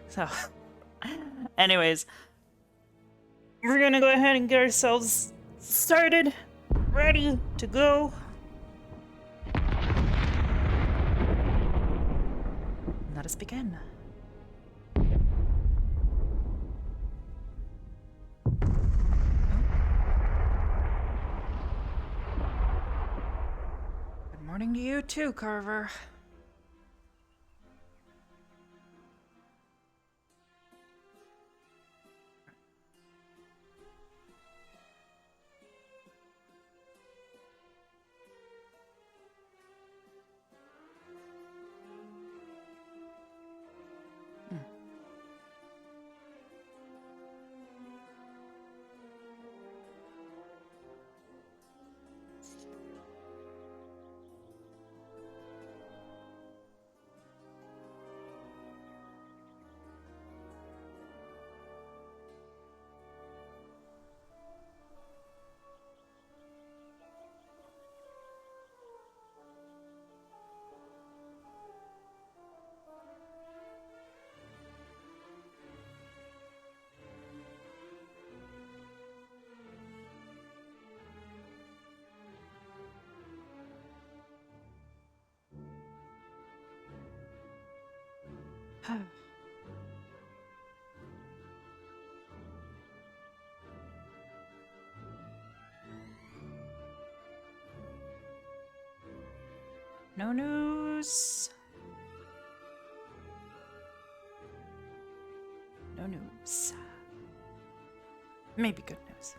So, anyways, we're gonna go ahead and get ourselves started, ready to go. Let us begin. Good morning to you too, Carver. No news. No news. Maybe good news.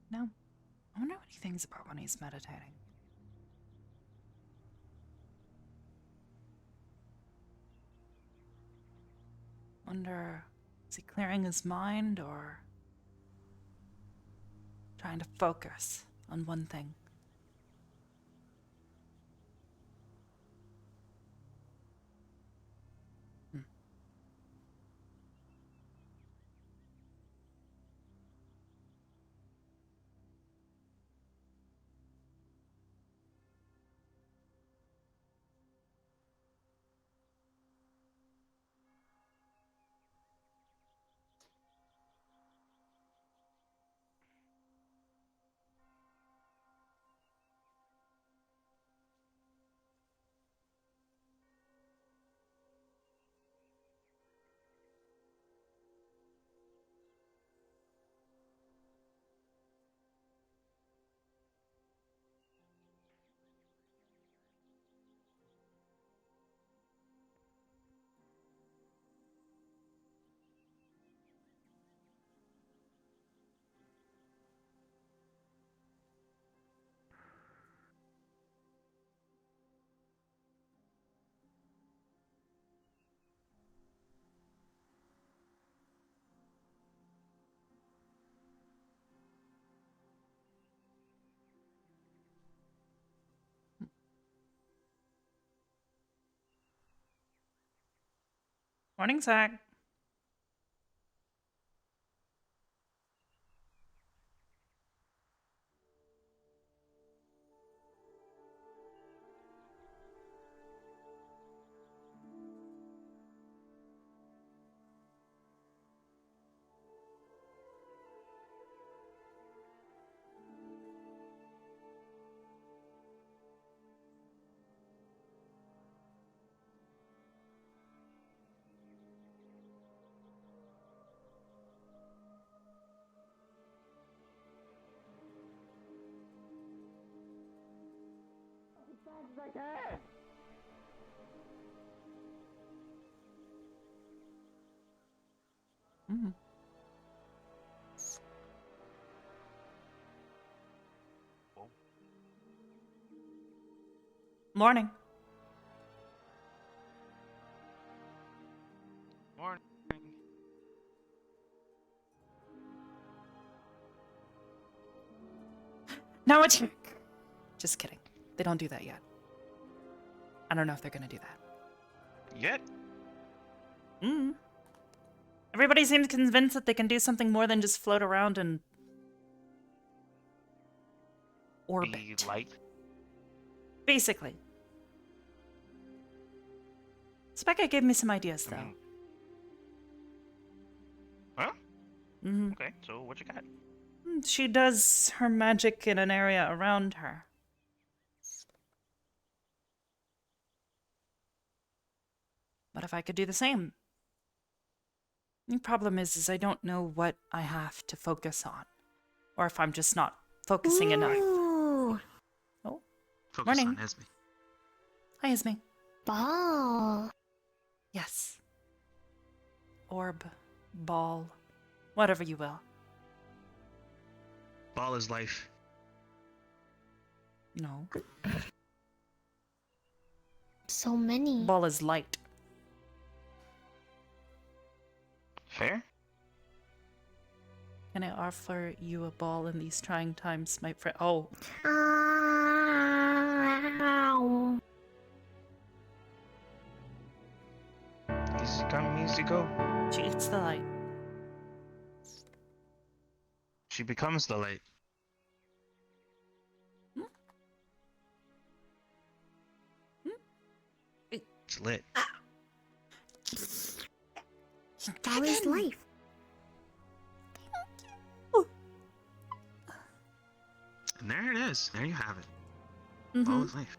No. I wonder what he thinks about when he's meditating. Wonder, is he clearing his mind or trying to focus on one thing? Hmm. Morning, Zach. I can. Mm. Whoa. Morning. Morning. Now it's your... Just kidding. They don't do that yet. I don't know if they're gonna do that. Yet? Mm. Everybody seems convinced that they can do something more than just float around and orbit. Be light. Basically. Specca gave me some ideas, though. Huh? Mm-hmm. Okay, so what you got? She does her magic in an area around her. What if I could do the same? The problem is I don't know what I have to focus on. Or if I'm just not focusing enough. Ooh, Oh, Focus Morning. on Esme. hi, Esme. ball. Yes. Orb, ball, whatever you will. Ball is life. No. So many. Ball is light. Fair? Can I offer you a ball in these trying times, my friend? Oh, Ow. Easy come, easy go. she eats the light. She becomes the light. It's lit. Ball is life. And there it is. There you have it. Ball Mm-hmm. is life.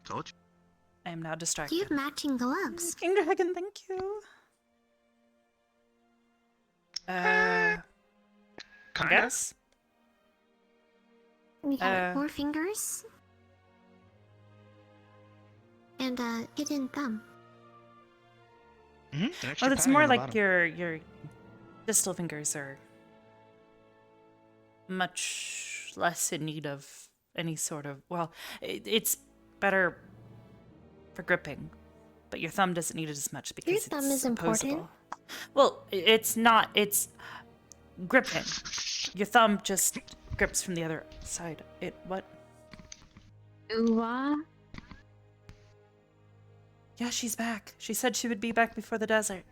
Told you. I am now You distracted. have matching gloves. King Dragon, thank you. I Kinda? guess. We have Uh. 4 fingers. And a hidden thumb. Mm-hmm. Well, it's more like your distal fingers are much less in need of any sort of... Well, it's better for gripping, but your thumb doesn't need it as much because Your it's thumb is important. opposable. Well, it's not. It's gripping. Your thumb just grips from the other side. What? Ooh, Yeah, she's back. She said she would be back before the desert.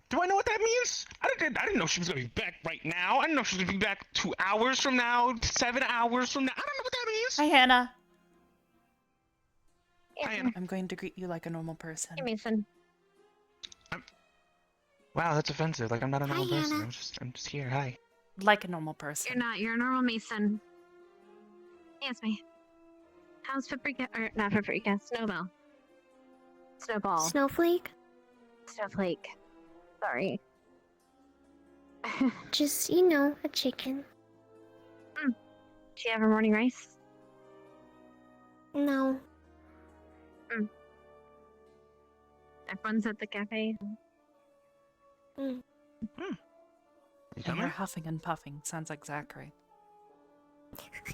Do I know what that means? I didn't know she was gonna be back right now. I didn't know she was gonna be back 2 hours from now, 7 hours from now. I don't know what that means. Hi, Hannah. Hi, Anna. I'm going to greet you like a normal person. hey, Mason. Wow, that's offensive. Like I'm not a Hi, normal person. Hannah. I'm just here. Hi. Like a normal person. You're not. You're a normal Mason. Yes, me. How's Paprika? Or not Paprika? Snowball. Snowball. Snowflake. Snowflake. Sorry. Just, you know, a chicken. She have her morning rice? No. Everyone's at the cafe. You And you're coming? huffing and puffing. Sounds like Zachary.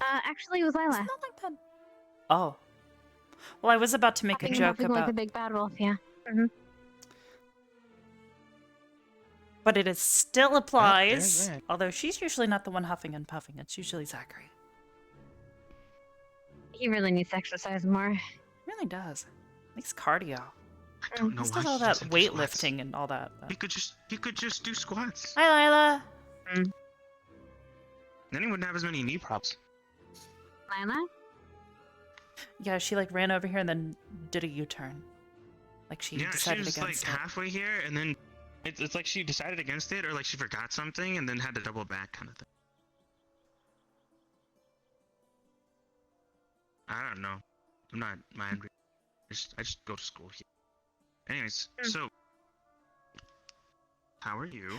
Actually, it was It's Lila. not like that. Oh. Well, I was about to make a Huffing and joke puffing like about... a big bad wolf. Yeah. But it is still there's applies. that. Although she's usually not the one huffing and puffing. It's usually Zachary. He really needs to exercise more. Really does. Makes cardio. I don't know He why does all he that doesn't do squats. weightlifting and all that. He could just do squats. Hi, Lila. Then he wouldn't have as many knee props. Lila? Yeah, she like ran over here and then did a U-turn. Like she Yeah, she decided was like against it. halfway here, and then it's like she decided against it, or like she forgot something, and then had to double back, kind of thing. I don't know. I'm not mind reading. I just go to school here. Anyways, so how are you?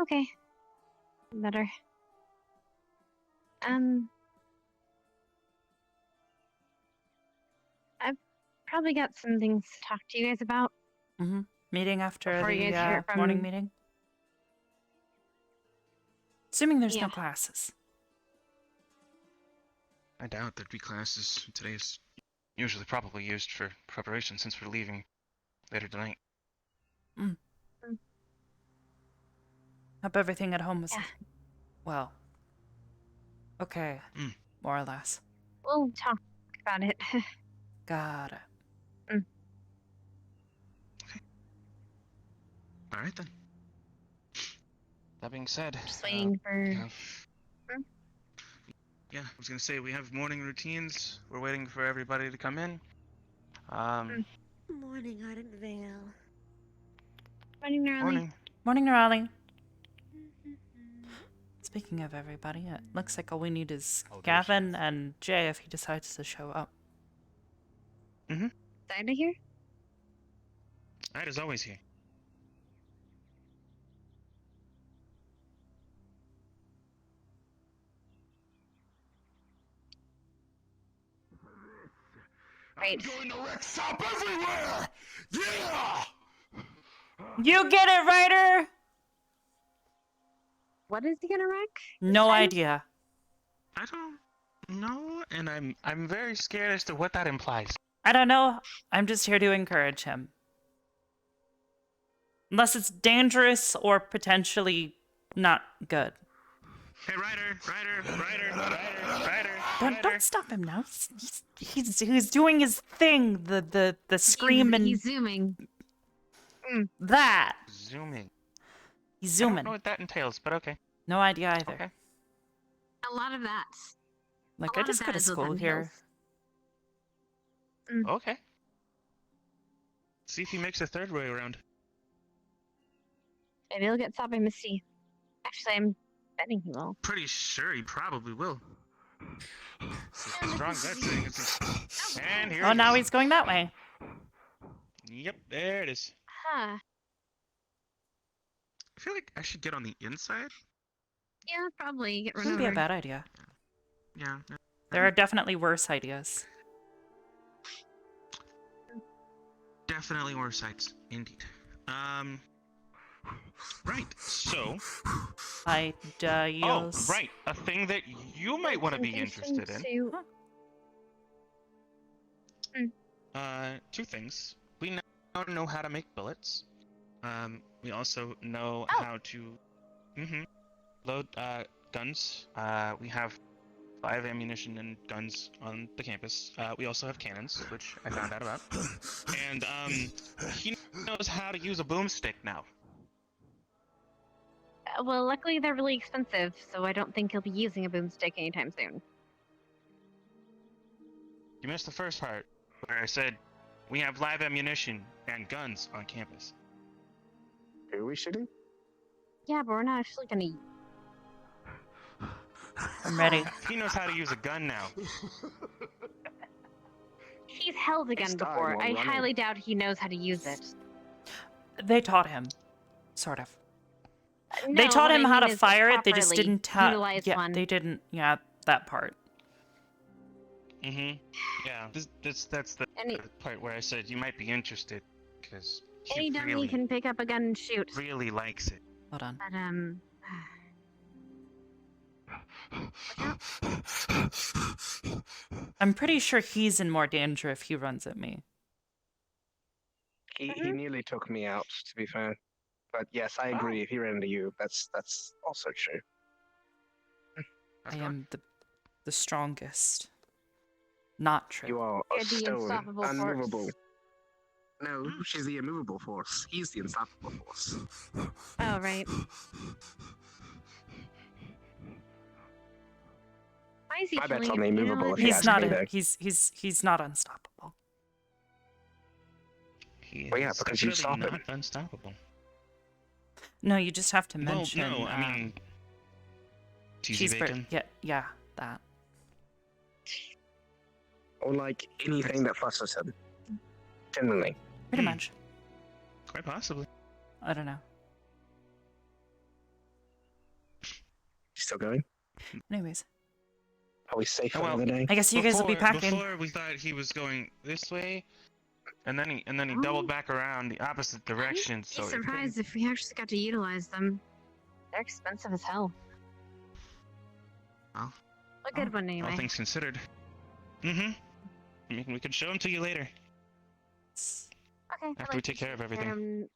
Okay. Better. I've probably got some things to talk to you guys about Meeting after before you the guys hear from morning meeting? Assuming there's Yeah. no classes. I doubt there'd be classes. Today is usually probably used for preparation since we're leaving later tonight. Hope everything at home was Yeah. well. Okay. Mm. More or less. We'll talk about it. Got it. All right then. That being said, Just waiting for. we have... Yeah, I was gonna say we have morning routines. We're waiting for everybody to come in. Morning, Ardent Vale. Morning, Gnarly. Morning. Morning, Raleigh. Speaking of everybody, it looks like all we need is Gavin and Jay if he decides to show up. Excited to hear? That is always here. Right. I'm going to wreck shop everywhere! Yeah! You get it, Ryder! What is he gonna wreck? No time? idea. I don't know, and I'm very scared as to what that implies. I don't know. I'm just here to encourage him. Unless it's dangerous or potentially not good. Hey, Ryder! Don't stop him now. He's doing his thing. The scream and He's zooming. that. Zooming. He's I don't zooming. know what that entails, but okay. No idea either. Okay. A lot of that. Like A I lot just of go that to is what school that here. entails. Okay. See if he makes a third way around. Maybe he'll get stopped by Misty. Actually, I'm betting he will. Pretty sure he probably will. Strong bet saying it's and here Oh, it now is. he's going that way. Yep, there it is. Huh. I feel like I should get on the inside. Yeah, probably get run Wouldn't be a over. bad idea. Yeah. There are definitely worse ideas. Definitely worse sights, indeed. Right. So. Oh, right. A thing that you might want to be interested in. Two things. We now know how to make bullets. We also know how to load guns. We have 5 ammunition and guns on the campus. We also have cannons, which I found out about. And he knows how to use a boomstick now. Well, luckily they're really expensive, so I don't think he'll be using a boomstick anytime soon. You missed the first part, where I said we have live ammunition and guns on campus. Who are we shooting? Yeah, but we're not actually gonna. I'm ready. He knows how to use a gun now. He's held a gun He's dying before. while I running. highly doubt he knows how to use it. They taught him, sort of. No, They taught what him I how mean to is fire it. They just properly didn't tell. utilize Yeah, one. they didn't. Yeah, that part. Yeah. That's the Any part where I said you might be interested, because any he dummy really, can pick up a gun and shoot. really likes it. Hold on. But I'm pretty sure he's in more danger if he runs at me. He nearly took me out, to be fair. But yes, I agree. If he ran into you, that's also true. I am the strongest. Not true. You are You're a the stone, unstoppable unmovable. force. No, she's the immovable force. He's the unstoppable force. oh right. Why is he My bet's killing on the you? You know immovable what? if he He's has not. to be there. He's not unstoppable. He Well, yeah, is because you definitely stop not him. unstoppable. No, you just have to Well, mention. no, I mean, cheesy bacon. Yeah, that. Or like anything that flutters him. Generally. Pretty much. Quite possibly. I don't know. You still going? Anyways, Are we safe Oh, for well, another day? I guess you guys will be packing. Before we thought he was going this way, and then he doubled back around the opposite direction. I'd So be it couldn't- surprised if we actually got to utilize them. They're expensive as hell. Well, A good one anyway. all things considered. I mean, we can show them to you later. Okay. I'd After we like take to care of see, everything.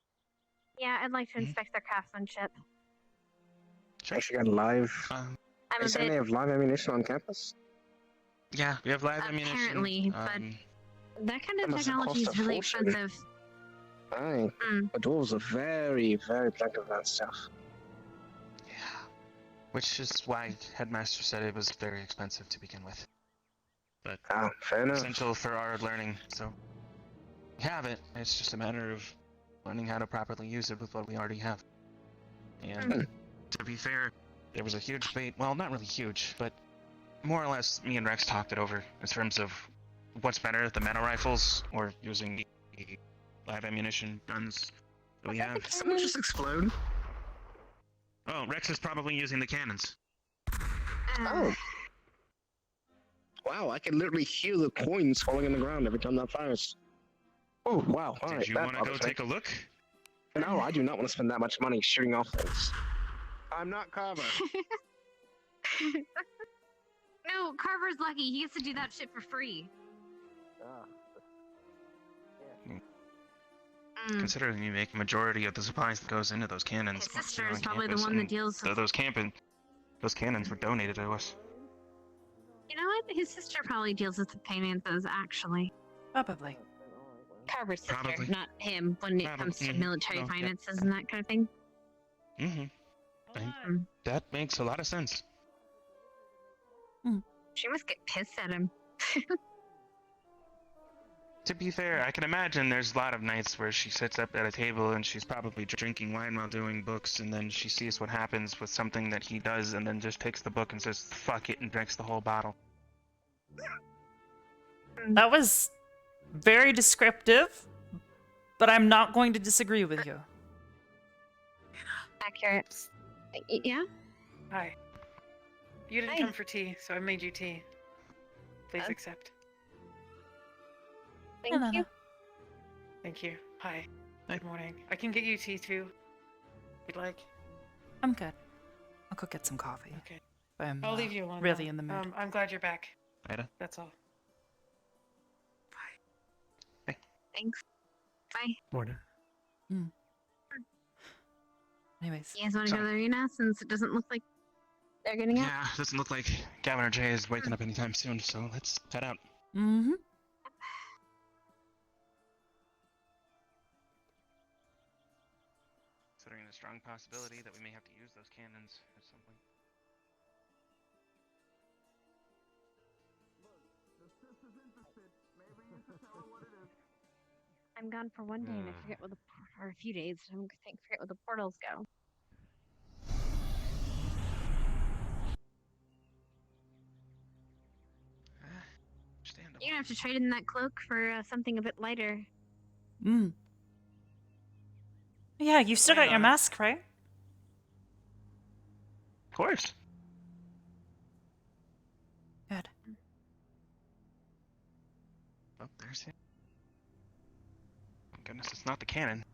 Yeah, I'd like to Mhm. inspect their craftsmanship. Sure. Actually got live. Um, I'm They a say they bit have live ammunition on campus. yeah, we have live ammunition. Apparently, but that kind That of must have technology cost is a really fortune. expensive. Aye. Mm. The dwarves are very, very protective of that stuff. Yeah. Which is why Headmaster said it was very expensive to begin with. But Ah, fair enough. essential for our learning, so we have it. It's just a matter of learning how to properly use it with what we already have. And to be fair, there was a huge debate. Well, not really huge, but more or less, me and Rex talked it over in terms of what's better, the meta rifles or using the live ammunition guns that we have. Did someone just explode? Oh, Rex is probably using the cannons. Oh. Wow, I can literally hear the coins falling on the ground every time that fires. Oh, wow. All Did right, you that want to go bothers me. take a look? No, I do not want to spend that much money shooting off things. I'm not Carver. No, Carver's lucky. He gets to do that shit for free. Considering you make a majority of the supplies that goes into those cannons. His once sister they're is on probably the campus, one that and deals with. those cannons were donated to us. You know what? His sister probably deals with the finances, actually. Probably. Carver's sister, Probably. not him, when it Probably. comes to Mhm. military No, yeah. finances and that kind of thing. That makes a lot of sense. She must get pissed at him. To be fair, I can imagine there's a lot of nights where she sits up at a table and she's probably drinking wine while doing books, and then she sees what happens with something that he does, and then just takes the book and says, fuck it, and drinks the whole bottle. That was very descriptive, but I'm not going to disagree with you. Accurate. Yeah? Hi. You didn't Hi. come for tea, so I made you tea. Please Oh. accept. Thank No. you. Thank you. Hi. Hi. Good morning. I can get you tea too. If you'd like. I'm good. I'll go get some coffee. Okay. I'm I'll leave you alone. really now. in the mood. I'm glad you're back. Ida? That's all. Thanks. Bye. Morning. Anyways, You guys want to go to the arena since it doesn't look like they're getting out? Yeah, doesn't look like Gavin or Jay is waking up anytime soon, so let's head out. mm-hmm. Considering the strong possibility that we may have to use those cannons at some point. I'm gone for one day and I forget what or a few days. I forget where the portals go. Understandable. You're gonna have to trade in that cloak for something a bit lighter. Yeah, you still got your Hang on. mask, right? Of course. Good. Oh, there's him. Thank goodness it's not the cannon.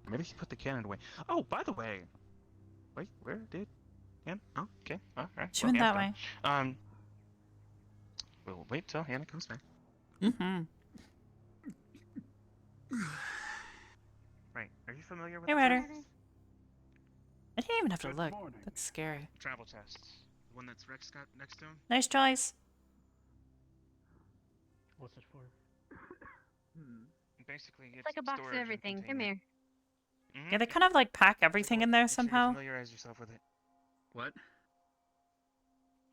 Maybe he put the cannon away. Oh, by the way. Wait, where did... Hannah? Oh, okay. Alright. She went that way. We'll wait till Hannah comes back. Mm-hmm. Right. Are you familiar with Hey, the Ryder. travel- I didn't even have to Good look. morning. That's scary. travel tests? The one that's Rex got next to him? Nice choice. What's it for? Basically, It's like a box of everything. Come here. Yeah, they kind of like pack everything in there somehow. Familiarize yourself with it. What?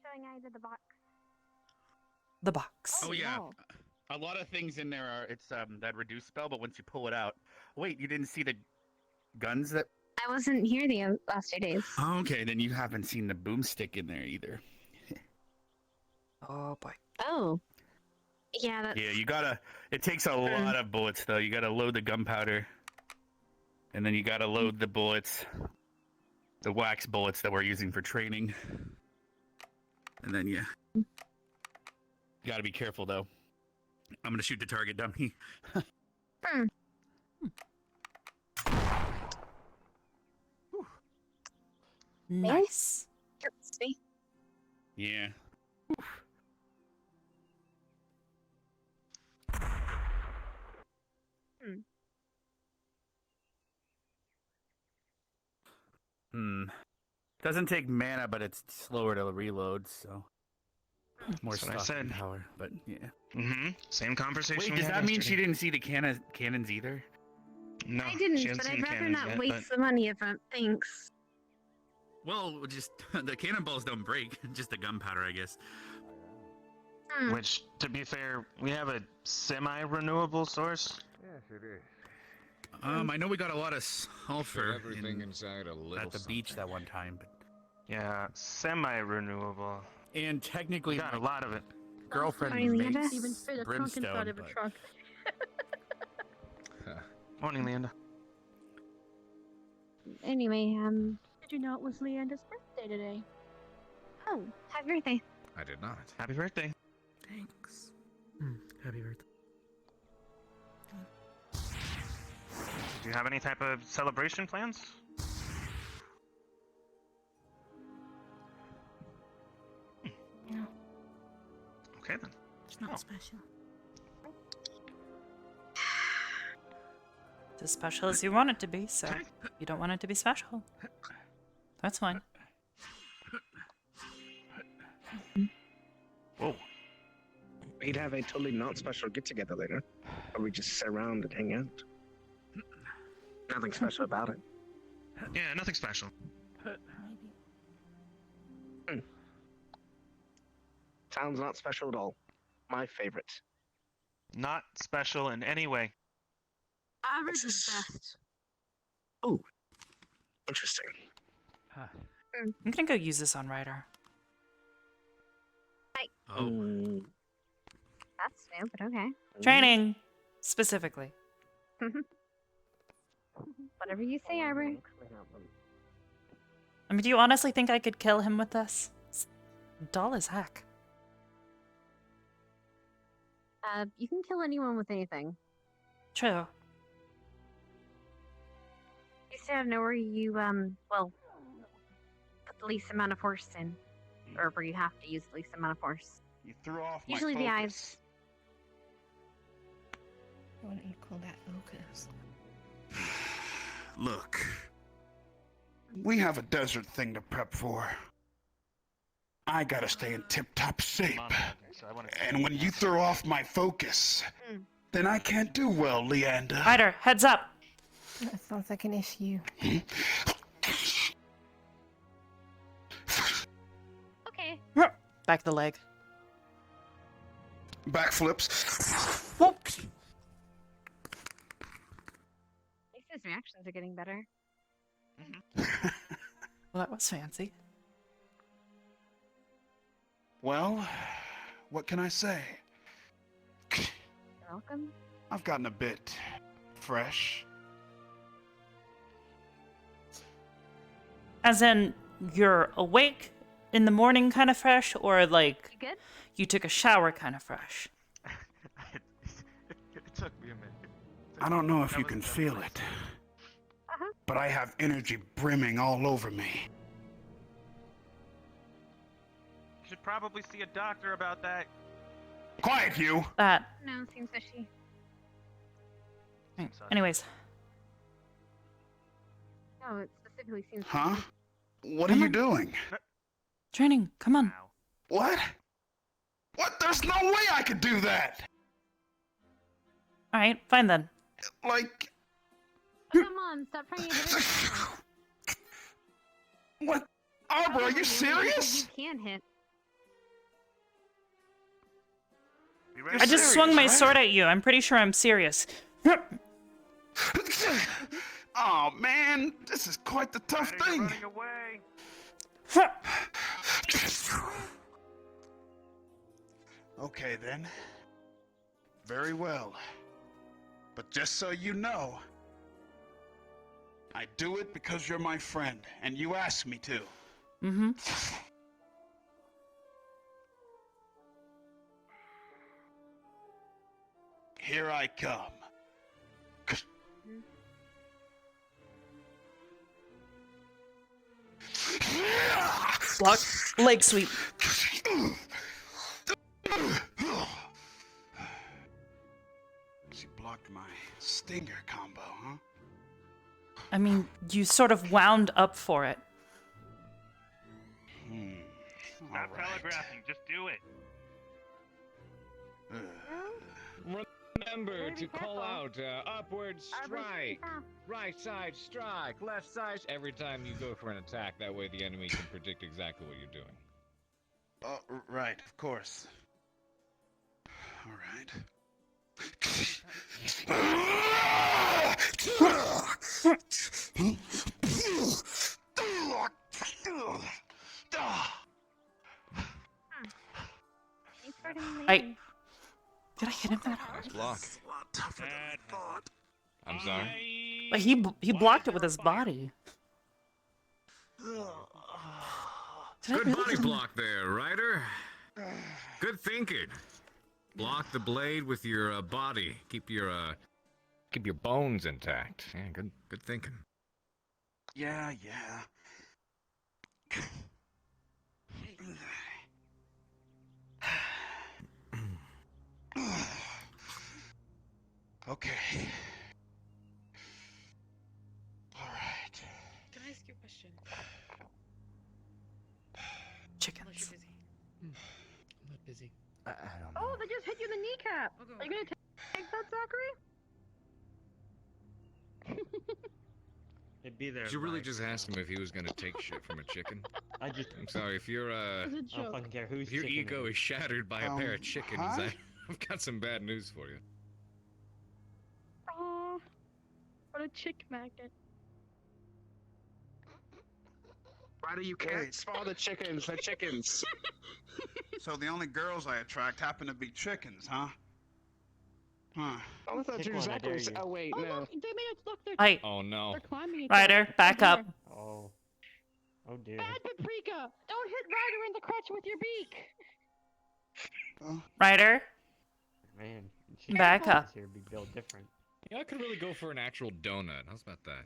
Showing Ida the box. The box. Oh yeah. wow. A lot of things in there are it's that reduce spell, but once you pull it out, wait, you didn't see the guns that? I wasn't here the last 2 days. Oh, okay, then you haven't seen the boomstick in there either. Oh boy. Oh. Yeah, that's... Yeah, you gotta. It takes a lot of bullets though. You gotta load the gunpowder, and then you gotta load the bullets. the wax bullets that we're using for training. And then, yeah. You gotta be careful, though. I'm gonna shoot the target dummy. Nice. See? Yeah. Doesn't take mana, but it's slower to reload, so more That's what I stocking said. power. But yeah. Mm-hmm. Same conversation. Wait, we does had that mean she yesterday. didn't see the cannons either? No, I she didn't, hasn't but seen I'd the rather cannons not yet, waste the money if I'm. Thanks. Well, just the cannonballs don't break. Just the gunpowder, I guess. Which, to be fair, we have a semi-renewable source. Yes, it is. I know we got a lot of Fit sulfur everything inside a little at the beach something. that one time, but Yeah, semi-renewable. and technically We got a my lot of it. girlfriend Sorry, Leander. makes Even fit a trunk brimstone. inside of a but- trunk. Morning, Leander. Anyway, Did you know it was Leander's birthday today? oh, happy birthday. I did not. Happy birthday. Thanks. Happy birthday. Do you have any type of celebration plans? No. Okay then. It's not Oh. special. It's as special as you want it to be, so Okay. you don't want it to be special. That's fine. Whoa. We'd have a totally not special get together later. Or we just sit around and hang out. Nothing special about it. Yeah, nothing special. Maybe. Sounds not special at all. My favorite. Not special in any way. Average is best. Interesting. I'm gonna go use this on Ryder. Oh, Mm, That's new, but okay. Training, specifically. Whatever you say, Arbor. I mean, do you honestly think I could kill him with this? It's dull as heck. You can kill anyone with anything. True. You still have to know where you, well, put the least amount of force in. Or where you have to use the least amount of force. you threw off Usually my the focus. eyes. Why don't you call that focus? Look, we have a desert thing to prep for. I gotta stay in tip-top shape. And when you throw off my focus, then I can't do well, Leander. Ryder, heads up! That sounds like an issue. Okay. Back the leg. Backflips. Whoops. At least his reactions are getting better. Well, that was fancy. Well, what can I say? You're welcome. I've gotten a bit fresh. As in, you're awake in the morning kind of fresh, or like You good? you took a shower kind of fresh? It took me a minute. I don't know if That you was can definitely feel it, Uh-huh. but I have energy brimming all over me. You should probably see a doctor about that. Quiet, you! That. No, seems fishy. Anyways, No, it specifically seems Huh? fishy. What are Come you on. doing? training, come on. Wow. What? What? There's no way I could do that! All right, fine then. Like, Oh, come on, stop trying to get it. what? Arbor, are you You serious? can hit. You I ready? just serious, swung my right? sword at you. I'm pretty sure I'm serious. Oh man, this is quite the tough Ryder, you're thing. running away. Okay then. Very well. But just so you know, I do it because you're my friend, and you asked me to. Mm-hmm. Here I come. Block. Leg sweep. She blocked my stinger combo, huh? I mean, you sort of wound up for it. Stop telegraphing. Just do it. Remember Better be to call careful. out upward Arbor, strike, stop. right side strike, left side every time you go for an attack. That way the enemy can predict exactly what you're doing. Right, of course. All right. He's fucking I- mean. Did I hit him that hard? Nice block. I'm sorry. Like he blocked it with his body. Did I Good really body hit him? block there, Ryder. Good thinking. Block the blade with your body. Keep your bones intact. Yeah, good thinking. Yeah. Okay. All right. Can I ask you a question? Unless Chickens. you're busy. I'm not busy. I don't know. Oh, they just hit you in the kneecap. I'll go. Are you gonna take that, Zachary? It'd be there. Did you really right? just ask him if he was gonna take shit from a chicken? I just. I'm sorry, if your I don't fucking care who's. if your chicken ego it is shattered by a pair of chickens, huh? I've got some bad news for you. Oh, what a chick magnet. Ryder, you can't Wait. spoil the chickens. They're chickens. So the only girls I attract happen to be chickens, huh? Huh. I thought Pick you one, I dare Zachary. you. Oh wait, Oh, no. look, they made it. Look, I Oh no. they're climbing each Ryder, other. back Right up. there. Oh. Oh dear. Bad paprika! Don't hit Ryder in the crotch with your beak! Ryder, Man. back Careful. up. Here be built different. Yeah, I could really go for an actual donut. How's about that?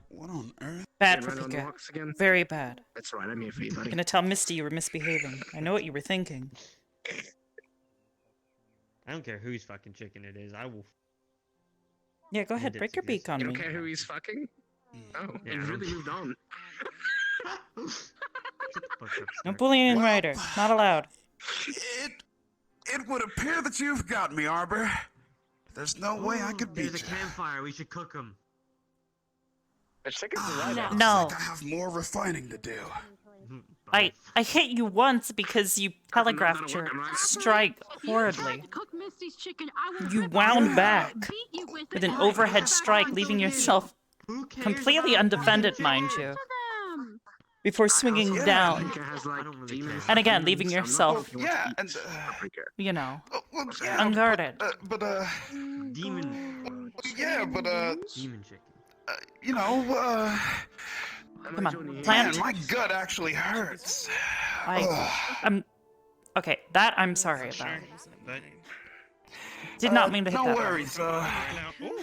What on earth? Bad Get right on the paprika. rocks again. Very bad. That's right. I'm here for you, buddy. Gonna tell Misty you were misbehaving. I know what you were thinking. I don't care whose fucking chicken it is. I will. Yeah, go ahead, Did break your suggest- beak on You me. don't care who he's fucking? Oh, Yeah, you've I really moved on. Shut the fuck up, No Stark. bullying Well- Ryder. Not allowed. It would appear that you've got me, Arbor. There's no way I could beat There's a you. campfire. We should cook them. The chickens are right. No. Looks like I have more refining to do. I hit you once because you telegraphed your strike horribly. To cook Misty's chicken, I will You rip wound off back and beat you with with it an and overhead put it strike, back on leaving you. yourself Who cares completely about undefended, fucking mind chicken? you, To them. before swinging Yeah. down. Paprika has like I don't really demons. care. And again, leaving I'm not yourself- sure if you want to Yeah, eat and paprika. You know, well, yeah, unguarded. but Demon. yeah, but Demon chicken. you know, I'm Come on, joining you. plant. man, my gut actually hurts. I'm okay. That I'm sorry Sure, about. but Did not mean to hit No that. worries. now, ooh,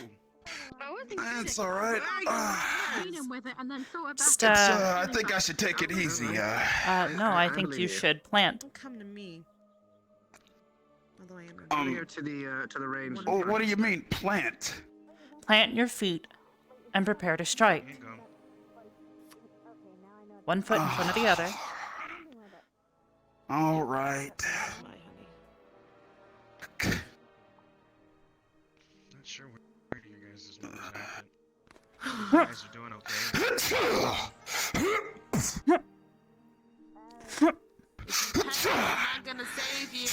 I wasn't It's kidding. all right. Beat him with it and then throw it back. Just, It's, uh, I think I should take it easy. No, I I think you believe you. should plant. Don't come to me. Although I am. I'm gonna go to the range. Oh, what do you mean, plant? Plant your feet and prepare to strike. here you go. One foot in front of the other. All right. My honey. Not sure where to your guys' numbers at, but you guys are doing okay. I'm not gonna save you.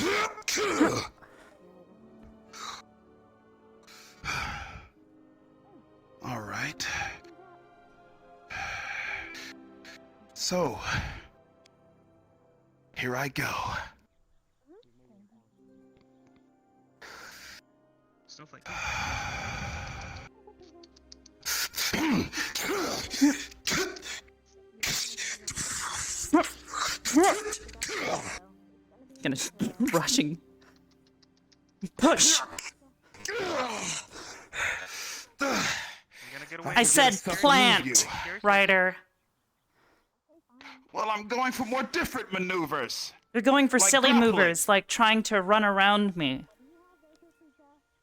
All right. So, here I go. Stuff like that. Gonna rushing. Push. I said plant, Ryder. Well, I'm going for more different maneuvers. You're going for Like silly grappling. movers, like trying to run around me.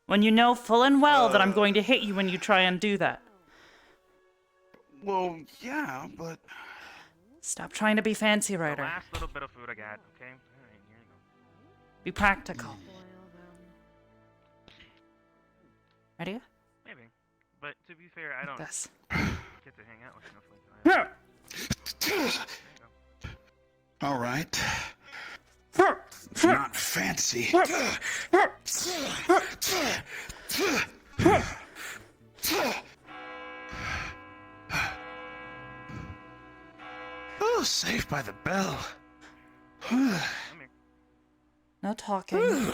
When you know full and well that I'm going to hit you when you try and do that. Well, yeah, but Stop trying to be fancy, The Ryder. last little bit of food I got. Okay. All right, here you go. Be practical. Ready? Maybe. But to be fair, I don't This. get to hang out with Snowflake. all right. Not fancy. Oh, saved by the bell. No talking.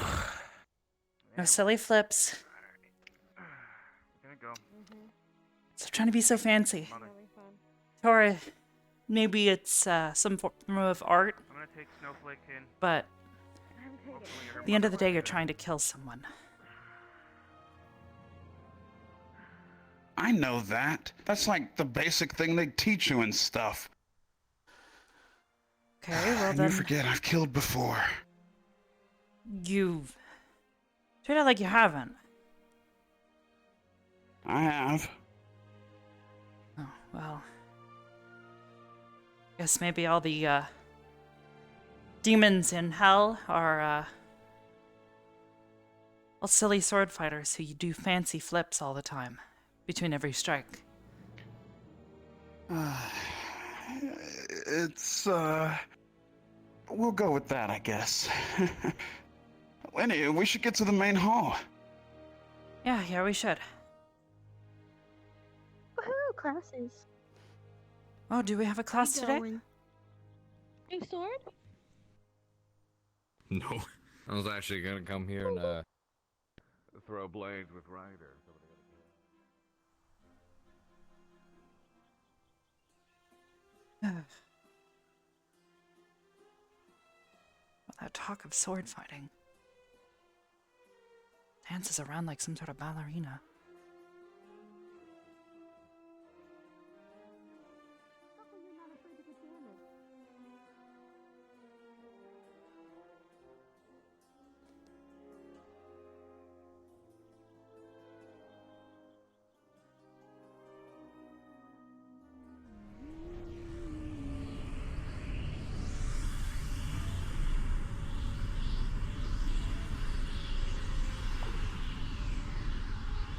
No silly flips. Gonna go. Stop trying to be so fancy. Or maybe it's some form of art, I'm gonna take Snowflake in. but Hopefully her at the end of the day, mother- you're trying to kill someone. I know that. That's like the basic thing they teach you and stuff. Okay, well And then you forget I've killed before. you've treat it like you haven't. I have. Oh, well. Guess maybe all the demons in hell are all silly sword fighters who do fancy flips all the time between every strike. It's, we'll go with that, I guess. Anyway, we should get to the main hall. Yeah, we should. Woohoo, classes. Oh, do we have a class today? New sword? No. I was actually gonna come here and throw blades with Ryder. Well, that talk of sword fighting. Dances around like some sort of ballerina.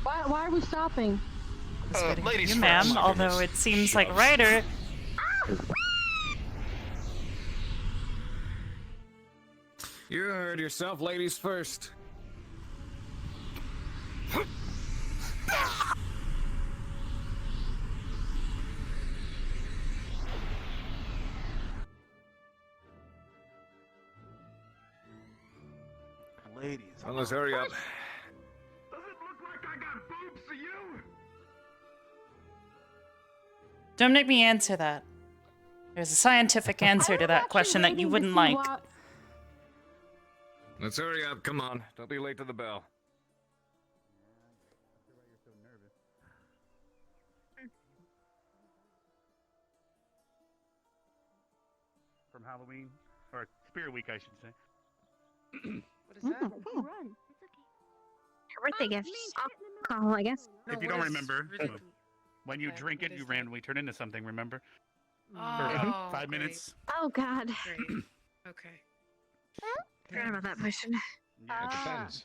Why are we stopping? Ladies You, first. ma'am, although it seems like Ryder. You heard yourself, ladies first. Ladies. Well, let's hurry up. Does it look like I got boobs to you? Don't make me answer that. There's a scientific answer to that question that you wouldn't like. Let's hurry up. Come on. Don't be late to the bell. From Halloween, or Spirit Week, I should say. What is that? Her birthday gift. Alcohol, I guess. No, If you what don't is remember, ridiculous? when you Okay, drink what it, is you that? randomly turn into something, remember? For Oh, about 5 great, minutes. Oh, God. Great. Okay. Forgot about that question. Yeah, it depends.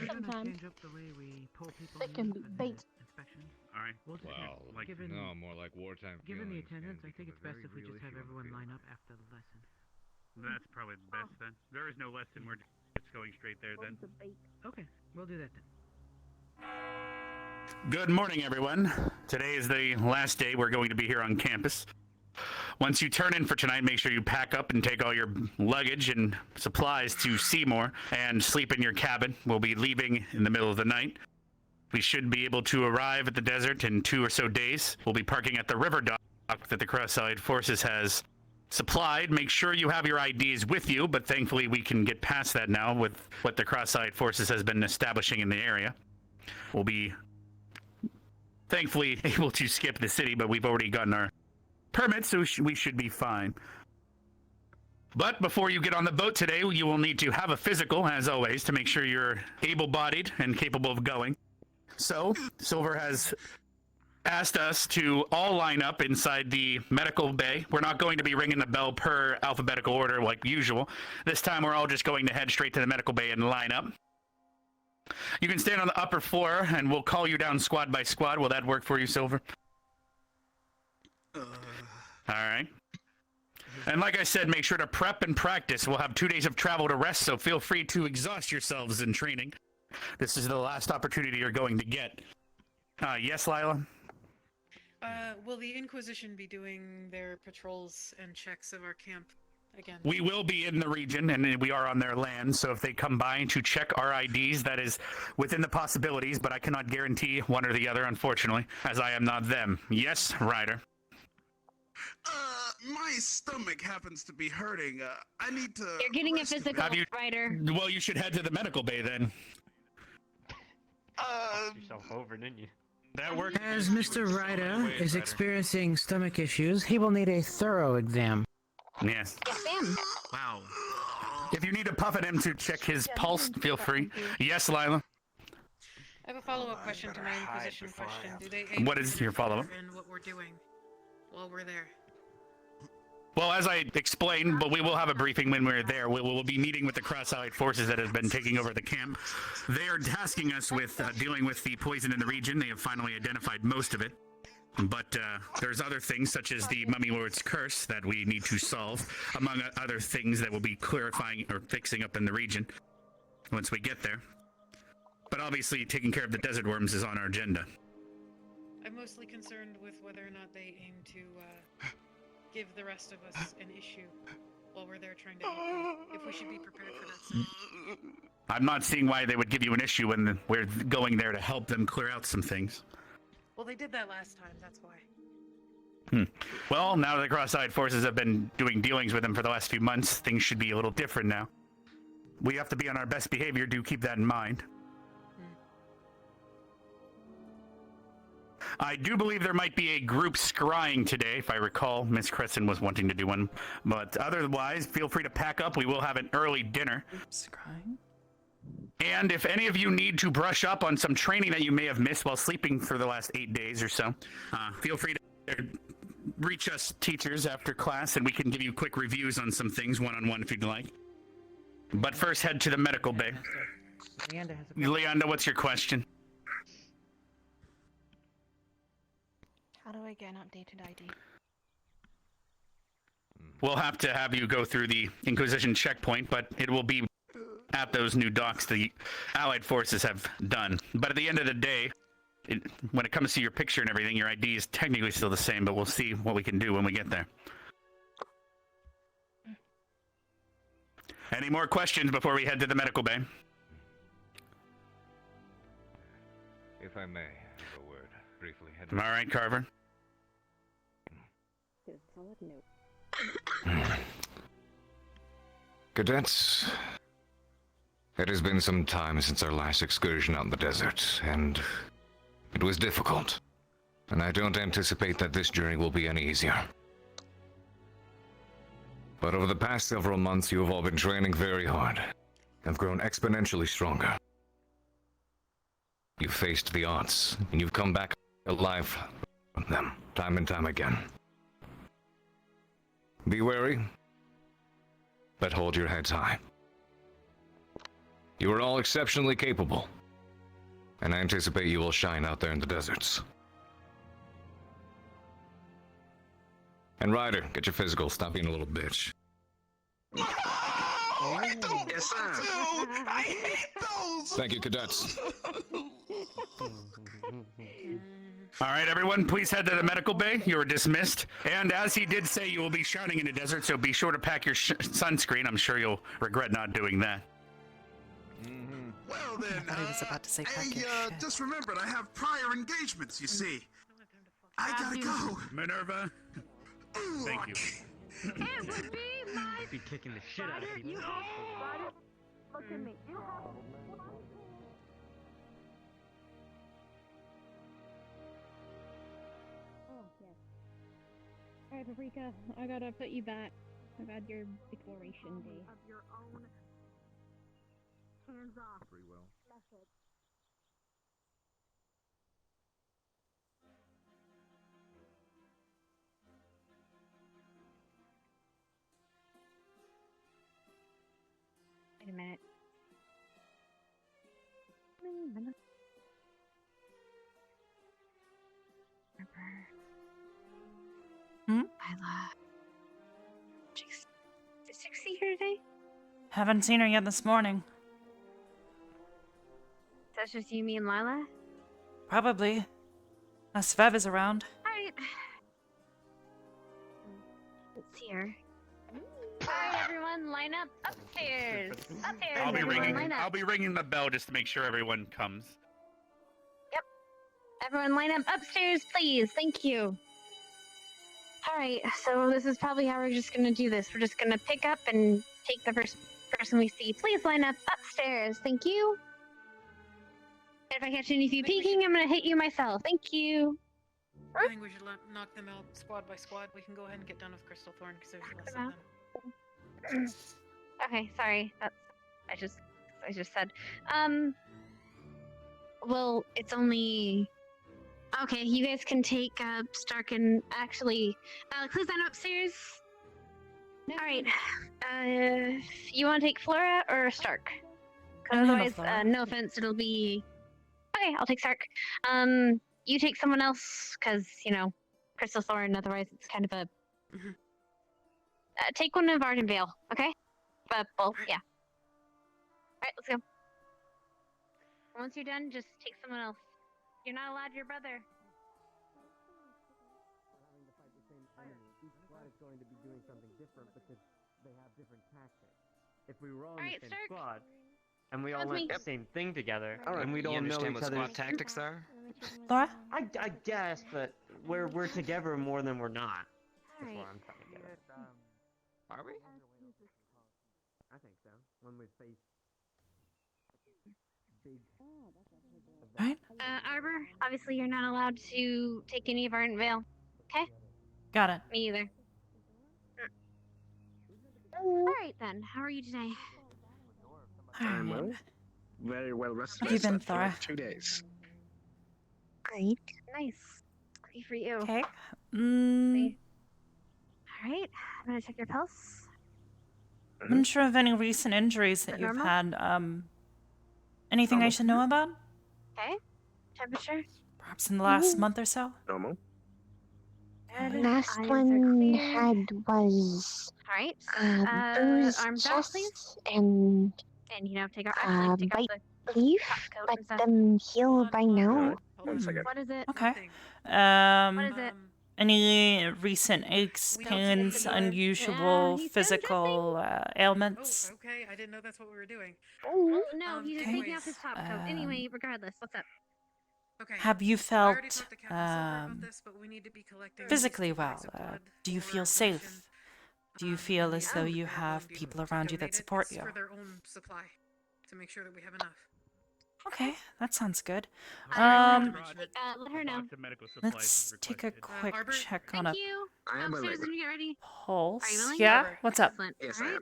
Sometimes. Change up the way we pull people That can be in bait. inspection. All right. We'll just Well, like given more like wartime. given the feelings attendance, can I think it's become a best if very we just real have issue on everyone field. line up after the lesson. That's probably the best then. There is no lesson. We're just going straight there then. Okay, we'll do that then. Good morning, everyone. Today is the last day we're going to be here on campus. Once you turn in for tonight, make sure you pack up and take all your luggage and supplies to Seymour and sleep in your cabin. We'll be leaving in the middle of the night. We should be able to arrive at the desert in 2 or so days. We'll be parking at the river dock that the Cross-Allied Forces has supplied. Make sure you have your IDs with you, but thankfully we can get past that now with what the Cross-Allied Forces has been establishing in the area. We'll be thankfully able to skip the city, but we've already gotten our permits, so we should be fine. But before you get on the boat today, you will need to have a physical, as always, to make sure you're able-bodied and capable of going. So, Silver has asked us to all line up inside the medical bay. We're not going to be ringing the bell per alphabetical order like usual. This time we're all just going to head straight to the medical bay and line up. You can stand on the upper floor, and we'll call you down squad by squad. Will that work for you, Silver? All right. And like I said, make sure to prep and practice. We'll have 2 days of travel to rest, so feel free to exhaust yourselves in training. This is the last opportunity you're going to get. Yes, Lila? Will the Inquisition be doing their patrols and checks of our camp again? We will be in the region, and we are on their land, so if they come by to check our IDs, that is within the possibilities, but I cannot guarantee one or the other, unfortunately, as I am not them. Yes, Ryder? My stomach happens to be hurting. I need to... You're getting a physical, Ryder. Well, you should head to the medical bay, then. yourself over, didn't you? That worked. As Mr. Ryder is experiencing stomach issues, he will need a thorough exam. Yes. Yes, ma'am. Wow. If you need to puff at him to check his pulse, feel free. Yes, Lila? I have a follow-up question to my Inquisition question. Do they aim What is your follow-up? in what we're doing while we're there? Well, as I explained, but we will have a briefing when we're there. We will be meeting with the Cross-Allied Forces that have been taking over the camp. They are tasking us with dealing with the poison in the region. They have finally identified most of it. But there's other things, such as the Mummy Lord's Curse, that we need to solve, among other things that will be clarifying or fixing up in the region once we get there. But obviously, taking care of the desert worms is on our agenda. I'm mostly concerned with whether or not they aim to give the rest of us an issue while we're there trying to help them. If we should be prepared for that scenario. I'm not seeing why they would give you an issue when we're going there to help them clear out some things. Well, they did that last time, that's why. Well, now the Cross-Allied Forces have been doing dealings with them for the last few months, things should be a little different now. We have to be on our best behavior, do keep that in mind. I do believe there might be a group scrying today, if I recall. Miss Crescent was wanting to do one. But otherwise, feel free to pack up. We will have an early dinner. Scrying? And if any of you need to brush up on some training that you may have missed while sleeping for the last 8 days or so, feel free to reach us teachers after class, and we can give you quick reviews on some things one-on-one if you'd like. But first, head to the medical bay. Leanda, what's your question? How do I get an updated ID? We'll have to have you go through the Inquisition checkpoint, but it will be at those new docks the Allied forces have done. But at the end of the day, when it comes to your picture and everything, your ID is technically still the same, but we'll see what we can do when we get there. Any more questions before we head to the medical bay? If I may, have a word briefly. All right, Carver. Cadets, it has been some time since our last excursion out in the desert, and it was difficult. And I don't anticipate that this journey will be any easier. But over the past several months, you have all been training very hard, have grown exponentially stronger. You've faced the odds, and you've come back alive from them, time and time again. Be wary, but hold your heads high. You are all exceptionally capable, and I anticipate you will shine out there in the deserts. And Ryder, get your physical, stop being a little bitch. Yes, sir. I hate those! Thank you, cadets. All right, everyone, please head to the medical bay. You are dismissed. And as he did say, you will be shouting in the desert, so be sure to pack your sunscreen. I'm sure you'll regret not doing that. Well I then, thought he was about to say peckish. just remembered I have prior engagements, you see. I gotta go. Minerva, thank you. It would be my. Be kicking the shit out of people. Look at me. Oh, yes. Alright, Paprika, I gotta put you back. I've had your declaration day. Of your own hands off. Free will. Method. Wait a minute. Hmm? Lila. Is Trixie here today? Haven't seen her yet this morning. That's just you, me, and Lila? Probably. Svev is around. Alright. Let's see her. Alright, everyone, line up upstairs. Upstairs, I'll be everyone, ringing. line up. I'll be ringing the bell just to make sure everyone comes. Yep. Everyone, line up upstairs, please. Thank you. Alright, so this is probably how we're just gonna do this. We're just gonna pick up and take the first person we see. Please line up upstairs. Thank you. If I catch any of you peeking, I'm gonna hit you myself. Thank you. I think we should knock them out squad by squad. We can go ahead and get done with Crystal Thorn because there's less of them. Okay, sorry. That's I just said. Well, it's only. Okay, you guys can take Stark and actually, please line up upstairs. All right. You want to take Flora or Stark? 'Cause I handle otherwise, Flora. no offense, it'll be. Okay, I'll take Stark. You take someone else, cause you know, Crystal Thorn. Otherwise, it's kind of a. Take one of Ardenvale, okay? Well, yeah. All right, let's go. Once you're done, just take someone else. You're not allowed your brother. Having to fight the same enemy. Each squad is going to be doing something different because they have different tactics. If we were all in Alright, the same Stark. squad, and we all That's went me. the same thing together, All right, and we'd you all know understand each what other's squad tactics are? Laura? I guess, but we're together more than we're not. That's Alright. what I'm trying to get at. Are we? I think so. When we face big. Right? Arbor, obviously you're not allowed to take any of Ardenvale. Okay? Got it. Me either. Alright then, how are you today? I'm Alright. well. Very well rested. Have you been, I slept for Thora? 2 days. Great. Nice. Great for you. Okay. Alright, I'm gonna check your pulse. I'm unsure of any recent injuries that you've Normal? had. Anything I Normal. should know about? Okay. Temperature? Perhaps in the last month or so? Normal. Good. Last Eyes are one clear. had was Alright. bruised Arms out, please. chest and And you know, take out actually take out bite the leaf. top coat Let and stuff. them heal by now. Alright, 1 second. What is it? Okay. What is it? Any recent aches, We don't pains, see it. unusual he's physical ailments? Oh, okay. I didn't know that's what we were doing. Well, no, he's just Okay. taking off his top coat. Anyway, regardless, what's up? Okay. Have you I already felt talked to Captain Silver about this, but we need to be collecting physically these well? bags of blood Do you for feel our safe? mission. Do you feel as though you They're have going to people around you that donate it. support It's you? for their own supply to make sure that we have enough. Okay, that sounds good. Let her know. Box of medical supplies Let's is take a requested. quick Arbor? check on Thank a you. I am Upstairs willing. when you get ready. pulse. Are you willing? Yeah? Arbor. What's up? Excellent. Yes, All I right.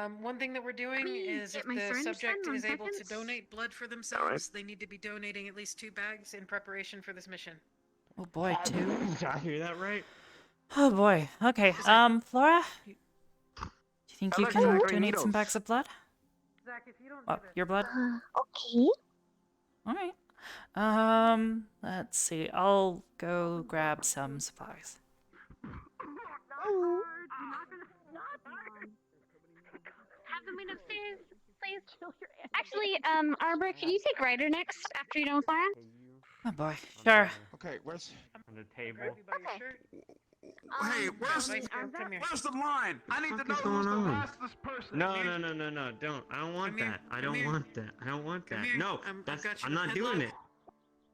am. One thing that we're doing Let me is get if my the syringe subject then, is 1 able to second. donate blood for themselves, they need to be donating at least 2 bags in preparation for this mission. Oh boy, 2. Did I hear that right? Oh boy. Okay. Flora? Do you think How you about can Zachary donate some needles? bags of blood? Zach, if you don't Oh, your blood? Okay. Alright. Let's see. I'll go grab some supplies. Have them wait upstairs, please. Actually, Arbor, can you take Ryder next after you done with Laura? Oh boy. Sure. Okay, where's On the table. Grab you by your Okay. shirt. Hey, where's Vice Girl, come here. where's the line? I need to What know is who's going the on? fastest person. No, man. no, don't. I don't want Come here, that. I come don't here. want that. I don't want Come that. here. No, I've that's. got you I'm in a not doing headlock. it.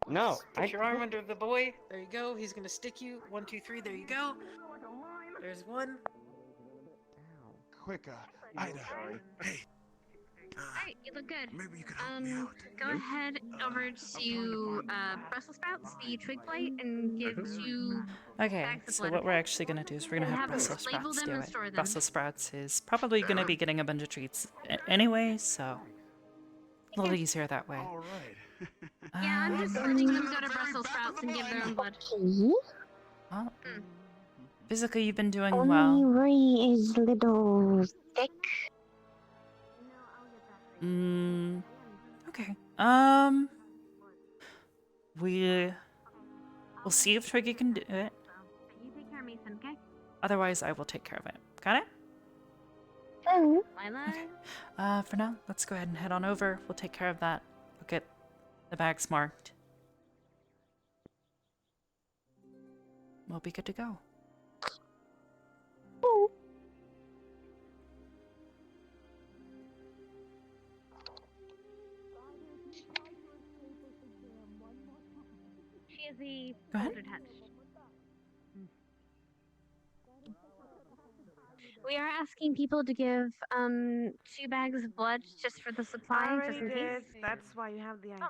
No, Put your arm under the boy. There you go. He's gonna stick you. 1, 2, 3. There you go. There's one. Quick, Ida. Hey. Alright, you look good. Maybe you can help me out. Go ahead over to Brussels sprouts, the twig blight, and give two Okay, bags of so blood. what we're actually gonna do is we're gonna And have have them Brussels label sprouts them do and it. store them. Brussels sprouts is probably gonna be getting a bunch of treats anyway, so a little easier that way. All right. Yeah, I'm just letting them go to Brussels sprouts and give their own blood. Well, physically, you've been doing Only well. Ray is little thick. Okay. We'll see if Twiggy can do it. You take care of Mason, okay? Otherwise, I will take care of it. Got it? Lila? For now, let's go ahead and head on over. We'll take care of that. We'll get the bags marked. We'll be good to go. She is a Go ahead. folded hat. We are asking people to give 2 bags of blood just for the supply, just in case. That's why you have the idea.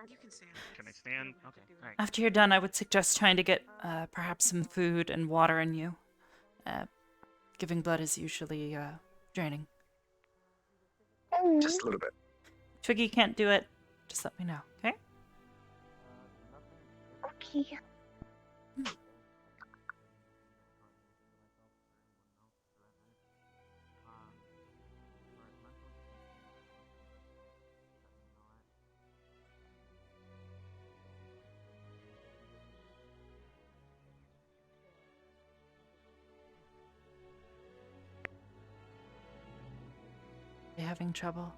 You can stand. Can I stand? Okay. All right. After you're done, I would suggest trying to get perhaps some food and water in you. Giving blood is usually draining. Just a little bit. Twiggy can't do it. Just let me know, okay? Okay. You having trouble?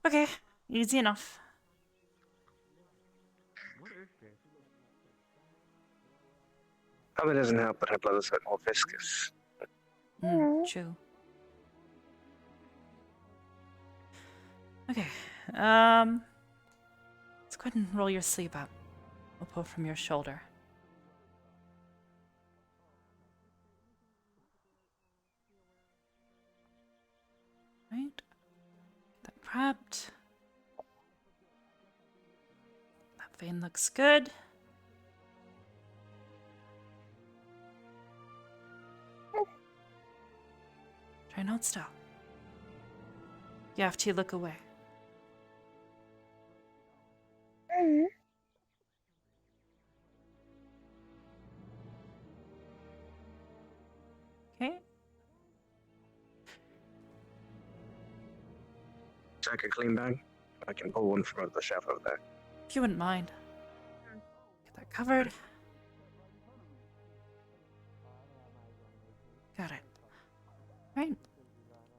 Okay, easy enough. Probably doesn't help that her blood is a bit more viscous. True. Okay, let's go ahead and roll your sleeve up. We'll pull from your shoulder. Right. Get that prepped. That vein looks good. Try not stop. You have to look away. Okay. Take a clean bag. I can pull one from the shelf over there. If you wouldn't mind. Get that covered. Got it. Right.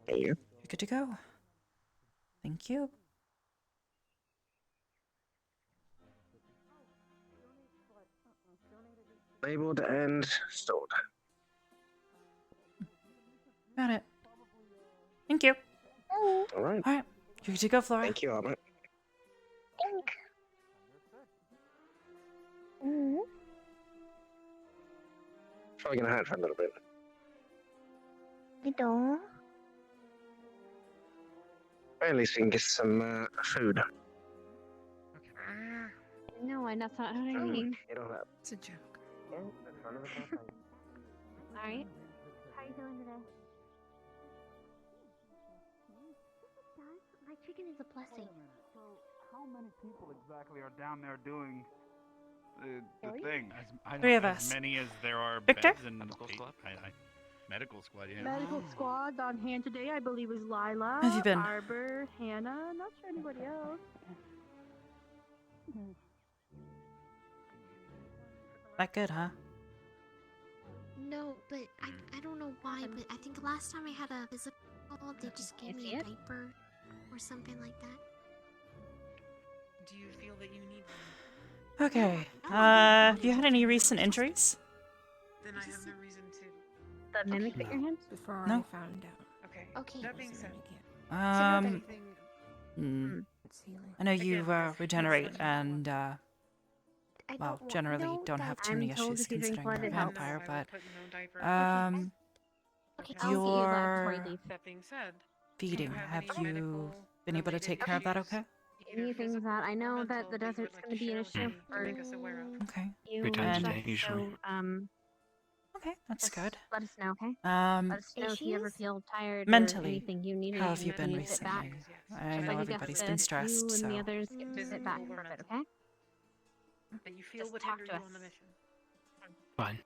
There you go. You're good to go. Thank you. Labeled and stored. Got it. Thank you. All right. All right. You're good to go, Flora. Thank you, Albert. Probably gonna hide for a little bit. You don't. At least we can get some food. No, that's not what I mean. You don't have. It's a joke. Alright. How are you doing today? My chicken is a blessing. So, how many people exactly are down there doing the thing? Three of us. As many as there are Victor? beds in medical squad. Medical squad, yeah. Medical squad on hand today, I believe, is Lila, How have you been? Arbor, Hannah. Not sure anybody else. That good, huh? No, but I don't know why, but I think last time I had a physical, they just gave me a diaper or something like that. Do you feel that you need one? Okay. Have you had any recent injuries? Then I have no reason to. The mimic that No. your hand? Before No. I found out. Okay. Okay. That being said, Um. anything. It's healing. I know you Again, guys, regenerate let's let you and I well, don't generally know don't that have too I'm many told issues if you drink considering blood, you're a it helps. vampire, I but would put no diaper. Okay, Okay. I'll see you laboratory your leave. That being said, feeding, do you have any you medical been able to related take care of that issues, okay? either Any things physical that I or know that mental, the that you would desert's like going to to be an share with issue me to for make us aware of? Okay. you 3 times and a stuff, day, usually. so Okay, that's just good. let us know, okay? Let us know if you ever Issues? feel tired or Mentally, anything you need, how or have you you been need to sit back. recently? Yes. I Just know like you got everybody's to, been you stressed, and so the others get to sit Physical back or for a bit, mental? okay? That you feel Just would talk hinder to you on the us. mission. Fine.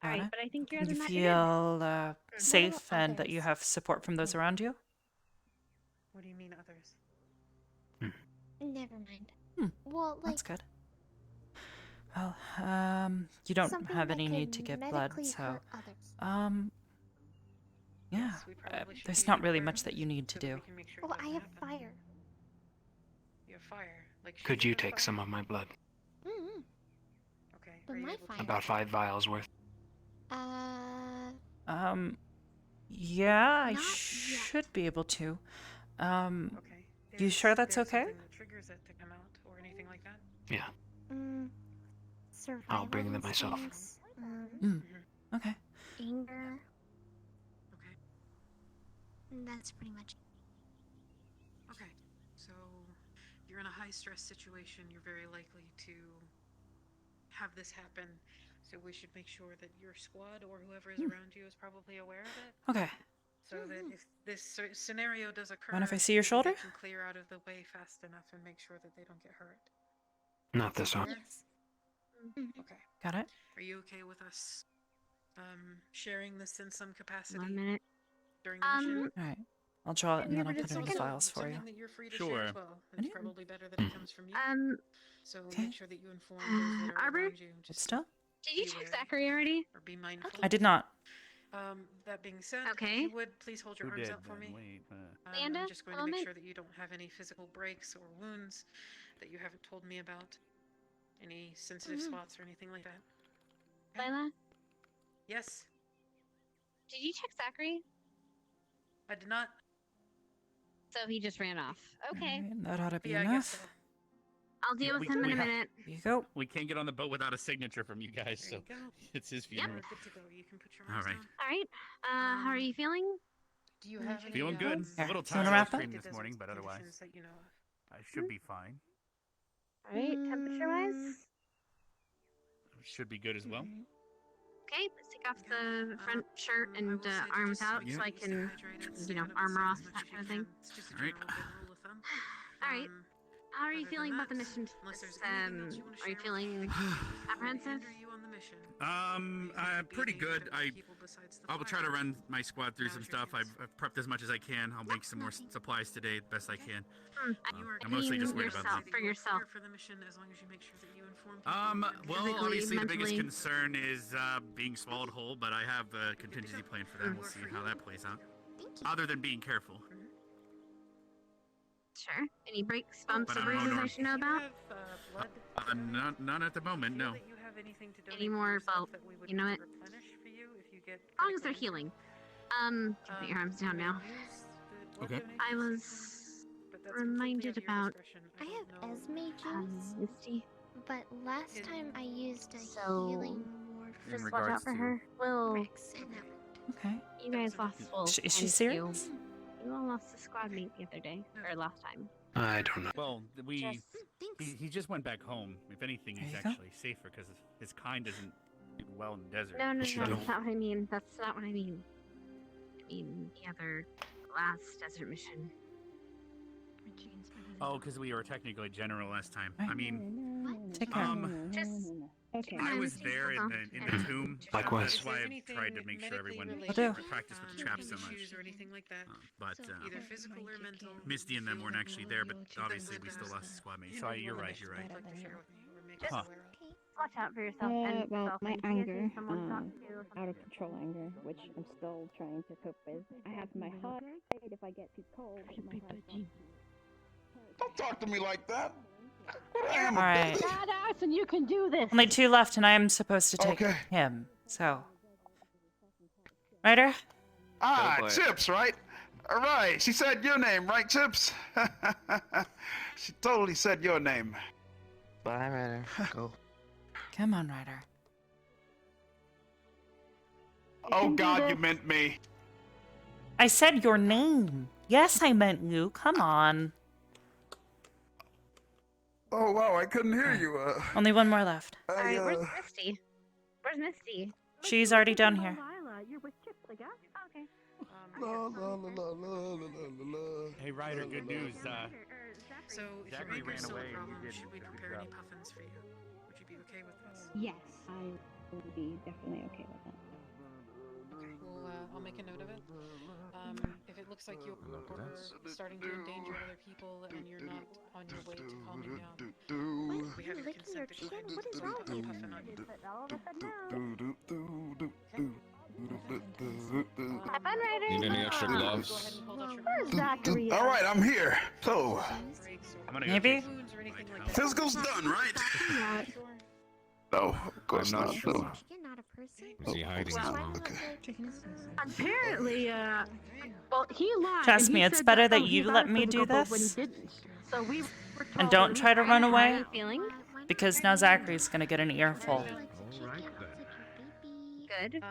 Alright, Anna, but I think you're you other than that, you're good. feel safe and that you have support from those around you? What do you mean others? Never mind. Hmm, Well, like that's good. Well, you don't something have that any need to could give blood, medically so hurt others. yeah. Yes, we probably should There's be not really aware much of that it you need to so that do. we can make sure Well, it I doesn't have happen. fire. You have fire. Like she's Could you got take fire? some of my blood? Mm-hmm. Okay. But are you my able to- fire. About 5 vials worth. Yeah, I Not should be able to. Okay. You sure that's there's okay? something that triggers it to come out or anything like that? Yeah. Survival I'll bring them myself. instincts, Okay. anger. Okay. That's pretty much it. Okay. So you're in a high stress situation. You're very likely to have this happen. So we should make sure that your squad or whoever is around you is probably aware of it. Okay. So that if this scenario does occur, Mind if I see your that shoulder? they can clear out of the way fast enough and make sure that they don't get hurt. Not this one. Yes. Okay. Got it? Are you okay with us sharing this in some capacity 1 minute. during the mission? All right. I'll draw it and then I'll but put it's it in the okay. files for you. Something that you're free to Sure. share as well. It's probably better that it comes from you. So Okay. make sure that you inform those that are Arbor? around you. But Just still? Did you be check aware Zachary already? or be mindful. I did not. That being said, Okay. if you would please hold your Who arms did out for then? me. Wait. Leanda, I'm just going a to make moment. sure that you don't have any physical breaks or wounds that you haven't told me about. Any sensitive spots or anything like that. Lila, Yes, did you check Zachary? I did not. So he just ran off. Okay. Alright, that ought to be Yeah, I guess enough. so. I'll deal Yeah, with we- him in we a have- minute. Here you go. We can't get on the boat without a signature from you guys, There so you go. it's his You're funeral. good to go. You can put your All arms right. down. All right. How are you feeling? Do you have any, Feeling good. Here, A little you wanna tired of wrap ice up? cream this morning, but otherwise Conditions that you know of? I should be fine. All right. Temperature-wise. Should be good as well. Okay. Let's take off the front shirt I and will say that arms just out make so sure I that you can, stay hydrated, you stay know, out of the armor sun off as much that as kind of you thing. can. It's just a All right. general good rule of thumb. All right. How are you Other feeling than about the that, mission? unless there's anything else you wanna Are you share feeling with me that apprehensive? hinder you on the mission? Pretty good. I will try to run my squad through some stuff. I've prepped as much as I can. I'll make some more supplies today, the best I can. I'm mostly just worried about that. for yourself. For the mission, as long as you make sure that you inform people. Well, Physically, obviously the biggest mentally. concern is being swallowed whole, but I have a contingency plan for that. We'll see how that plays out. Other than being careful. Sure. Any breaks, bumps, But or I don't know, bruises I Norm. should know about? None at the moment, no. That you have anything to donate Any more yourself about, that we would you know what? replenish for you if you get As long as they're critical healing. Put your arms down now. use the blood Okay. donation I was system, but that's reminded completely at your about discretion. I don't have know. Esme juice, Misty. but last time I used a So, healing ward for Just In watch out regards for to- her. Well, Rex, and that worked. Okay. you guys lost full. Is she and serious? You all lost a squad mate the other day, or last time. I don't know. Well, Just he just went back home. If anything, he's There you go. actually safer because his kind doesn't do well in the desert. no, Sure. that's not what I mean. That's not what I mean. I mean the other last desert mission. Oh, because we were technically general last time. I mean, Take care. Just I was there in the tomb. Likewise. That's why If I've there's tried to anything make sure medically everyone related, practiced with the traps so much. issues or anything like that. But Either physical or mental. Misty and them feel weren't that actually you there, but feel obviously that we still there's lost a squad mate. you So know, you're more right. You're right. you'd like to share with me or make Just- us aware of. watch out for yourself and Well, yourself. my and see if anger, there's someone to talk to or out of something. control anger, which I'm still trying to cope with. I have my hot if I get too cold. My heart Don't talk to me like that. I am All a right. bully. Badass, and you can do this. Only 2 left, and I am supposed to take Okay. him. So, Ryder. Ah, Chips, right? All right. She said your name, right, Chips? She totally said your name. Bye, Ryder. Go. Come on, Ryder. Oh God, you meant me. I said your name. Yes, I meant you. Come on. Oh wow, I couldn't hear you. Only 1 more left. Alright, where's Misty? Where's Misty? She's already down here. You're with Chips, I guess. Okay. La, la, la, la, la, la, la. Hey, Ryder, good news. So, if Zachary your ran maker's still away a and you problem, did should we a good prepare any job. puffins for you? Would you be okay with this? Yes, I would be definitely okay with that. Well, I'll make a note of it. If it looks like you're starting to endanger other people and you're not on your way to calming down, we have your consent to go ahead and What is put wrong a with puffin on you. Have fun, Ryder. Need any extra gloves? Where's Zachary? All right, I'm here. So, Maybe? physical's done, right? No, of course I'm not not. sure. No. You're not a person. Is he hiding something? Okay. Apparently, well, he lied. Trust and me, he it's said better that he you got let a me do physical, but when he this. didn't. So we were And told don't that try to run How are away, you feeling? because now Zachary's gonna get an earful. All right then. Good.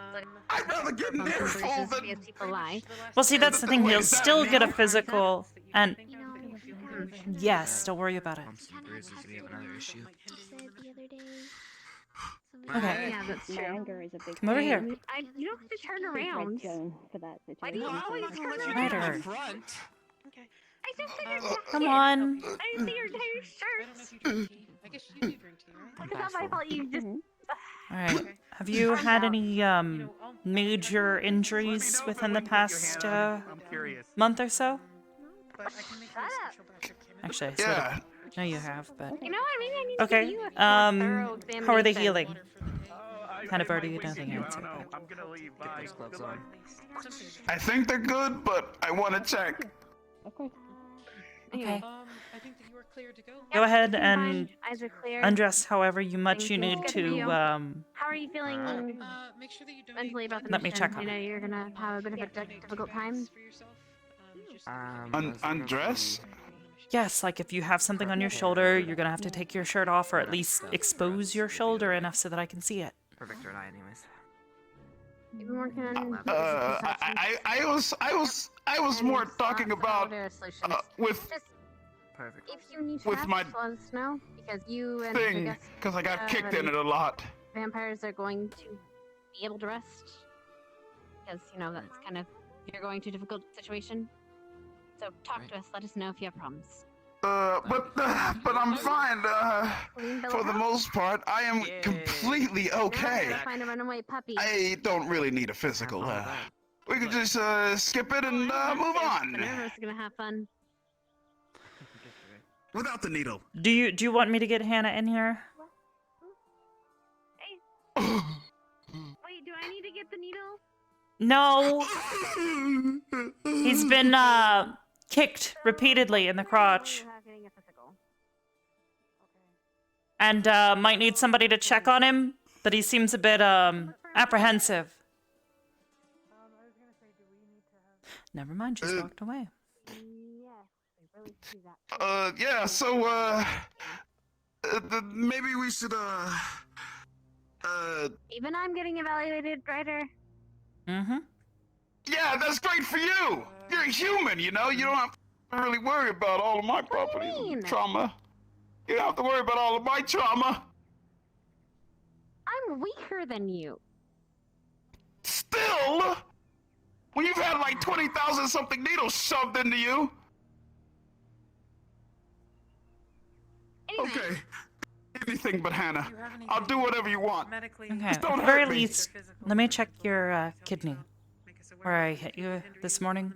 I'd rather get an earful than. Because people lie. Well, see, that's the thing. Wait, He'll is that still get a now? physical, and You know, you yes, don't worry about it. said the other day. Okay. Yeah, that's My true. anger is a big Come over thing. here. You don't have to turn Big red around. zone for that Why do you situation. always turn Ryder. around? Front. Okay. I just said Come on. I didn't see your entire I don't know shirt. if you drink tea. I guess you do drink tea, right? It's not my fault. You just. All right. Have you had any major injuries within the past I'm curious. month or so? But I can make you a special batch of chemicals. Actually, I sort Yeah. of know you have, but You know what I mean? I need to okay. give you a thorough How are they examination. healing? Water for the day. Kind of I already might know wait the for you. I answer, don't know. but I'm gonna leave. Bye. Good luck. Something. I think they're good, but I want to check. Of course. okay. I think that you are clear to go. Go ahead Fine. and Eyes are clear. undress however much Things you look need good for you. to. How are you feeling Make sure that you donate mentally about the Let me mission? check on You know it. you're gonna have a bit of a difficult time. for yourself. Undress? Yes, like if you have something on your shoulder, you're gonna have to take your shirt off or at least expose your shoulder enough so that I can see it. Perfect or not, anyways. You've been working on. I was more talking about with Just Perfect. if you need with help, my just let us know because you and thing, I guess, because I got kicked in it a lot. vampires are going to be able to rest because you know that's kind of you're going to a difficult situation. So talk to us. Let us know if you have problems. But I'm fine. Clean bill For of the health? most part, I am completely Now I okay. gotta find a runaway puppy. I don't really need a physical. We could just skip it and move on. Minerva's gonna have fun. Without the needle. Do you want me to get Hannah in here? Hey. Wait, do I need to get the needle? No. He's been kicked repeatedly in the crotch. You're not getting a physical. And might need somebody to check on him, but he seems a bit apprehensive. Never mind, she's walked away. Yeah, so, maybe we should, Even I'm getting evaluated, Ryder. Mm-hmm. yeah, that's great for you! You're a human, you know? You don't have to really worry about all of my properties and trauma. You don't have to worry about all of my trauma. I'm weaker than you. Still? When you've had like 20,000 something needles shoved into you? Anyway. Okay. Anything but Hannah. I'll do whatever you want. Okay, Just at don't the very hurt me. least, let me check your kidney. Where I hit you this morning.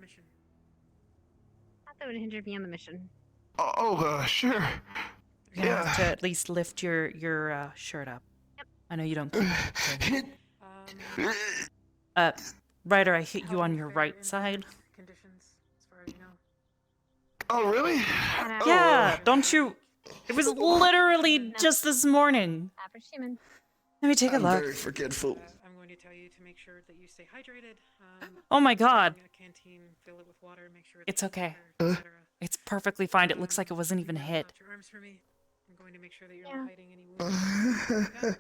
Not that would hinder me on the mission. Sure. You're gonna have to at least lift your shirt up. Yep. I know you don't. Ryder, I hit you on your right side. Conditions, as far as you know. Oh, really? Yeah, don't you? It was literally just this morning. Average human. Let me take a I'm look. very forgetful. I'm going to tell you to make sure that you stay hydrated. Oh my god. A canteen, fill it with water, make sure It's okay. It's perfectly fine. It looks like it wasn't even hit. Your arms for me. I'm going to make sure that you're not hiding any wounds.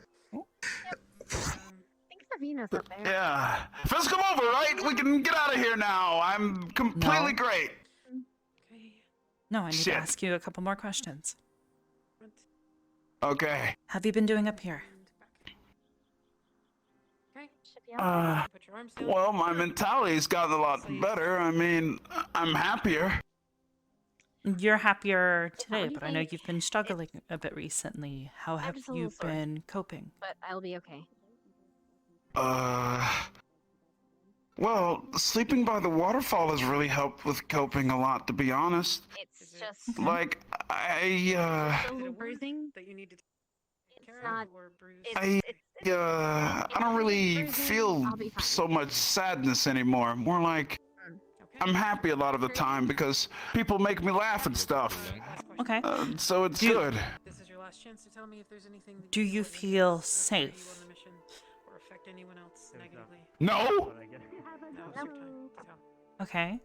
Thanks for Venus up there. Yeah. Let's come over, right? We can get out of here now. I'm completely great. No, I need Shit. to ask you a couple more questions. Okay. Have you been doing up here? Well, my mentality's gotten a lot better. I mean, I'm happier. You're happier today, but I know you've been struggling a bit recently. How have just a you little sore. been coping? But I'll be okay. Well, sleeping by the waterfall has really helped with coping a lot, to be honest. It's just Like, a little bruising. That you need to It's not. I don't really feel so much sadness anymore. More like I'm happy a lot of the time because people make me laugh and stuff. Okay. So it's good. This is your last chance to tell me if there's anything that Do you feel safe? on the mission or affect anyone else negatively. No. Now's your time to tell. Okay.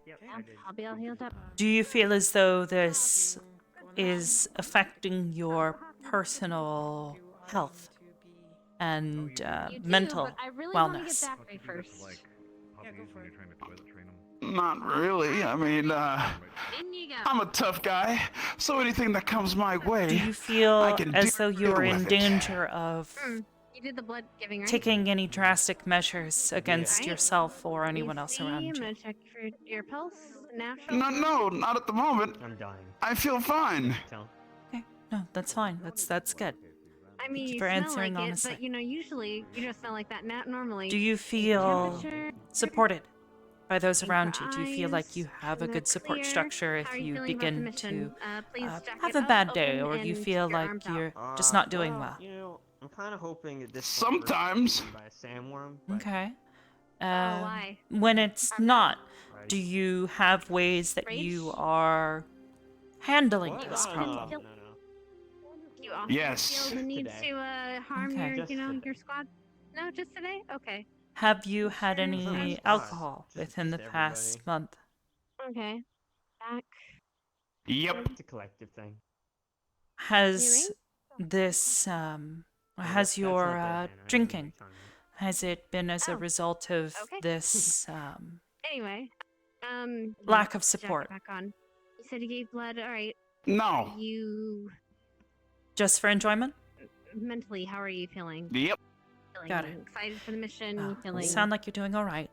I'll be all healed up. Do you feel as though this is affecting your personal health and You do, mental but I really want to get wellness? Zachary first. Not really. I mean, In you go. I'm a tough guy, so anything that comes my way, Do you feel I can as deal though you're in with it. danger of You did the blood giving, right? taking any drastic measures against Right. yourself or You anyone else see, around I'm you? gonna check for your pulse. Natural. No, not at the moment. I'm dying. I feel fine. Okay, no, that's fine. That's good. I mean, Thank you you for smell answering like honestly. it, but you know, usually you don't smell like that. Not normally. Do you feel Temperature, supported by those Keep around your you? Do you feel like you eyes, have a they're good support clear. structure How if are you you feeling about the begin mission? to Please jack have it a up, bad day, open, or you and feel stick your like arms out. you're just not doing well? You know, I'm kind of hoping that this Sometimes. by a sandworm. Okay. why? When it's not, do you have ways that you are handling this problem? You often Yes. feel the need Today. to harm Okay. your, Just you know, today. your squad. No, just today. Okay. Have you had Sure. any Just- alcohol just within the past everybody. month? Okay. Back. Yep. It's a collective thing. Has this has your not that bad, I know drinking, what you're talking has it been as a Oh, result of okay. this Anyway. lack of jack it support? Back on. You said you gave blood. All right. No. You Just for enjoyment? mentally, how are you feeling? Yep. Feeling Got it. excited for the mission? Oh, feeling. you sound like you're doing all right.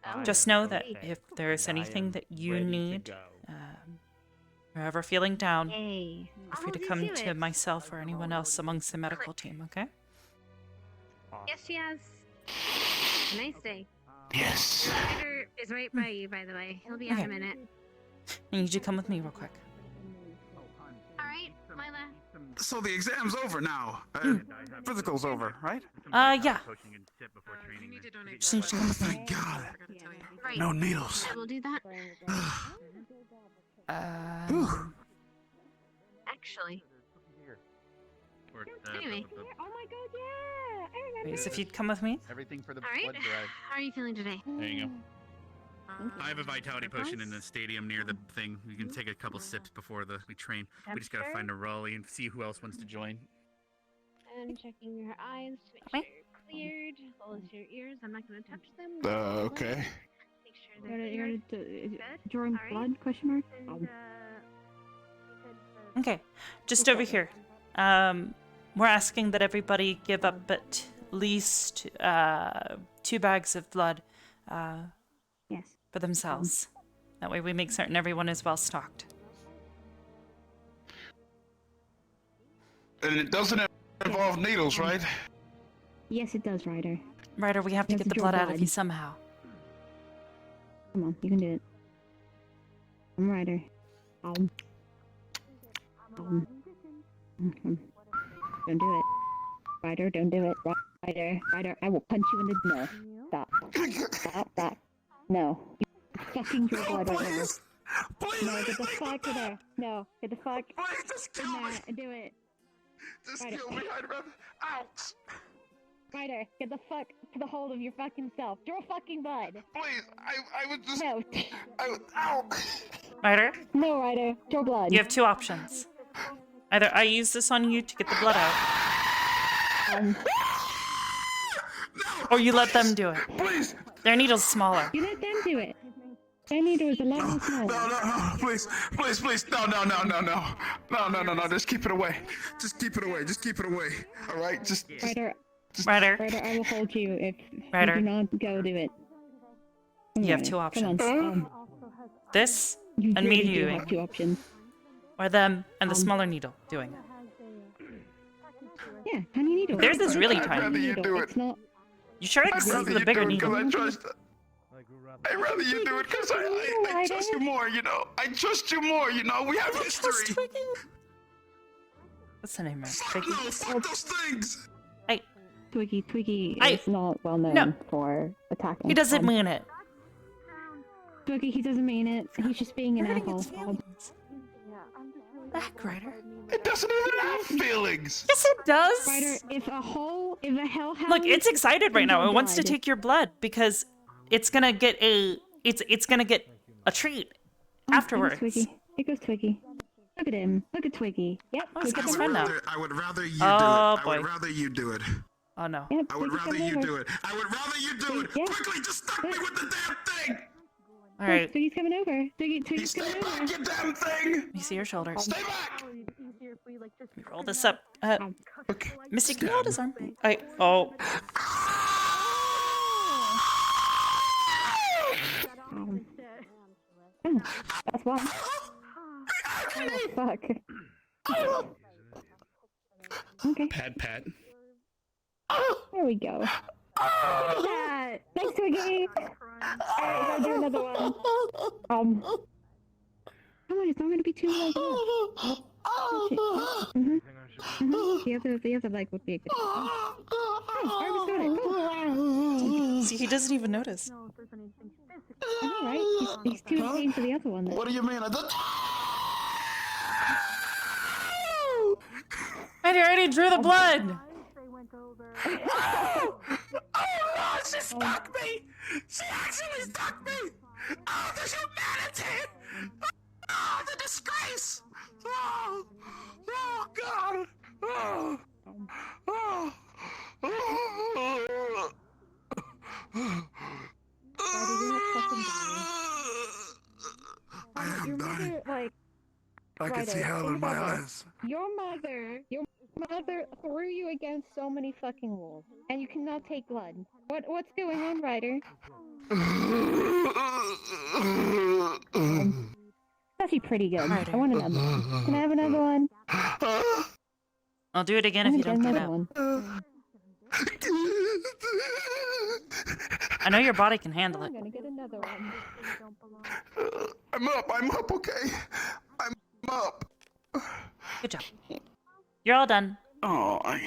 Oh, Just am know that okay, if there's and I anything am that you ready to need, go. or ever feeling down, Yay. feel I'll free to hold you come to to it. myself or anyone else amongst the medical team, okay? Yes, she has. A nice day. Yes. Ryder is right by you, by the way. He'll be out in a Okay. minute. I need you to come with me real quick. All right, Lila. So the exam's over now. Physical's over, right? Yeah. You need to donate. Just need you to come with me. Thank God. I forgot to tell you. Right. No needles. I will do that. Actually. Anyway. Oh my god, yeah! I remember. Wait, so if you'd come with me? Everything for the All right. blood drive. How are you feeling today? There you go. Um, I have a vitality potion in the stadium near the thing. We can take a couple sips before we train. We just gotta Temperature? find a Raleigh and see who else wants to join. And checking your eyes to make sure you're cleared, as well as your ears. I'm not going to touch them. Okay. Make sure they're You're cleared. Good. drawing All right. blood? Question mark. And, Oh. Okay, just over here. We're asking that everybody give up at least 2 bags of blood Yes. for themselves. That way we make certain everyone is well stocked. And it doesn't involve needles, right? Yes, it does, Ryder. Ryder, we have to You have get to the draw blood out of blood. you somehow. Come on, you can do it. I'm Ryder. Don't do it. Ryder, don't do it. Ryder, I will punch you in the... No. Stop. Stop. No. You fucking draw blood right now. Please, No, get the fuck to there. No, get the fuck. Please, just kill me. Do it. Just Ryder. kill me. I'd rather. Ouch. Ryder, get the fuck to the hold of your fucking self. Draw fucking blood. Please, I was just. No. Ow. Ryder, No, Ryder. Draw blood. you have two options. Either I use this on you to get the blood out, or you let them do it. Please. Their needle's smaller. You let them do it. Their needle is a lot more smaller. No, please, no, just keep it away. Just keep it away, alright? Ryder, Ryder, I will hold you if Ryder. you do not go do it. Come You have on, two Come options. on. This You and me really do doing have two options. or them and the smaller needle doing it. Yeah, tiny needle. Theirs is really I'd tiny. rather you do it. It's not. You sure I'd it's rather the you bigger do it 'cause needle? I trust. I'd rather you do it because I trust you more, you know. I trust you more, you know. We have history. What's the name, man? Fuck no, fuck those things. Hey, Twiggy I- is not well known No. for attacking. he doesn't mean it. Twiggy, he doesn't mean it. He's just being an asshole. The heck, Ryder? It doesn't even have feelings. Yes, it does. Ryder, if a hellhound. Look, it's excited right now. It wants to blood. take your blood because it's gonna get a treat afterwards. Twiggy. Here goes Twiggy. Look at him. Look at Twiggy. Yep. Oh, he's got Twiggy's his coming friend over. now. I would rather you Oh, do it. I boy. would rather you do it. Oh no. Yep, I would Twiggy's rather coming you over. do it. I would rather you do it. Yeah. Quickly, just stop me with the damn thing. All right. Twiggy's coming over. Twiggy's coming Stay over. back, you damn thing. Let me see your shoulders. Stay back. Roll this up. Misty, can you hold his arm? Oh. That's why. Oh, fuck. Okay. Pat. There we go. Look at that. Thanks, Twiggy. Alright, gotta do another one. Come on, it's not gonna be too long. The other leg would be a good. Oh, Arbor got it. Go. See, he doesn't even notice. I know, right? He's too insane for the other one. What do you mean? I already drew the blood. Oh no! She stuck me. She actually stuck me. Oh, the humanity. Oh, the disgrace. Oh God. Oh. I am dying. I can see hell in my eyes. Your mother threw you against so many fucking wolves, and you cannot take blood. What's going on, Ryder? That's actually pretty good. I want another one. Can I have another one? I'll do it again if you don't get out. I know your body can handle it. I'm gonna get another one. I'm up, okay? I'm up. Good job. You're all done. Oh, I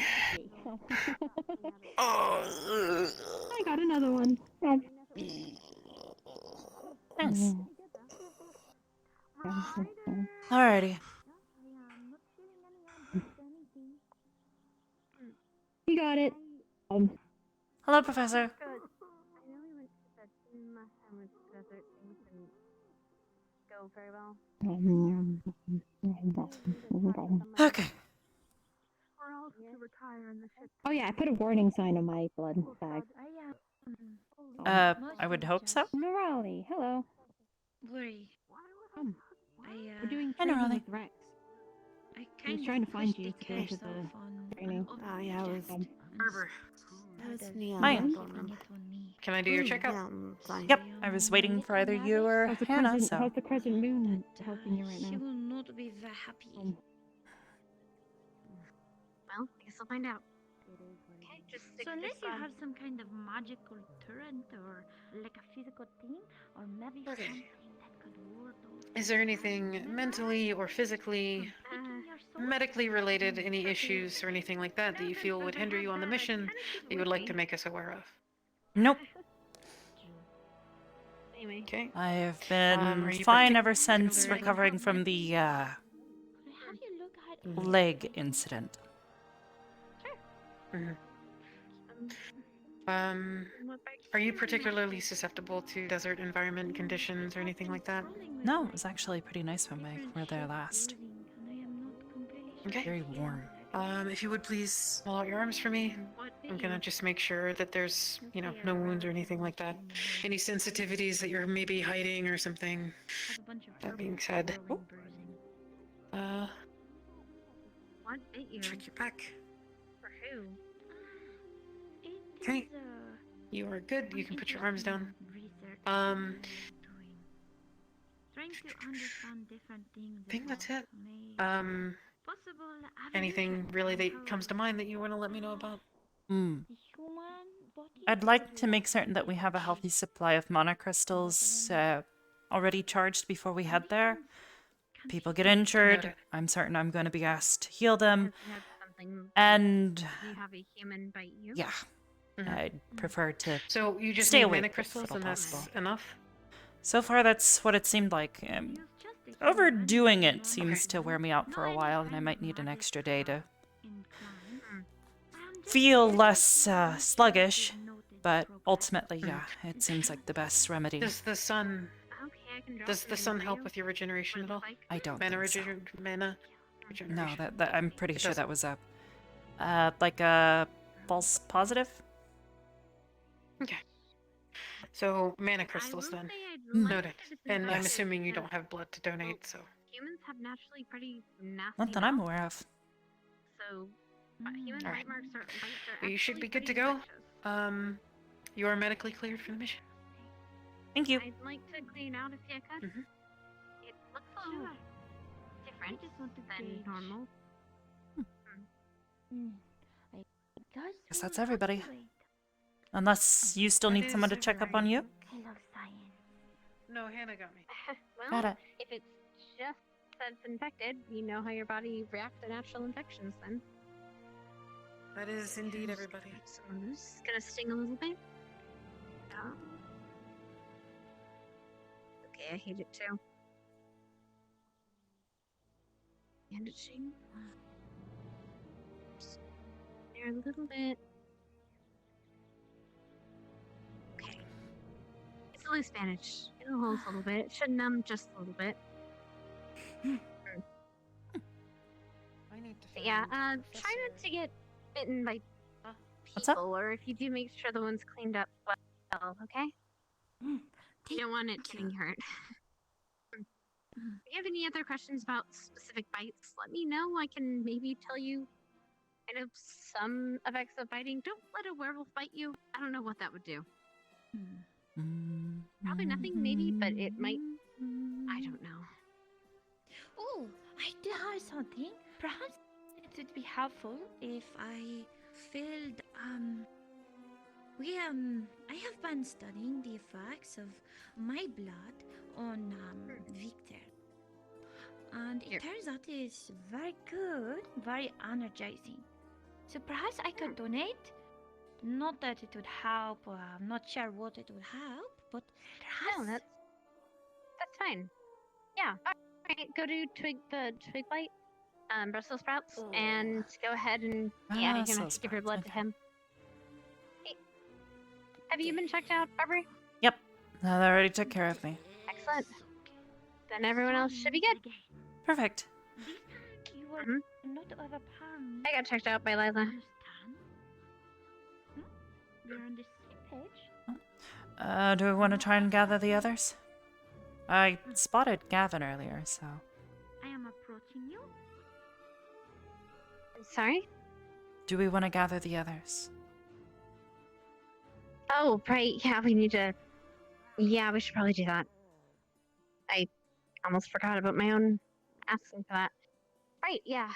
got another one. Nice. Alrighty. You got it. Hello, Professor. Okay. Oh yeah, I put a warning sign on my blood bag. I would hope so. Morale, hello. Worry. We're doing I know, training Raleigh. with Rex. I He was trying to find you to go to the training. Oh yeah, I was. Arbor. That was me. Hi. Can I do your checkup? Yep, I was waiting for either you or How's the Hannah, crescent, so. how's the crescent moon helping you right She now? will not be very happy. Well, I guess I'll find out. Okay, just stick So unless this you on. have some kind of magical turret or like a physical thing, or maybe something that could ward off. Is there anything mentally or physically, medically related, any issues or anything like that that you feel would hinder you on the mission that you would like to make us aware of? Nope. Anyway. Okay. I've Are been you fine ever since particularly- recovering from the leg incident. Mhm. Are you particularly susceptible to desert environment conditions or anything like that? No, it was actually pretty nice when we were there last. Okay. Very warm. If you would please pull out your arms for me. I'm gonna just make sure that there's, no wounds or anything like that. Any sensitivities that you're maybe hiding or something. That being said, What bit you? check your back. For who? Okay. You are good. You can put your arms down. Trying to understand different things. I think that's it. Anything really that comes to mind that you want to let me know about? I'd like to make certain that we have a healthy supply of mana crystals already charged before we head there. People get injured. I'm certain I'm going to be asked to heal them. And You have a human bite you? yeah, I'd prefer to So you just stay need away mana if crystals at all and that's possible. enough? So far, that's what it seemed like. Overdoing it seems to wear me out for a while, and I might need an extra day to feel less sluggish. But ultimately, yeah, it seems like the best remedy. Does the sun help with your regeneration at all? I don't Mana think so. mana No, regeneration. that I'm pretty It sure that doesn't. was like a false positive. Okay. So mana crystals then. Noted. And I'm assuming you don't have blood to donate, so. Humans have naturally pretty nasty Not that I'm mouths, aware of. so human Alright. bite marks are bites are You should actually be good to pretty go. infectious. You are medically cleared for the mission. Thank you. I'd like to clean out if you could. It looks a little different than normal. Guess that's everybody. Unless you still need someone to check up on you. No, Hannah got me. Well, Got it. if it's just that it's infected, you know how your body reacts to natural infections then. That is indeed everybody. So this is gonna sting a little bit. Yeah. Okay, I hate it too. Bandaging. There a little bit. Okay. It's a loose bandage. It'll hold a little bit. It should numb just a little bit. But yeah, try not to get bitten by What's up? people, or if you do, make sure the one's cleaned up well, okay? You don't want it getting hurt. If you have any other questions about specific bites, let me know. I can maybe tell you kind of some effects of biting. Don't let a werewolf bite you. I don't know what that would do. Probably nothing, maybe, but it might. I don't know. Oh, I do have something. Perhaps it would be helpful if I filled I have been studying the effects of my blood on Victor. And it turns out it's very good, very energizing. So perhaps I could donate. Not that it would help, I'm not sure what it would help, but perhaps. No, that's fine. Yeah. Alright, go to the twig bite, Brussels sprouts, and go ahead and yeah, you're gonna have to give your blood to him. Hey, have you been checked out, Arbor? Yep. No, they already took care of me. Excellent. Then everyone else should be good. Perfect. You are not of a parent. I got checked out by Lila. We're on the same page. Do we want to try and gather the others? I spotted Gavin earlier, so. I am approaching you. Sorry? Do we want to gather the others? Oh, right. Yeah, we need to. Yeah, we should probably do that. I almost forgot about my own asking for that. Right, yeah.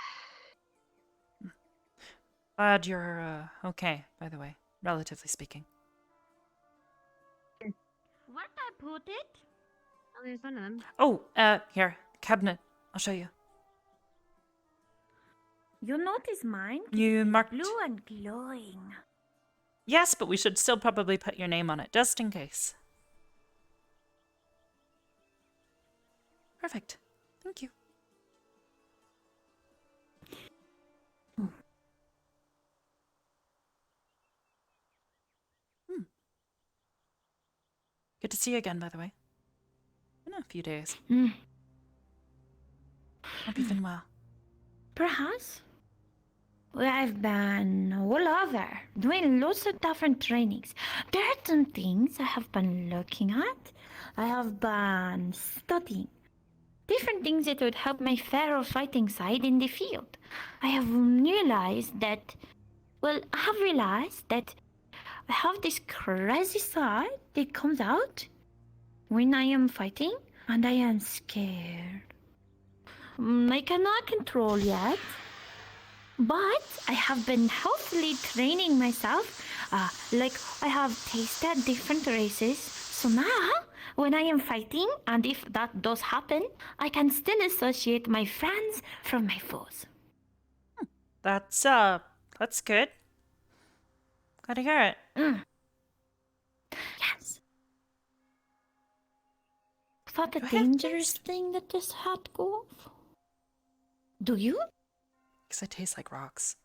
Glad you're, okay, by the way, relatively speaking. Where'd I put it? Oh, there's one of them. Oh, here, cabinet. I'll show you. You notice mine? You marked. Blue and glowing. Yes, but we should still probably put your name on it, just in case. Perfect. Thank you. Good to see you again, by the way. Been a few days. Hope you've been well. Perhaps. Well, I've been all over, doing lots of different trainings. There are some things I have been looking at. I have been studying different things that would help my feral fighting side in the field. I have realized that I have this crazy side that comes out when I am fighting, and I am scared. I cannot control yet, but I have been healthily training myself. Like I have tasted different races, so now when I am fighting, and if that does happen, I can still associate my friends from my foes. That's good. Glad to hear it. Yes. Is that a dangerous thing that just had to go off? Do you? Because it tastes like rocks.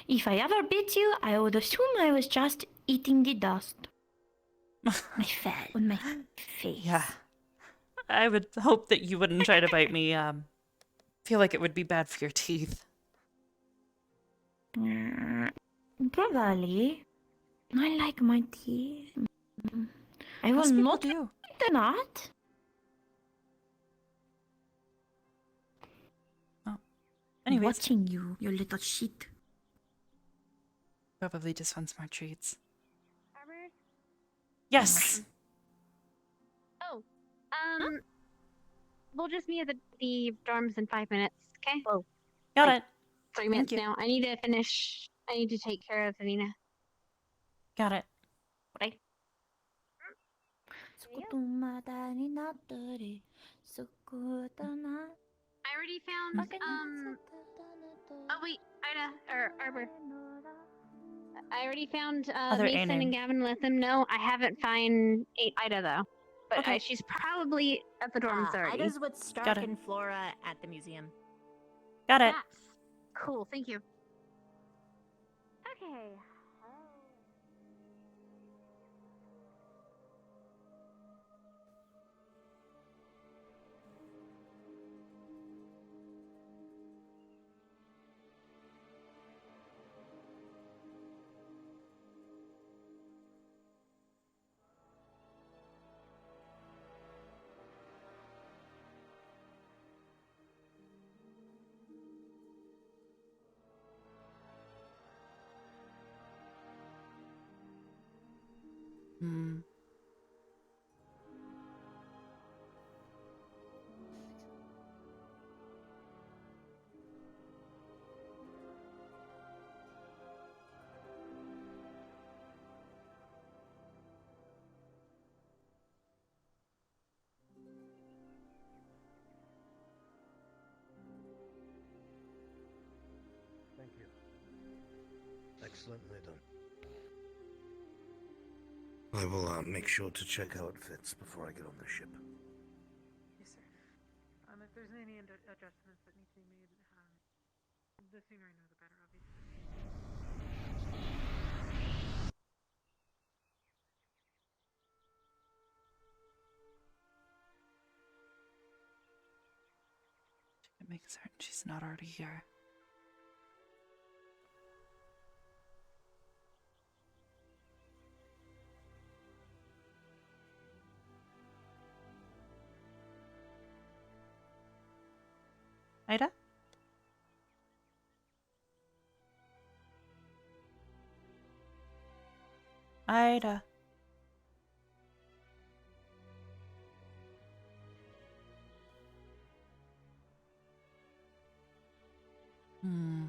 If I ever bit you, I would assume I was just eating the dust. My fat on my face. Yeah. I would hope that you wouldn't try to bite me. Feel like it would be bad for your teeth. Probably. I like my teeth. I will Most people not do. eat not. Anyways. Watching you, you little shit. Probably just wants more treats. Arbor? Yes. Oh, we'll just meet at the dorms in 5 minutes, okay? Well, Got it. 3 Thank minutes you. now. I need to finish. I need to take care of Anina. Got it. Right? I already found, oh wait, Ida, or Arbor. I already found Other Mason Aiden. and Gavin, let them know. I haven't found Ida, though. But Okay. she's probably at the dorms already. Ida's with Stark and Flora at the museum. Got it. Yes. Cool, thank you. Okay. Hmm. Thank you. Excellently done. I will make sure to check how it fits before I get on the ship. Yes, sir. If there's any adjustments that need to be made, the sooner I know, the better, obviously. It makes certain she's not already here. Ida? Ida. Hmm.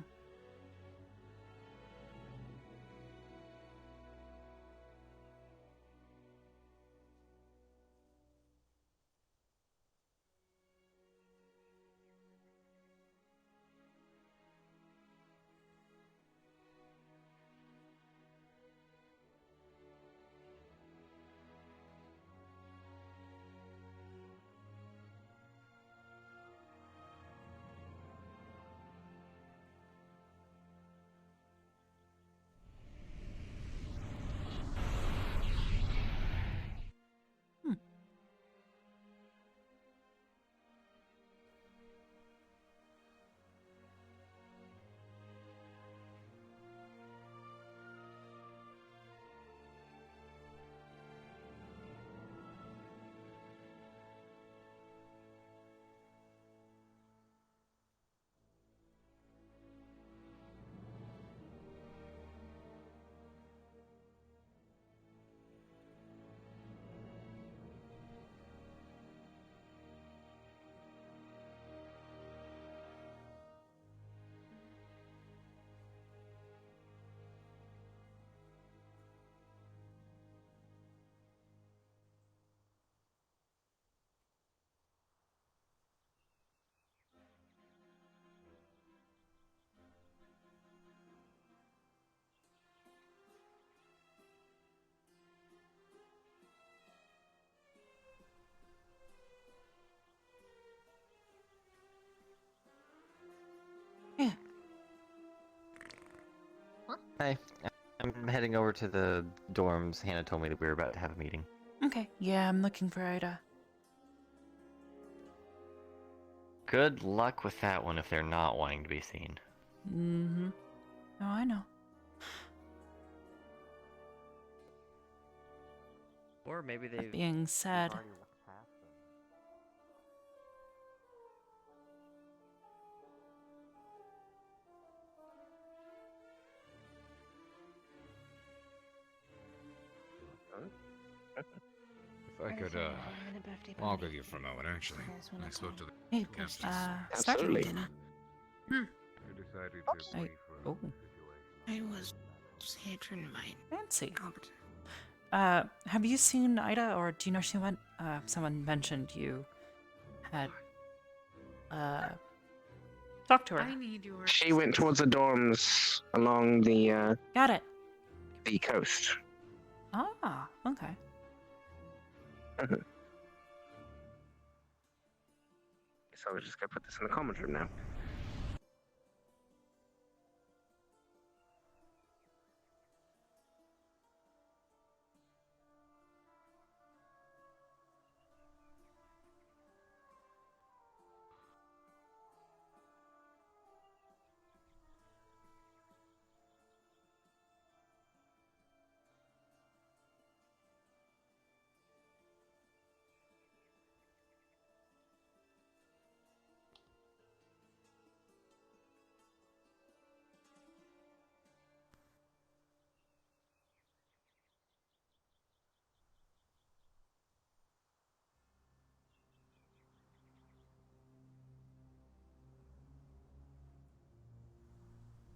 Hi. I'm heading over to the dorms. Hannah told me that we were about to have a meeting. Okay, yeah, I'm looking for Ida. Good luck with that one if they're not wanting to be seen. Mm-hmm. Oh, I know. Or maybe they. That being said, If I could, walk with you for a moment, actually. I spoke to the hey, captain. starting Absolutely. dinner. I decided to I, wait for oh, I was here to invite fancy. Albert. Have you seen Ida, or do you know she went? Someone mentioned you had, talked to her. I need your. She went towards the dorms along the Got it. the coast. Ah, okay. So we're just gonna put this in the common room now.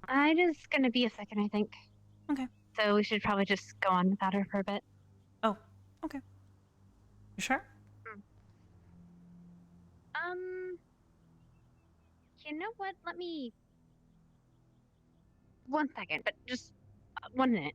I just gonna be a second, I think. Okay. So we should probably just go on without her for a bit. Oh, okay. You sure? You know what? Let me 1 second, but just 1 minute.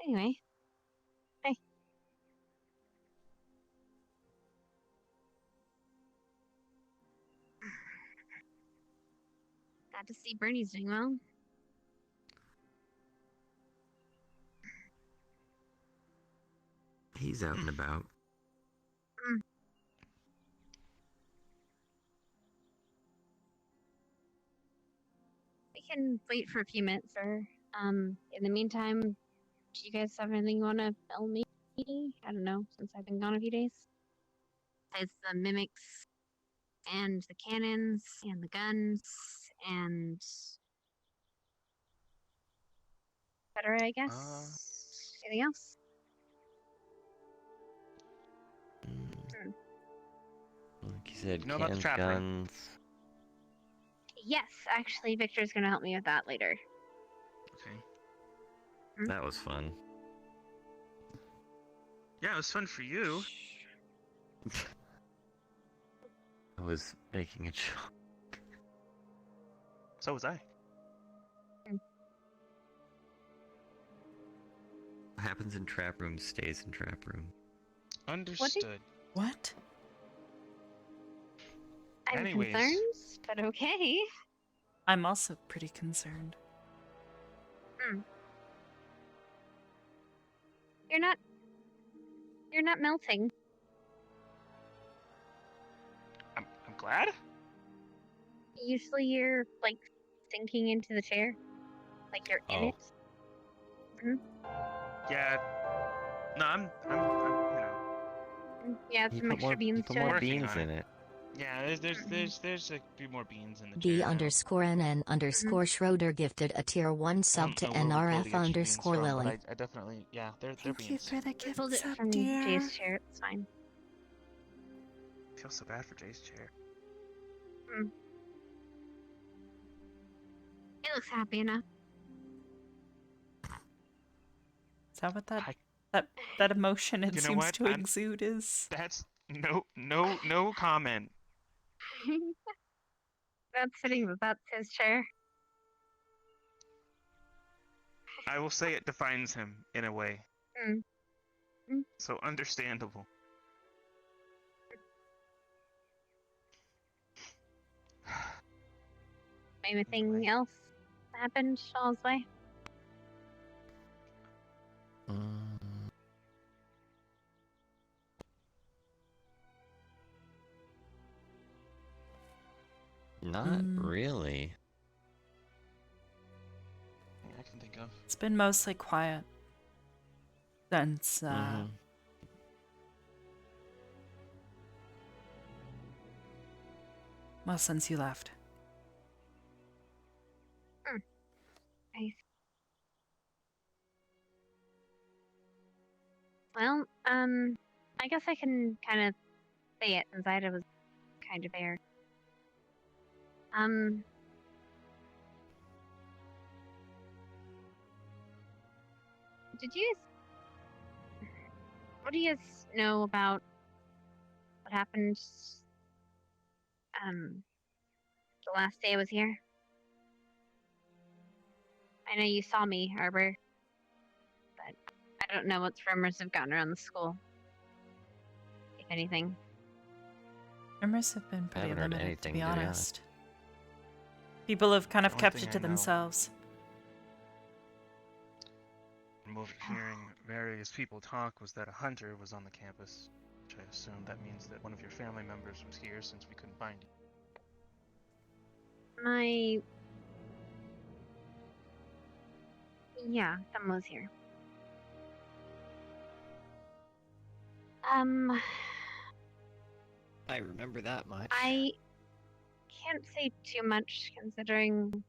Anyway. Hey. Glad to see Bernie's doing well. He's out and about. We can wait for a few minutes, or in the meantime, do you guys have anything you want to tell me? I don't know, since I've been gone a few days. Besides the mimics and the cannons and the guns and etc. I guess. Anything else? Like you said, You know about the cans, trap room? guns. Yes, actually, Victor's gonna help me with that later. Okay. That was fun. Yeah, it was fun for you. I was making a joke. So was I. What happens in trap room stays in trap room. Understood. What? I'm Anyways. concerned, but okay. I'm also pretty concerned. You're not melting. I'm glad. Usually you're like sinking into the chair. Like you're in it. Yeah, No, I'm you know, Yeah, He some put extra more. He beans put to more it. working beans on in it. it. Yeah, there's a few more beans in the D chair now. underscore NN underscore Schroeder gifted a tier 1 I sub don't to know where we pulled the NRF extra beans underscore from, but Lily. I definitely, yeah, they're Thank you beans. for the I gift pulled it sub, from dear. Jay's chair. It's fine. I feel so bad for Jay's chair. He looks happy enough. Is that what that emotion it You know seems what? to exude is? That's no comment. That's fitting that that's his chair. I will say it defines him in a way. Mm. So understandable. Anything else happened Shaw's way? Not really. I can think of. It's been mostly quiet since well, since you left. Nice. Well, I guess I can kind of say it since Ida was kind of there. Did you guys, what do you guys know about what happened, the last day I was here? I know you saw me, Arbor, but I don't know what rumors have gotten around the school, if anything. Rumors have been pretty haven't heard limited, anything, to be to be honest. honest. People have kind of The only kept thing it to I know- themselves. From overhearing various people talk was that a hunter was on the campus, which I assume that means that one of your family members was here since we couldn't find you. Yeah, someone was here. I remember that much. I can't say too much considering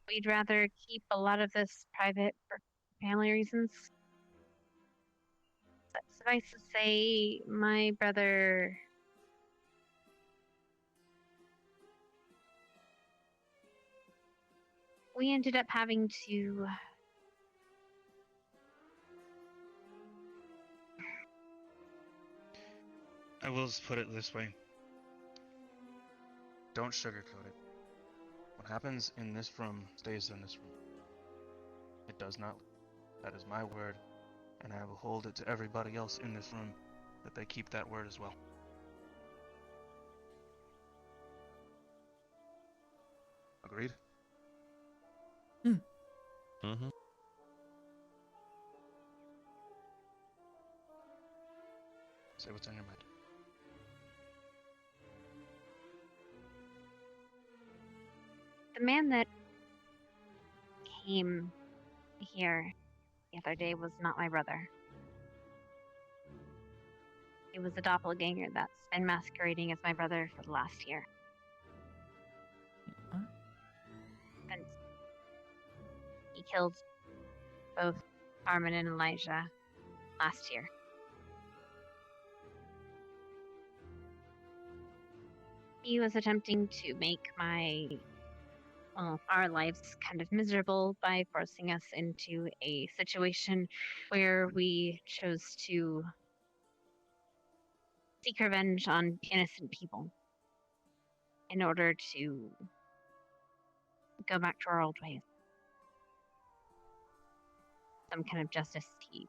we'd rather keep a lot of this private for family reasons. Suffice to say, my brother. We ended up having to. I will just put it this way. Don't sugarcoat it. What happens in this room stays in this room. It does not. That is my word, and I will hold it to everybody else in this room that they keep that word as well. Agreed? Mm-hmm. Say what's on your mind. The man that came here the other day was not my brother. He was a doppelganger that's been masquerading as my brother for the last year. And he killed both Armin and Elijah last year. He was attempting to make our lives kind of miserable by forcing us into a situation where we chose to seek revenge on innocent people in order to go back to our old ways. Some kind of justice he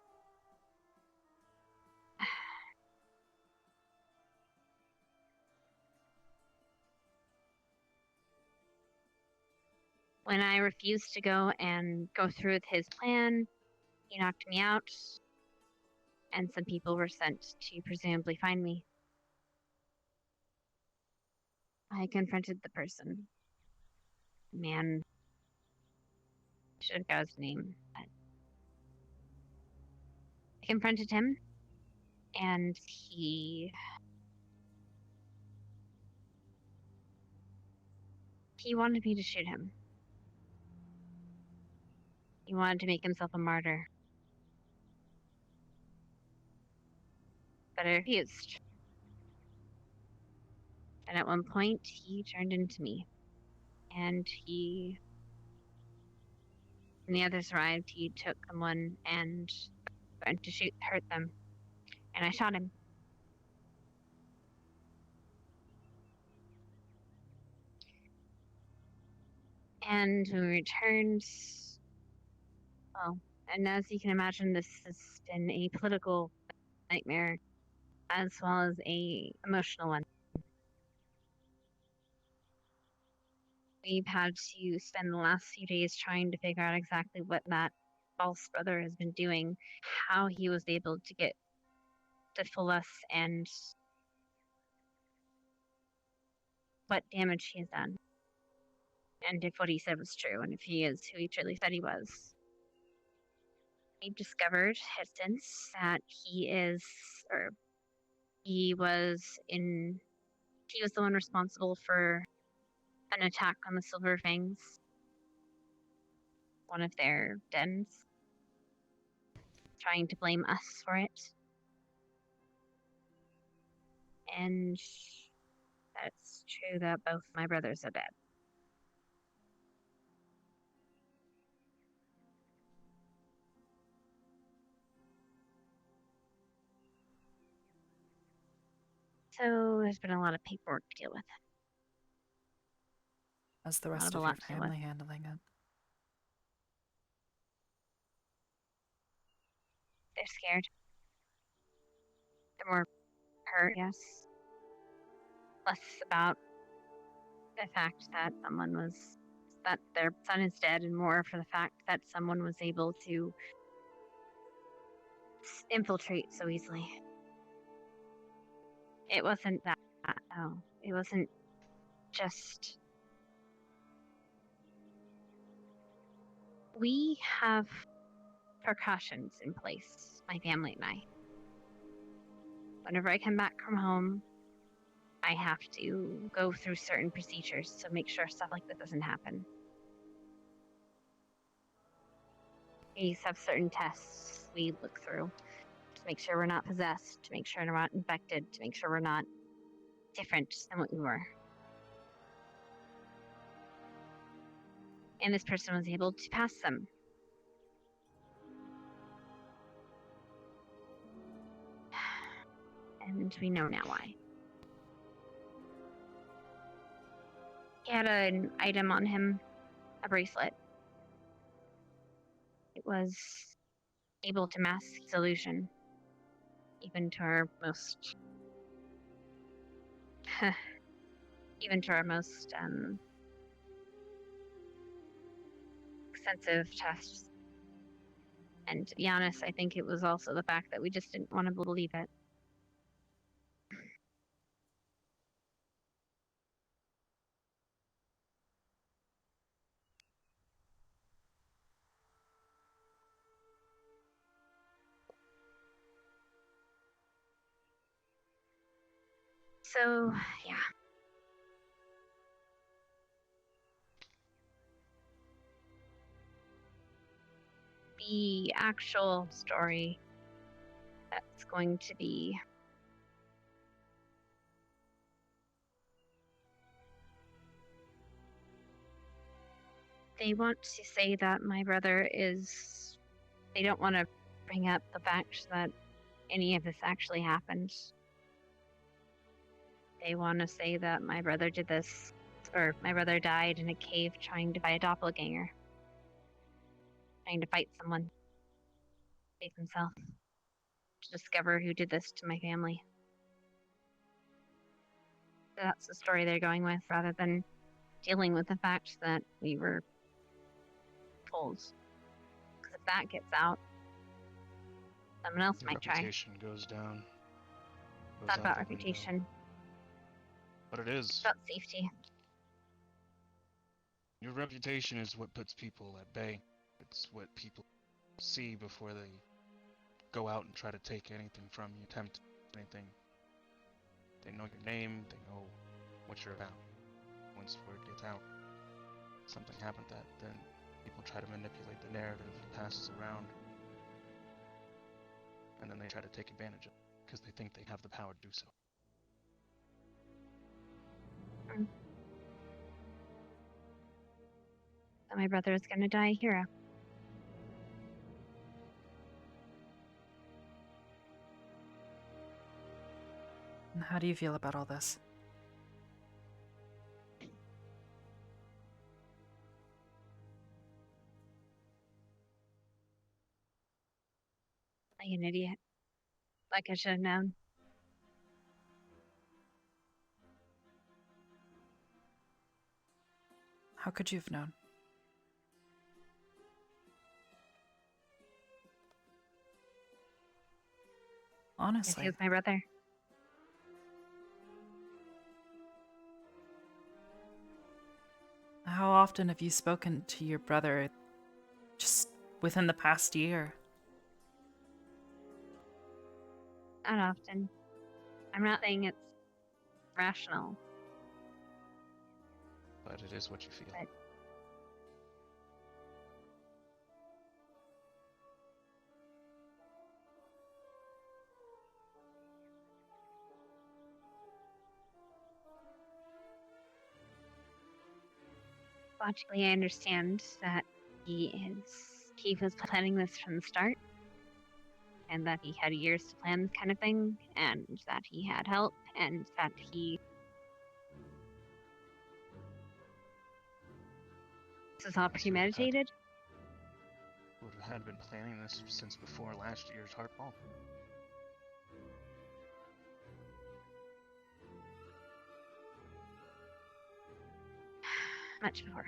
When I refused to go and go through with his plan, he knocked me out, and some people were sent to presumably find me. I confronted the person. Man, should have got his name. But confronted him, and he wanted me to shoot him. He wanted to make himself a martyr. But I refused. And at one point, he turned into me. And when the others arrived, he took someone and went to hurt them. And I shot him. And when we returned, well, and as you can imagine, this has been a political nightmare as well as a emotional one. We've had to spend the last few days trying to figure out exactly what that false brother has been doing, how he was able to get to fool us, and what damage he has done. And if what he said was true, and if he is who he truly said he was. We've discovered since that he was the one responsible for an attack on the Silver Fangs, one of their dens, trying to blame us for it. And it's true that both my brothers are dead. So there's been a lot of paperwork to deal with. How's the rest of your family handling it? They're scared. They're more hurt, yes. Less about the fact that their son is dead, and more for the fact that someone was able to infiltrate so easily. It wasn't that, no. It wasn't just... We have precautions in place, my family and I. Whenever I come back from home, I have to go through certain procedures to make sure stuff like this doesn't happen. We have certain tests we look through to make sure we're not possessed, to make sure we're not infected, to make sure we're not different than what we were. And this person was able to pass them. And we know now why. He had an item on him, a bracelet. It was able to mask his illusion, even to our most extensive tests. And to be honest, I think it was also the fact that we just didn't want to believe it. So, yeah. The actual story that's going to be they want to say that my brother is... They don't want to bring up the fact that any of this actually happened. They want to say that my brother did this, or my brother died in a cave trying to fight a doppelganger. Trying to fight someone. Save himself. To discover who did this to my family. So that's the story they're going with, rather than dealing with the fact that we were told. Because if that gets out, someone else might try. Reputation goes down. It's not about reputation. But it is. It's about safety. Your reputation is what puts people at bay. It's what people see before they go out and try to take anything from you, attempt anything. They know your name, they know what you're about. Once word gets out, something happened that then people try to manipulate the narrative, passes around, and then they try to take advantage of it because they think they have the power to do so. So my brother is gonna die a hero. And how do you feel about all this? Like an idiot. Like I should have known. How could you have known? Yes, Honestly. he was my brother. How often have you spoken to your brother just within the past year? Not often. I'm not saying it's rational. But it is what you feel. But logically, I understand that he was planning this from the start, and that he had years to plan this kind of thing, and that he had help, and that this is all premeditated. Would have been planning this since before last year's Heart Ball. Much more.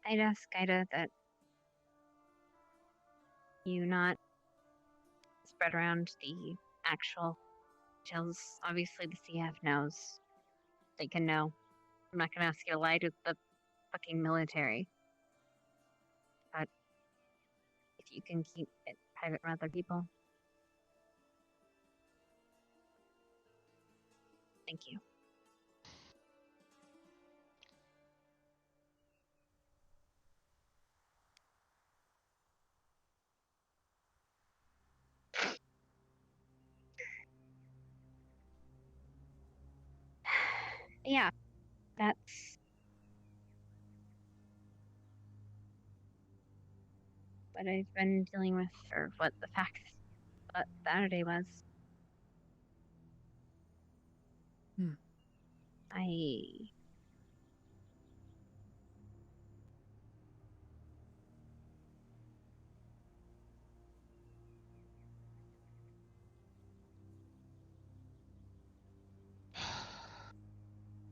I'd ask Ida that you not spread around the actual details. Obviously, the CF knows. They can know. I'm not gonna ask you to lie to the fucking military. But if you can keep it private from other people. Thank you. Yeah, that's what I've been dealing with, or what the fact that Saturday was.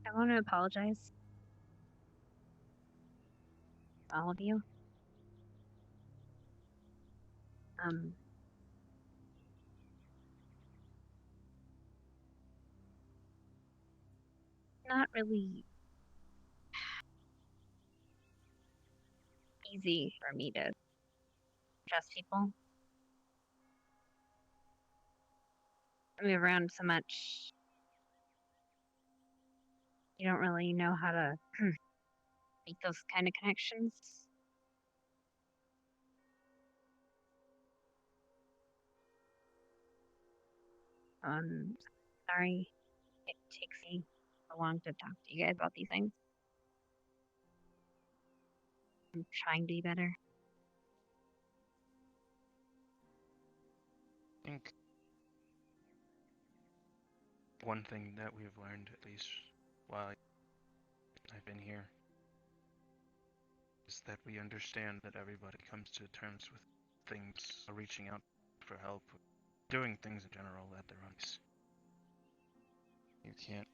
I want to apologize to all of you. Not really easy for me to trust people. I move around so much. You don't really know how to make those kind of connections. Sorry. It takes me so long to talk to you guys about these things. I'm trying to be better. I think one thing that we've learned, at least while I've been here, is that we understand that everybody comes to terms with things, reaching out for help, doing things in general at their own pace. You can't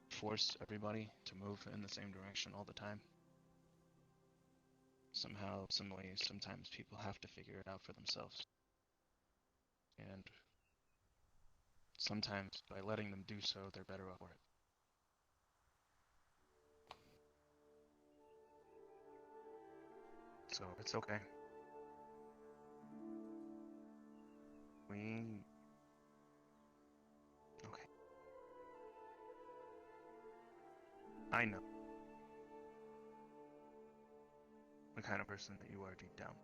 force everybody to move in the same direction all the time. Somehow, some ways, sometimes people have to figure it out for themselves. And sometimes by letting them do so, they're better off for it. So it's okay. Okay. I know the kind of person that you are deep down.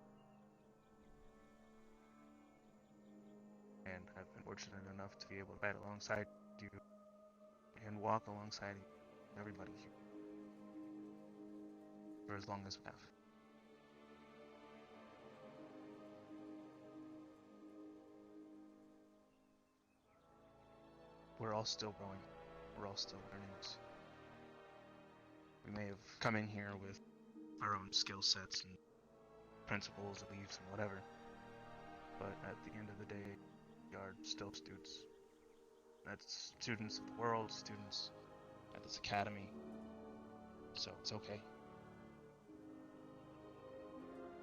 And I've been fortunate enough to be able to fight alongside you and walk alongside everybody here for as long as we have. We're all still growing. We're all still learning. We may have come in here with our own skill sets and principles, beliefs, and whatever, but at the end of the day, we are still students. That's students of the world, students at this academy, so it's okay.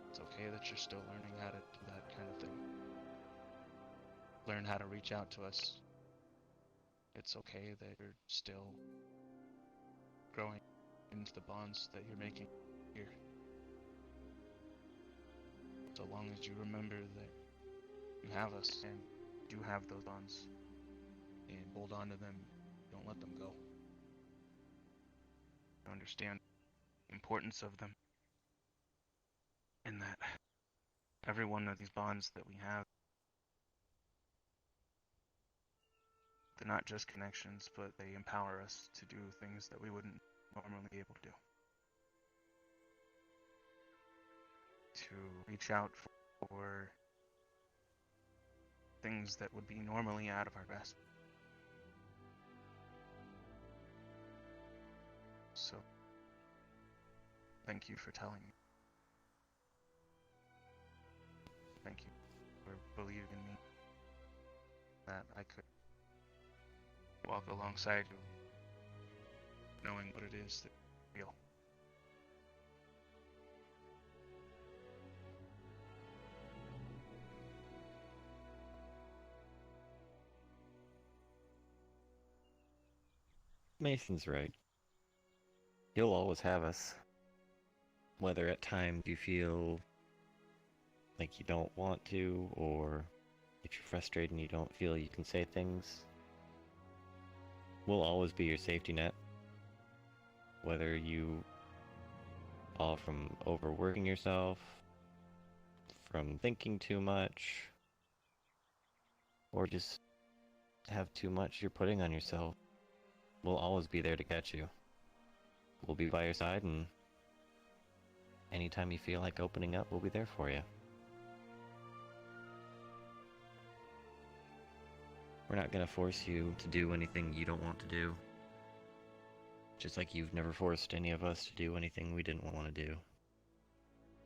It's okay that you're still learning how to do that kind of thing. Learn how to reach out to us. It's okay that you're still growing into the bonds that you're making here. So long as you remember that you have us and do have those bonds and hold on to them, don't let them go. Understand the importance of them and that every one of these bonds that we have, they're not just connections, but they empower us to do things that we wouldn't normally be able to do. To reach out for things that would be normally out of our grasp. So, thank you for telling me. Thank you for believing in me that I could walk alongside you, knowing what it is that I feel. Mason's right. You'll always have us. Whether at times you feel like you don't want to, or if you're frustrated and you don't feel you can say things, we'll always be your safety net. Whether you fall from overworking yourself, from thinking too much, or just have too much you're putting on yourself, we'll always be there to catch you. We'll be by your side, and anytime you feel like opening up, we'll be there for you. We're not gonna force you to do anything you don't want to do. Just like you've never forced any of us to do anything we didn't want to do.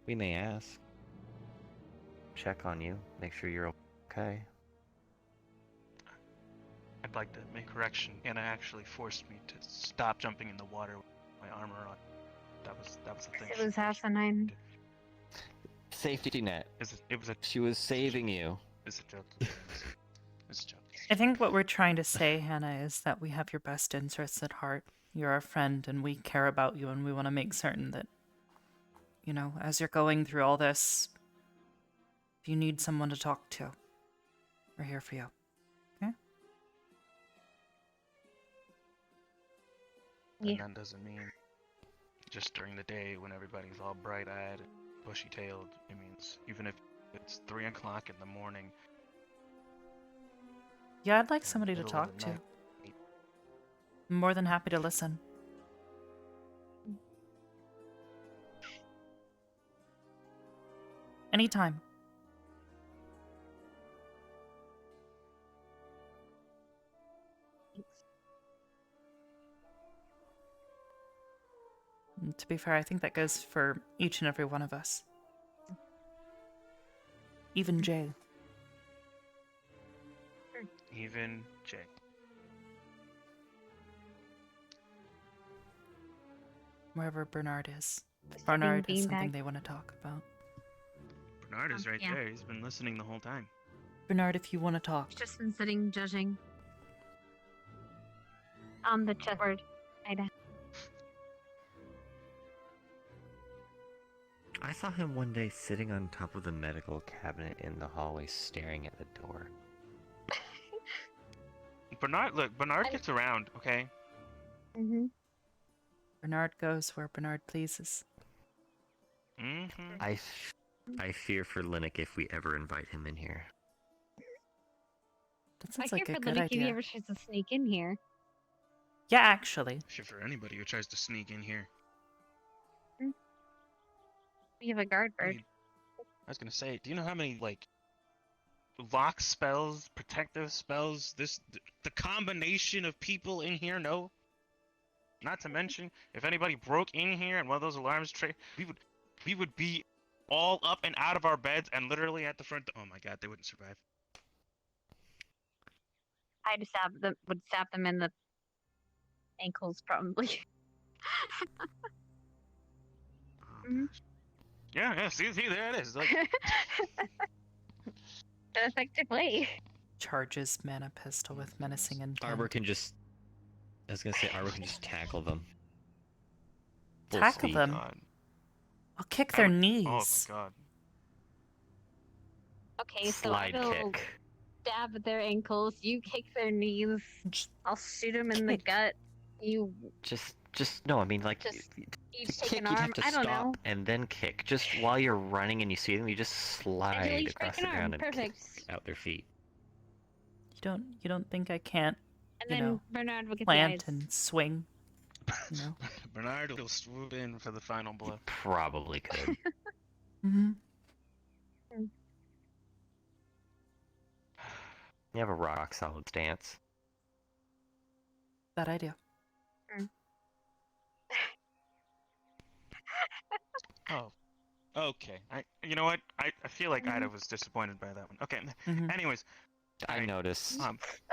We may ask, check on you, make sure you're okay. I'd like to make correction. Anna actually forced me to stop jumping in the water with my armor on. That was the thing. It was asinine. Safety net. It was a. She was saving you. It's a joke. It's a joke. I think what we're trying to say, Hannah, is that we have your best interests at heart. You're our friend, and we care about you, and we want to make certain that, you know, as you're going through all this, if you need someone to talk to, we're here for you. Okay? And that doesn't mean just during the day when everybody's all bright-eyed and bushy-tailed. It means even if it's 3 o'clock in the morning. Yeah, I'd like somebody to middle of talk the to. night. I'm more than happy to listen. Anytime. And to be fair, I think that goes for each and every one of us. Even Jay. Even Jay. Wherever Bernard is. Bernard has something beanbag. they want to talk about. Bernard is right Yeah. there. He's been listening the whole time. Bernard, if you want to talk. He's just been sitting judging. on the chessboard. I saw him one day sitting on top of the medical cabinet in the hallway staring at the door. Bernard gets around, okay? Mm-hmm. Bernard goes where Bernard pleases. Mm-hmm. I fear for Linux if we ever invite him in here. That I sounds hear like a for good Linux if he idea. ever tries to sneak in here. Yeah, actually. Shit for anybody who tries to sneak in here. We have a guard bird. I was gonna say, do you know how many like lock spells, protective spells, the combination of people in here know? Not to mention, if anybody broke in here and one of those alarms we would be all up and out of our beds and literally at the front. Oh my god, they wouldn't survive. Would stab them in the ankles probably. Mhm. Yeah, see, there it is. Like, An effective way. Charges mana pistol with menacing intent. Arbor can just... I was gonna say, Arbor can just tackle them. Full Tackle speed. them? I'll kick their knees. Oh my god. Okay, so Slide I will kick. stab their ankles, you kick their knees, I'll shoot them in the gut, you Just no, I mean, like, just the each kick, take an you'd arm, have to I don't stop know. and then kick. Just while you're running and you see them, you just slide each across break the an arm, ground and perfect. kick out their feet. You don't think I can't, And you then know, Bernard will get plant the eyes. and swing? You know? Bernard will swoop in for the final blow. Probably could. Mm-hmm. You have a rock solid stance. That idea. Oh, okay. You know what? I feel like Ida was disappointed by that one. Okay. Mhm. Anyways, I noticed.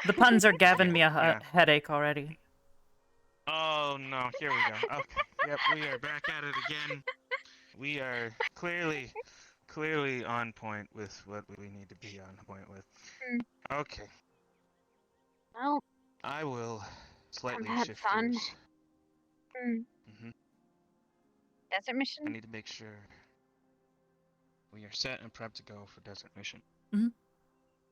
The puns are giving me a Yeah. headache already. Oh no, here we go. Okay. Yep, we are back at it again. We are clearly on point with what we need to be on point with. Okay. Well, I will slightly had shift fun. gears. Mm-hmm. Desert mission? I need to make sure we are set and prepped to go for desert mission. Mhm.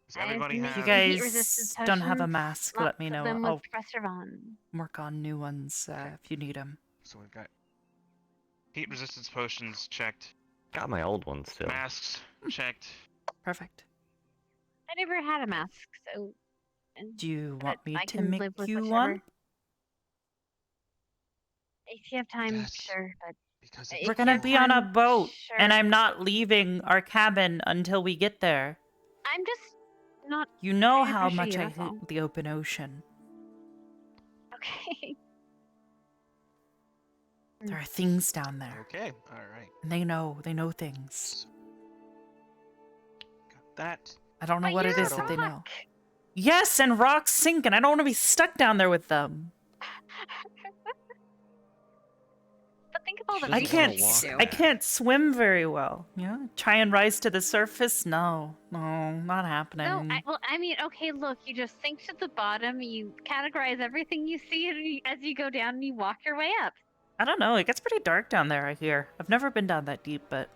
Does everybody If have... you guys don't have a mask, let me know. Them I'll with Professor Von. work on new ones if you need them. So we've got heat resistance potions checked. Got my old one still. Masks checked. Perfect. I never had a mask, so. Do you but want me I to can make live with you whichever. one? If you have time, sure, but. Because We're gonna be on a boat, sure. and I'm not leaving our cabin until we get there. I'm just not. You know trying to how pressure much you, I that's all. hate the open ocean. Okay. There are things down there, Okay, alright. and they know things. That. I don't know But what it you're is a that they know. rock. Yes, and rocks sink, and I don't want to be stuck down there with them. But think of all the I research you do. can't swim very well. Yeah, try and rise to the surface. No, not happening. No, I mean, okay, look, you just sink to the bottom, you categorize everything you see as you go down, and you walk your way up. I don't know. It gets pretty dark down there, I hear. I've never been down that deep, but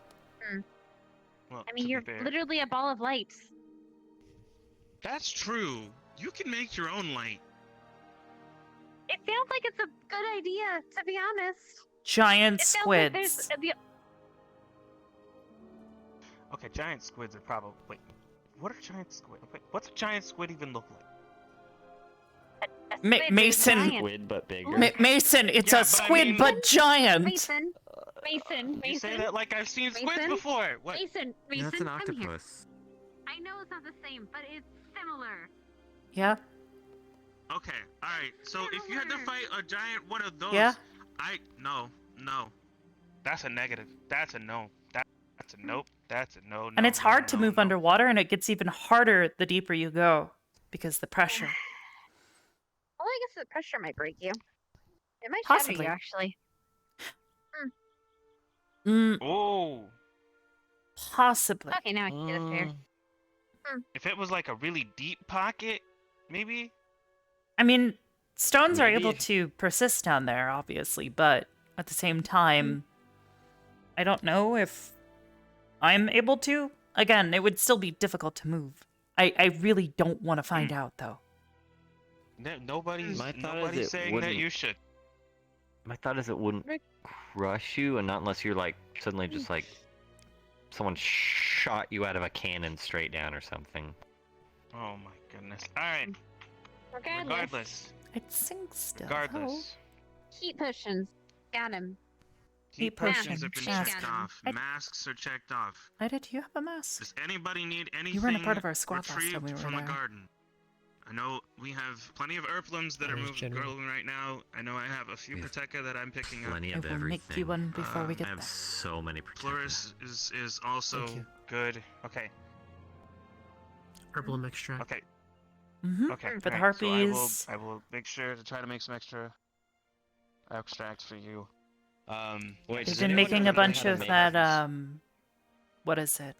Well, I mean, to you're be fair, literally a ball of light. That's true. You can make your own light. It sounds like it's a good idea, to be honest. giant It sounds like squids. there's Okay, giant squids are probably. Wait, what are giant squid? Wait, what's a giant squid even look like? Mason. Squid, but bigger. Mason, it's Yeah, a but I squid, mean- but giant. Mason. You say that like I've seen squids Mason? before. What? Mason, That's an come here. octopus. I know it's not the same, but it's similar. Yeah. Okay, alright. So if you had to fight a giant one of those, Yeah. no. That's a negative. That's a no. That's a nope. That's a no. And it's hard to move underwater, and it gets even harder the deeper you go because the pressure. Well, I guess the pressure might break you. It might Possibly. shatter you, actually. Oh. Possibly. Okay, now I can get up here. If it was like a really deep pocket, maybe. I mean, stones are Maybe able if- to persist down there, obviously, but at the same time, I don't know if I'm able to. Again, it would still be difficult to move. I really don't want to find out, though. Nobody's My thought is nobody's it saying that wouldn't- you should. My thought is it wouldn't crush you, and not unless you're like suddenly just like someone shot you out of a cannon straight down or something. Oh my goodness. All right. Regardless. I'd sing still. Regardless. Heat potions. Got him. Heat potions have been Mask. checked off. Masks are checked off. Ida, do you have a mask? Does anybody need anything You weren't a part of our squad last time retrieved we were from there. the garden? I know we have plenty of Erplums that are growing right now. I know I have a few Proteka that I'm picking up. Plenty I of will everything. make you one before we get I have there. so many Protecta. Floris is also Thank you. good. Okay. Herbal extract. Okay. Mm-hmm. Okay. For the alright, so harpies. I will make sure to try to make some extra extracts for you. Wait, They've been making a bunch of that, what is it?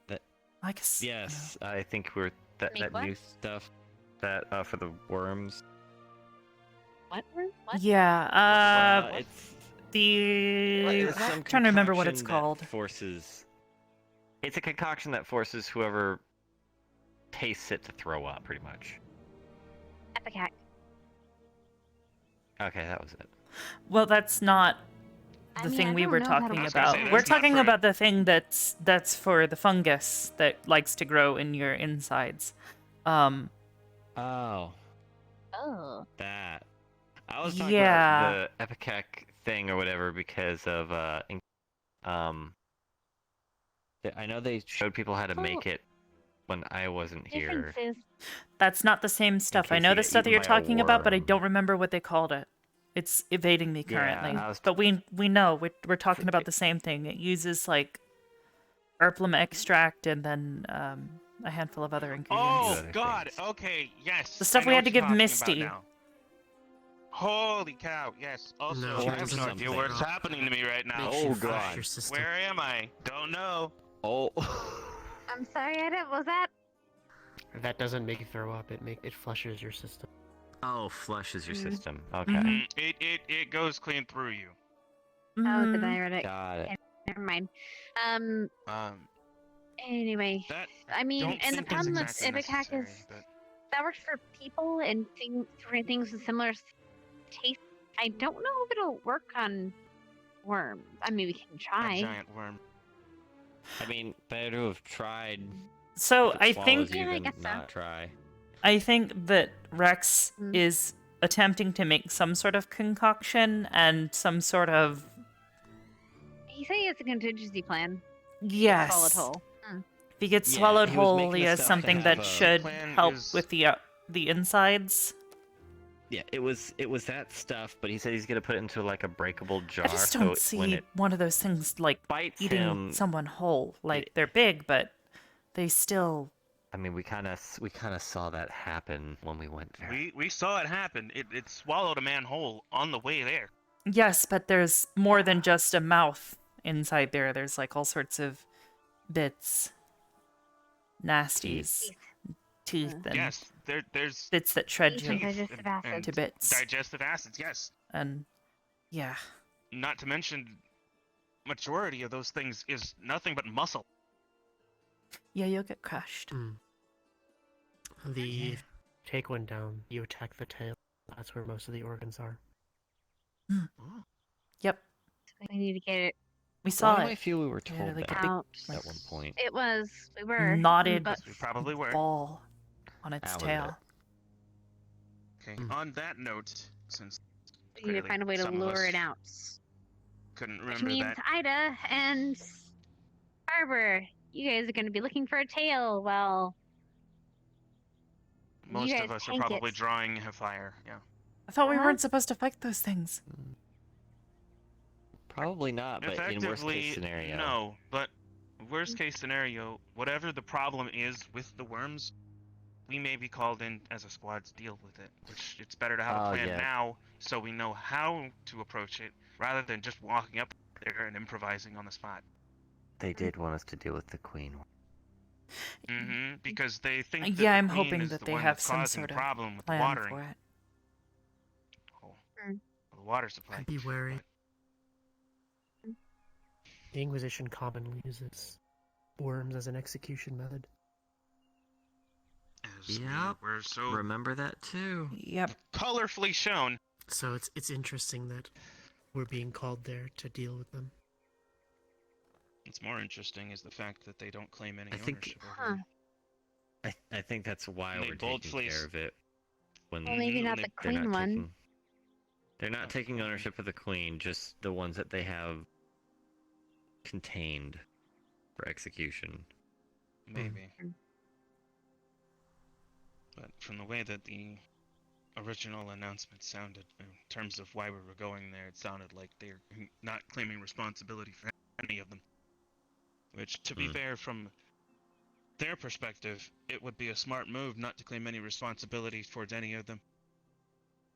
That. I guess. Yes, I think we're that Make new what? stuff that for the worms. What? What? Yeah, it's the... it's some I'm trying to remember what it's concoction that called. Forces. It's a concoction that forces whoever tastes it to throw up, pretty much. Epicac. Okay, that was it. Well, that's not I the mean, thing I we don't were know how to talking I was gonna say, about. We're that's not talking for- about the thing that's for the fungus that likes to grow in your insides. Oh, Oh. that. I was talking Yeah. about the Epicac thing or whatever because of I know they showed people how to make it when I wasn't here. Differences. That's not the same stuff. I case know you the get stuff that eaten you're by a talking about, but I worm. don't remember what they called it. It's evading me Yeah, currently. I was- But we know we're talking about the same thing. It uses like Erplum extract and then a handful of other ingredients. Oh God. Okay. Yes. The stuff I we know had to what you're give talking Misty. about now. Holy cow! Yes. Also, No, I have there's no idea something what's wrong. happening to me right now. Makes you flush your system. Where am I? Don't know. Oh. I'm sorry, I didn't. Was that? That doesn't make you throw up. It flushes your system. Oh, flushes your system. Okay. Mm-hmm. It goes clean through you. Oh, the diuretic. Got it. Okay, never mind. Anyway, That I mean, don't and the think is problem with exactly Ipecac is necessary, but- that works for people and things with similar taste. I don't know if it'll work on worms. I mean, we can A try. giant worm. I mean, better to have tried. So if it I swallows think you Yeah, I than guess so. not try. I think that Rex Mm. is attempting to make some sort of concoction and some sort of He said he has a contingency plan. yes. Solid hole. If he gets Yeah, swallowed he was whole, making he the has stuff to something have that a- should plan help is- with the insides. Yeah, it was that stuff, but he said he's gonna put it into like a breakable jar. I just so don't when see it one of those things like bites eating him, someone whole. Like they're big, but they still. I mean, we kind of saw that happen when we went there. We saw it happen. It swallowed a man whole on the way there. Yes, but there's more than just a mouth inside there. There's like all sorts of bits, nasties, teeth, and Yes, there's bits that shred Teeth and you digestive acids. to bits. digestive acids. Yes. And yeah, Not to mention, majority of those things is nothing but muscle. yeah, you'll get crushed. The take one down. You attack the tail. That's where most of the organs are. Yep, We need to get it we saw Why do I it. feel we were Yeah, told like a that big, out. at one point? It was. We were. knotted But We probably were. ball on its That was tail. Okay. On that note, since we need to clearly find a way to some of lure us it out. couldn't Which remember means that. Ida and Arbor, you guys are going to be looking for a tail. Well, Most guys of us are tank probably it. drawing a fire. Yeah. I thought we Huh? weren't supposed to fight those things. Probably not, but in worst Effectively, case scenario. no. But worst case scenario, whatever the problem is with the worms, we may be called in as a squad to deal with it. Which it's better to have a Oh, plan yeah. now, so we know how to approach it, rather than just walking up there and improvising on the spot. They did want us to deal with the queen. Because they think that Yeah, the I'm queen hoping is that the they one have that's some causing sort the of problem with the plan watering. for it. water supply. Be wary. but- The Inquisition commonly uses worms as an execution method. As Yep. we're so Remember that too. Yep. colorfully shown. So it's interesting that we're being called there to deal with them. What's more interesting is the fact that they don't claim any I think- ownership over it. I think that's why And they we're taking boldly- care of it. When Well, maybe not the they're queen one. taking- They're not taking ownership of the queen, just the ones that they have contained for execution. Maybe. But from the way that the original announcement sounded, in terms of why we were going there, it sounded like they're not claiming responsibility for any of them. Which, to be fair, from their perspective, it would be a smart move not to claim any responsibility towards any of them.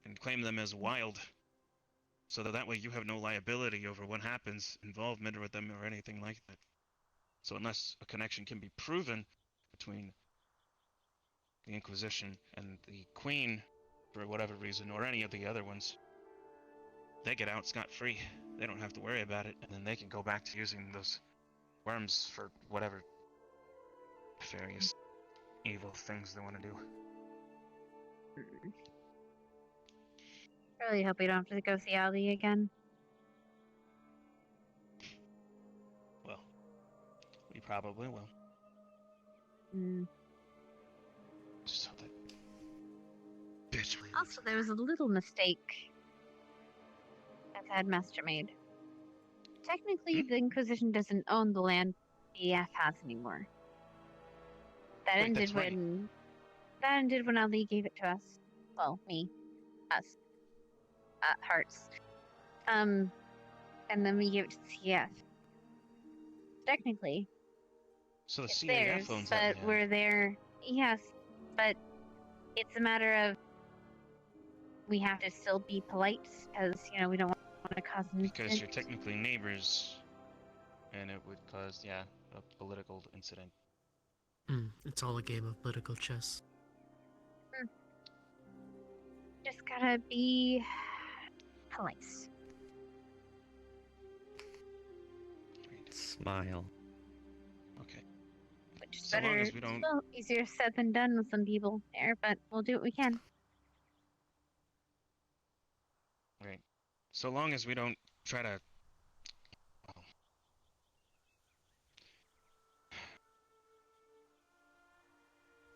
And claim them as wild. So that way you have no liability over what happens, involvement with them, or anything like that. So unless a connection can be proven between the Inquisition and the Queen, for whatever reason, or any of the other ones, they get out scot-free. They don't have to worry about it, and then they can go back to using those worms for whatever nefarious, evil things they want to do. I really hope we don't have to go see Ali again. Well, we probably will. Just hope that bitch leaves. Also, there was a little mistake that the headmaster made. Technically, the Inquisition doesn't own the land EF has anymore. That Wait, ended that's right. when Ali gave it to us. Well, me, us, Hearts. And then we gave it to the CF. Technically, So the it's CAF theirs, owns but that land. we're there. Yes, but it's a matter of we have to still be polite because we don't want to cause an Because you're incident. technically neighbors, and it would cause, a political incident. It's all a game of political chess. Just gotta be polite. Smile. Okay. Which is So long better. as we don't- Well, easier said than done with some people there, but we'll do what we can. Right. So long as we don't try to...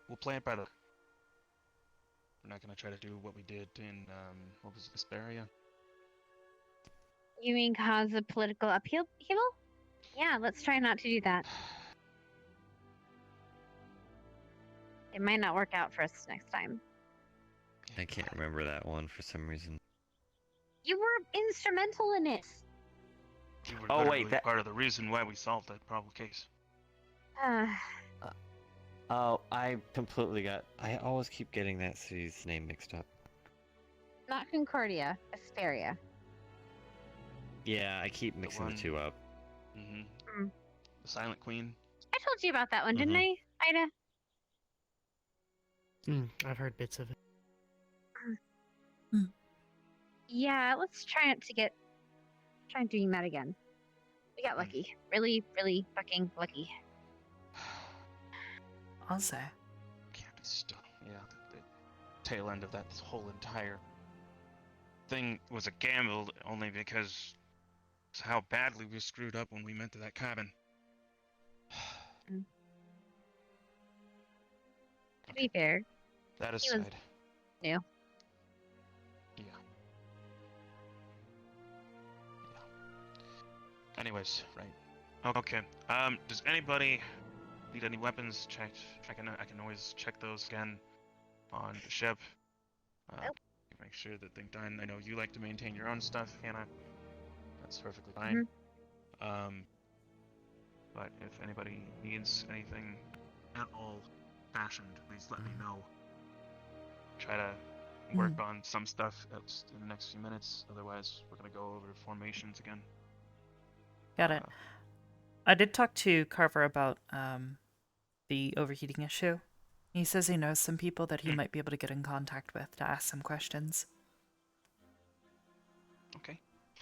We'll play it by the... We're not gonna try to do what we did in, what was it, Vesperia? You mean cause a political upheaval? Yeah, let's try not to do that. It might not work out for us next time. I can't remember that one for some reason. You were instrumental in it. You were Oh, wait, literally that- part of the reason why we solved that problem case. Oh, I completely got... I always keep getting that city's name mixed up. Not Concordia, Asperia. Yeah, I keep mixing the one- two up. Mm-hmm. The Silent Queen. I told you about that one, didn't I, Ida? I've heard bits of it. Yeah, let's try not to try doing that again. We got lucky. Really, really fucking lucky. I'll say. Can't be stuck. Yeah, the tail end of that whole entire thing was a gamble only because it's how badly we screwed up when we went to that cabin. To be fair, That he was aside. new. Yeah. Anyways, right. Okay. Does anybody need any weapons checked? I can always check those again on the ship. Make sure that they're done. I know you like to maintain your own stuff, Hannah. That's perfectly fine. But if anybody needs anything at all fashioned, please let me know. Try to work on some stuff in the next few minutes. Otherwise, we're gonna go over formations again. Got it. I did talk to Carver about the overheating issue. He says he knows some people that he might be able to get in contact with to ask some questions.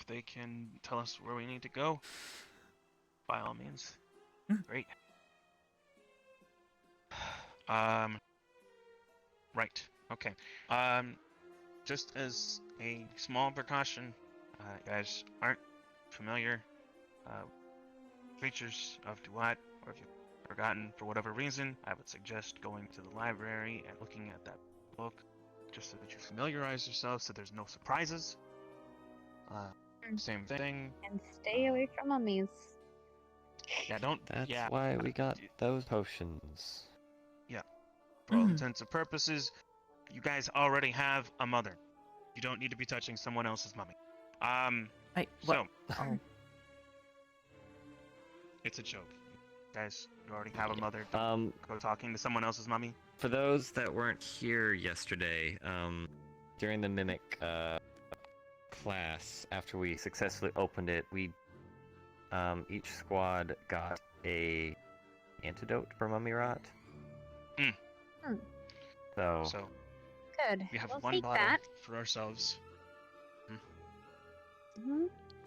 if they can tell us where we need to go, by all means. Great. Right. Okay. Just as a small precaution, you guys aren't familiar creatures of Duat, or if you've forgotten for whatever reason, I would suggest going to the library and looking at that book, just so that you familiarize yourself, so there's no surprises. Same thing. And stay away from mummies. Yeah, don't. That's yeah. why we got those potions. Yeah. For all intents and purposes, you guys already have a mother. You don't need to be touching someone else's mummy. So. Oh. It's a joke. Guys, you already have a mother. Go talking to someone else's mummy. For those that weren't here yesterday, during the Mimic class, after we successfully opened it, we each squad got a antidote for mummy rot. So good. We have we'll one take bottle that. for ourselves.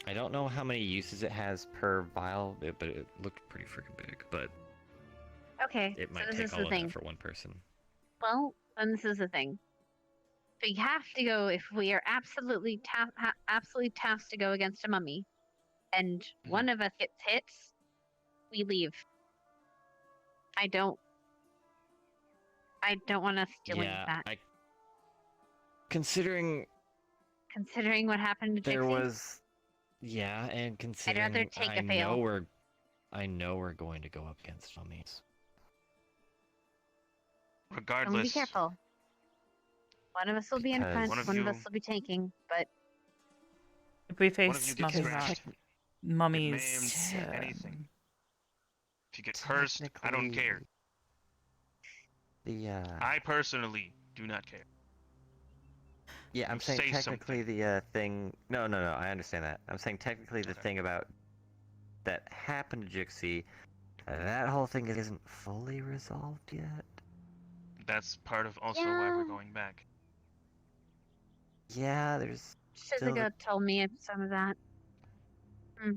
I don't know how many uses it has per vial, but it looked pretty freaking big. But Okay, it might so this take is all the of thing. that for one person. Well, then this is the thing. We have to go if we are absolutely tasked to go against a mummy, and one of us gets hit, we leave. I don't want us dealing with that. Considering what happened to there Dixie, was, and considering rather take a fail. I know we're going to go up against mummies. Regardless. And be careful. One of us will be in front, Because- one of us will be taking, but If we One of you face gets scratched. mummies, It may anything. If you get cursed, I don't care. I personally do not care. Yeah, I'm saying Say technically the thing. No, I understand that. I'm saying technically the thing about that happened to Jixie, that whole thing isn't fully resolved yet. That's part of also why we're going back. Yeah, there's still Shizuka told me some of that.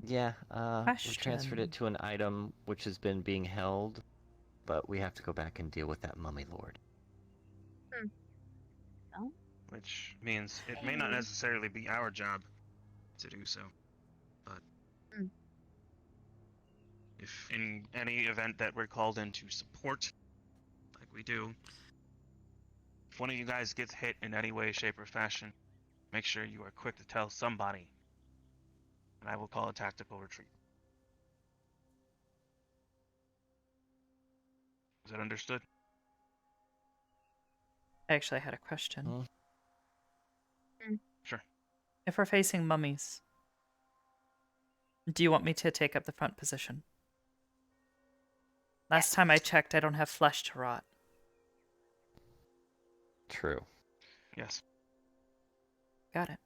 Yeah, we transferred Question. it to an item which has been being held, but we have to go back and deal with that mummy lord. Oh. Which means it may not necessarily be our job to do so. But if in any event that we're called in to support, like we do, if one of you guys gets hit in any way, shape, or fashion, make sure you are quick to tell somebody, and I will call a tactical retreat. Is that understood? I actually had a question. Sure. If we're facing mummies, do you want me to take up the front position? Last time I checked, I don't have flesh to rot. True. Yes. Got it.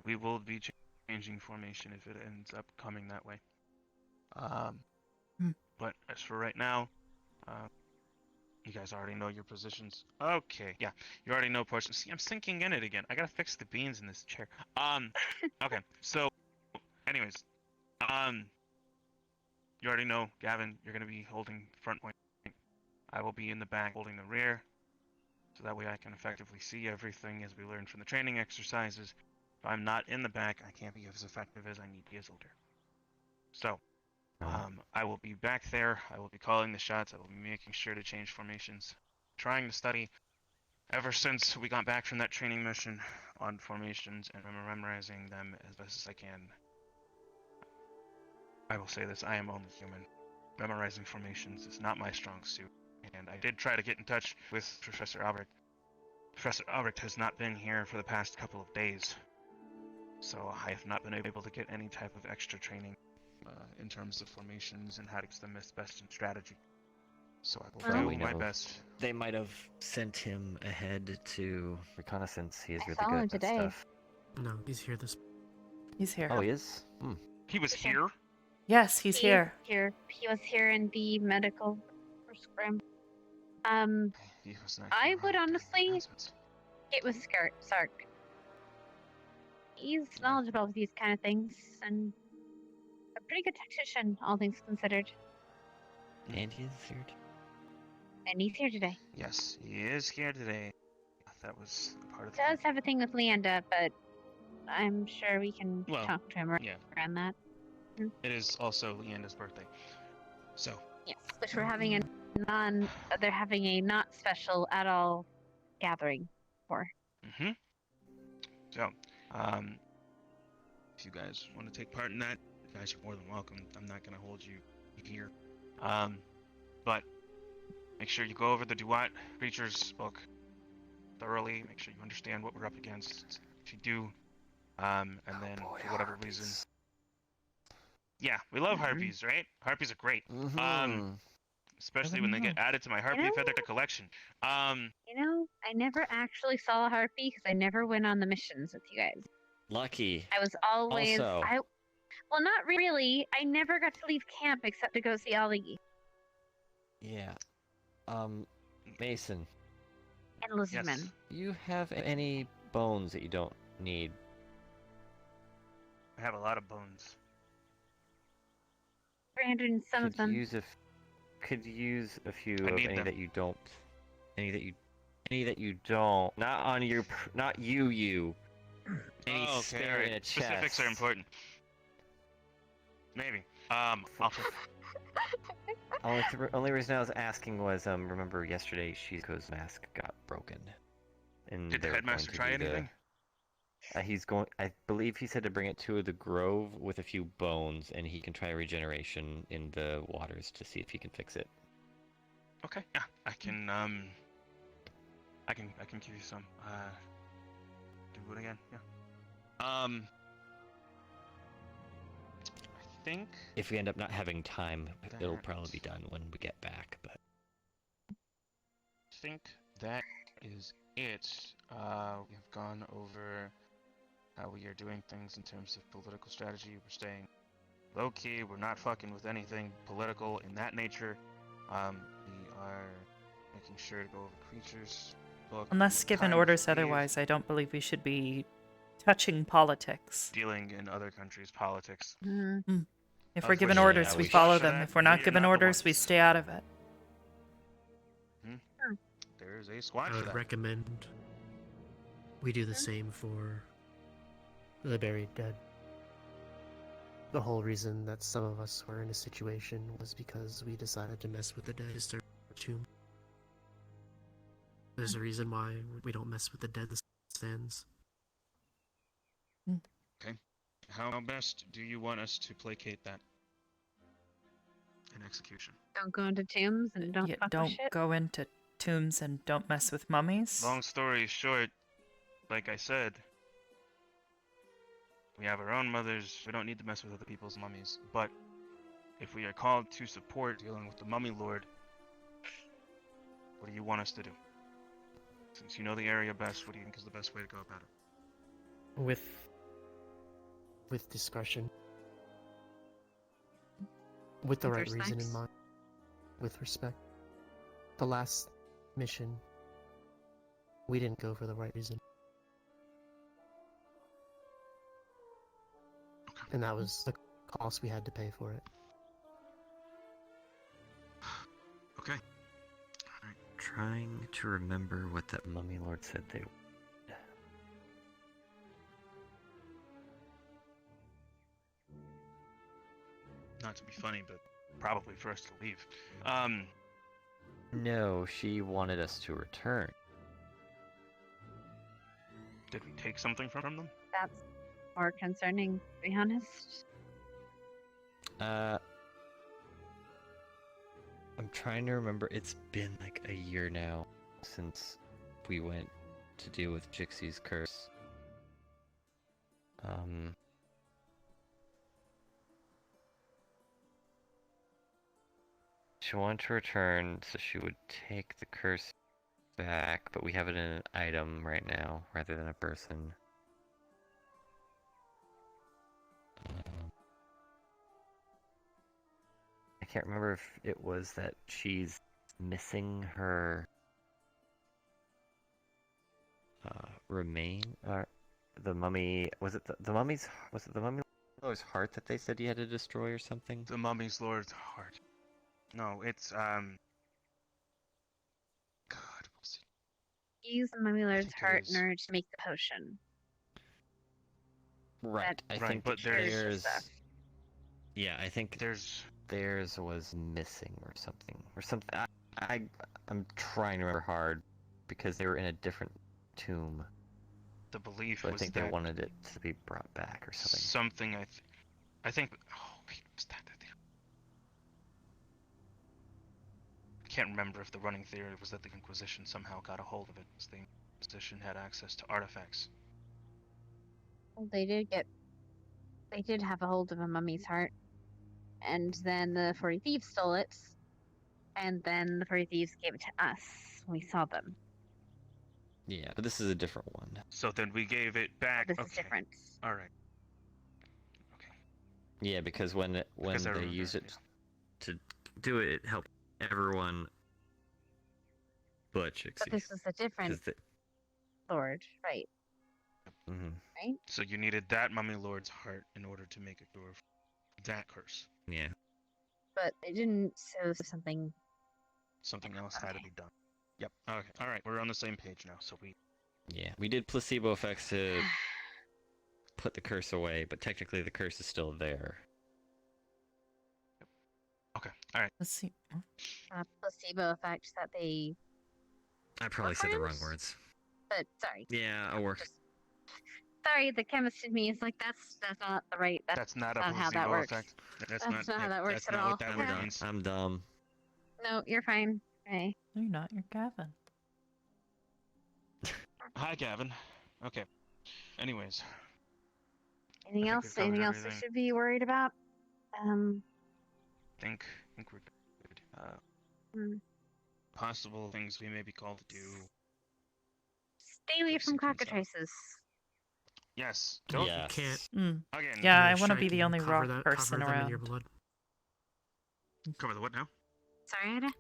We will be changing formation if it ends up coming that way. But as for right now, you guys already know your positions. Okay, yeah, you already know portions. See, I'm sinking in it again. I gotta fix the beans in this chair. Okay, so, anyways, you already know, Gavin, you're gonna be holding front point. I will be in the back holding the rear, so that way I can effectively see everything as we learned from the training exercises. If I'm not in the back, I can't be as effective as I need to be as leader. So, I will be back there. I will be calling the shots. I will be making sure to change formations. Trying to study ever since we got back from that training mission on formations and memorizing them as best as I can. I will say this, I am only human. Memorizing formations is not my strong suit. And I did try to get in touch with Professor Albert. Professor Albert has not been here for the past couple of days. So I have not been able to get any type of extra training in terms of formations and how to use them best in strategy. So I will do my best. They might have sent him ahead to reconnaissance. He is I really saw good him at that today. stuff. No, he's here this. He's here. Oh, he is? He was here? Yes, he's here. He was here in the medical scrim. He was not I here would during honestly announcements. get with Sark. He's knowledgeable with these kind of things and a pretty good tactician, all things considered. And he's here. And he's here today. Yes, he is here today. That was a part of He does have a thing with Leanda, but I'm sure we can talk to him around that. It is also Leanda's birthday. So. Yes, which we're having they're having a not special at all gathering for. Mm-hmm. So, if you guys want to take part in that, you guys are more than welcome. I'm not gonna hold you here. But make sure you go over the Duat Creatures book thoroughly. Make sure you understand what we're up against. If you do, and then for whatever reason, yeah, we love harpies, right? Harpies are great. Especially when they get added to my harpy feather collection. You know, I never actually saw a harpy because I never went on the missions with you guys. Lucky. I was always Also. Well, not really. I never got to leave camp except to go see Ollie. Yeah. Mason. And Lizardman. You have any bones that you don't need? I have a lot of bones. 300 and some of them. Could use a few I of need any them. that you don't. Any that you don't. Not on your. Not you. Any Oh, okay, spare alright. in a chest. Specifics are important. Maybe. I'll Only reason I was asking was remember yesterday Shiko's mask got broken. And Did the they were headmaster going to try do anything? I believe he said to bring it to the grove with a few bones, and he can try regeneration in the waters to see if he can fix it. Okay, yeah, I can give you some. Do it again, yeah. I think If we end up not having time, it'll probably be done when we get back. But that is it. We have gone over how we are doing things in terms of political strategy. We're staying low key. We're not fucking with anything political in that nature. We are making sure to go over creatures book. Unless given time orders to leave, otherwise, I don't believe we should be touching politics. dealing in other countries' politics. If we're given orders, we follow them. If we're not given orders, we ones. stay out of it. There's a squad I for would that. recommend we do the same for the buried dead. The whole reason that some of us were in a situation was because we decided to mess with the dead is their tomb. There's a reason why we don't mess with the dead stands. Okay. How best do you want us to placate that in execution? Don't go into tombs and don't fuck with Don't shit. go into tombs and don't mess with mummies. Long story short, like I said, we have our own mothers. We don't need to mess with other people's mummies. But if we are called to support dealing with the mummy lord, what do you want us to do? Since you know the area best, what do you think is the best way to go about it? With discretion. With the With right reason in respect. mind. With respect. The last mission, we didn't go for the right reason. And that was the cost we had to pay for it. Okay. trying to remember what that mummy lord said they. Not to be funny, but probably for us to leave. No, she wanted us to return. Did we take something from them? That's more concerning, to be honest. I'm trying to remember. It's been like a year now since we went to deal with Jixie's curse. She wanted to return, so she would take the curse back, but we have it in an item right now, rather than a person. I can't remember if it was that she's missing her the mummy. Was it the mummy's? Was it the mummy lord's heart that they said you had to destroy or something? The mummy's lord's heart. No, it's God, what's it? Use the mummy lord's think it heart in is. order to make the potion. Right. I Right, think but there's- stuff. Yeah, I think theirs was missing or something I'm trying to remember hard because they were in a different tomb. The belief But I was think that they wanted it to be brought back or something. something I think. Oh wait, was that the? I can't remember if the running theory was that the Inquisition somehow got a hold of it, because the Inquisition had access to artifacts. Well, they did have a hold of a mummy's heart, and then the 40 thieves stole it, and then the 40 thieves gave it to us. We saw them. Yeah, but this is a different one. So then we gave it back. This is Okay. different. All right. Yeah, because when Because I they remember, used it to do it, it helped everyone but Chixie. But this is a different lord, right? Mm-hmm. Right? So you needed that mummy lord's heart in order to make a cure for that curse. Yeah. But they didn't, so something. Something else had to be done. Yep. Okay. All right. We're on the same page now. So we. Yeah, we did placebo effects to put the curse away, but technically the curse is still there. Okay. All right. Let's see. Placebo effect that they. I probably said the wrong Worms? words. But sorry. Yeah, I'll work. Sorry, the chemist in me is like that's not the right. That's not a how that placebo works. effect. That's not how that works that's at not all. what that word means. I'm dumb. No, you're fine. Okay. No, you're not. You're Gavin. Hi, Gavin. Okay. Anyways. Anything I think else? we've covered Anything else we everything. should be worried about? think we're good. Hmm. Possible things we may be called to do. Stay away from cockatrices. Yes. Don't. You can't. Again. Yeah, I Yes, want to I be the can only cover rock that- person cover them in your around. blood. Cover the what now? Sorry, Ada?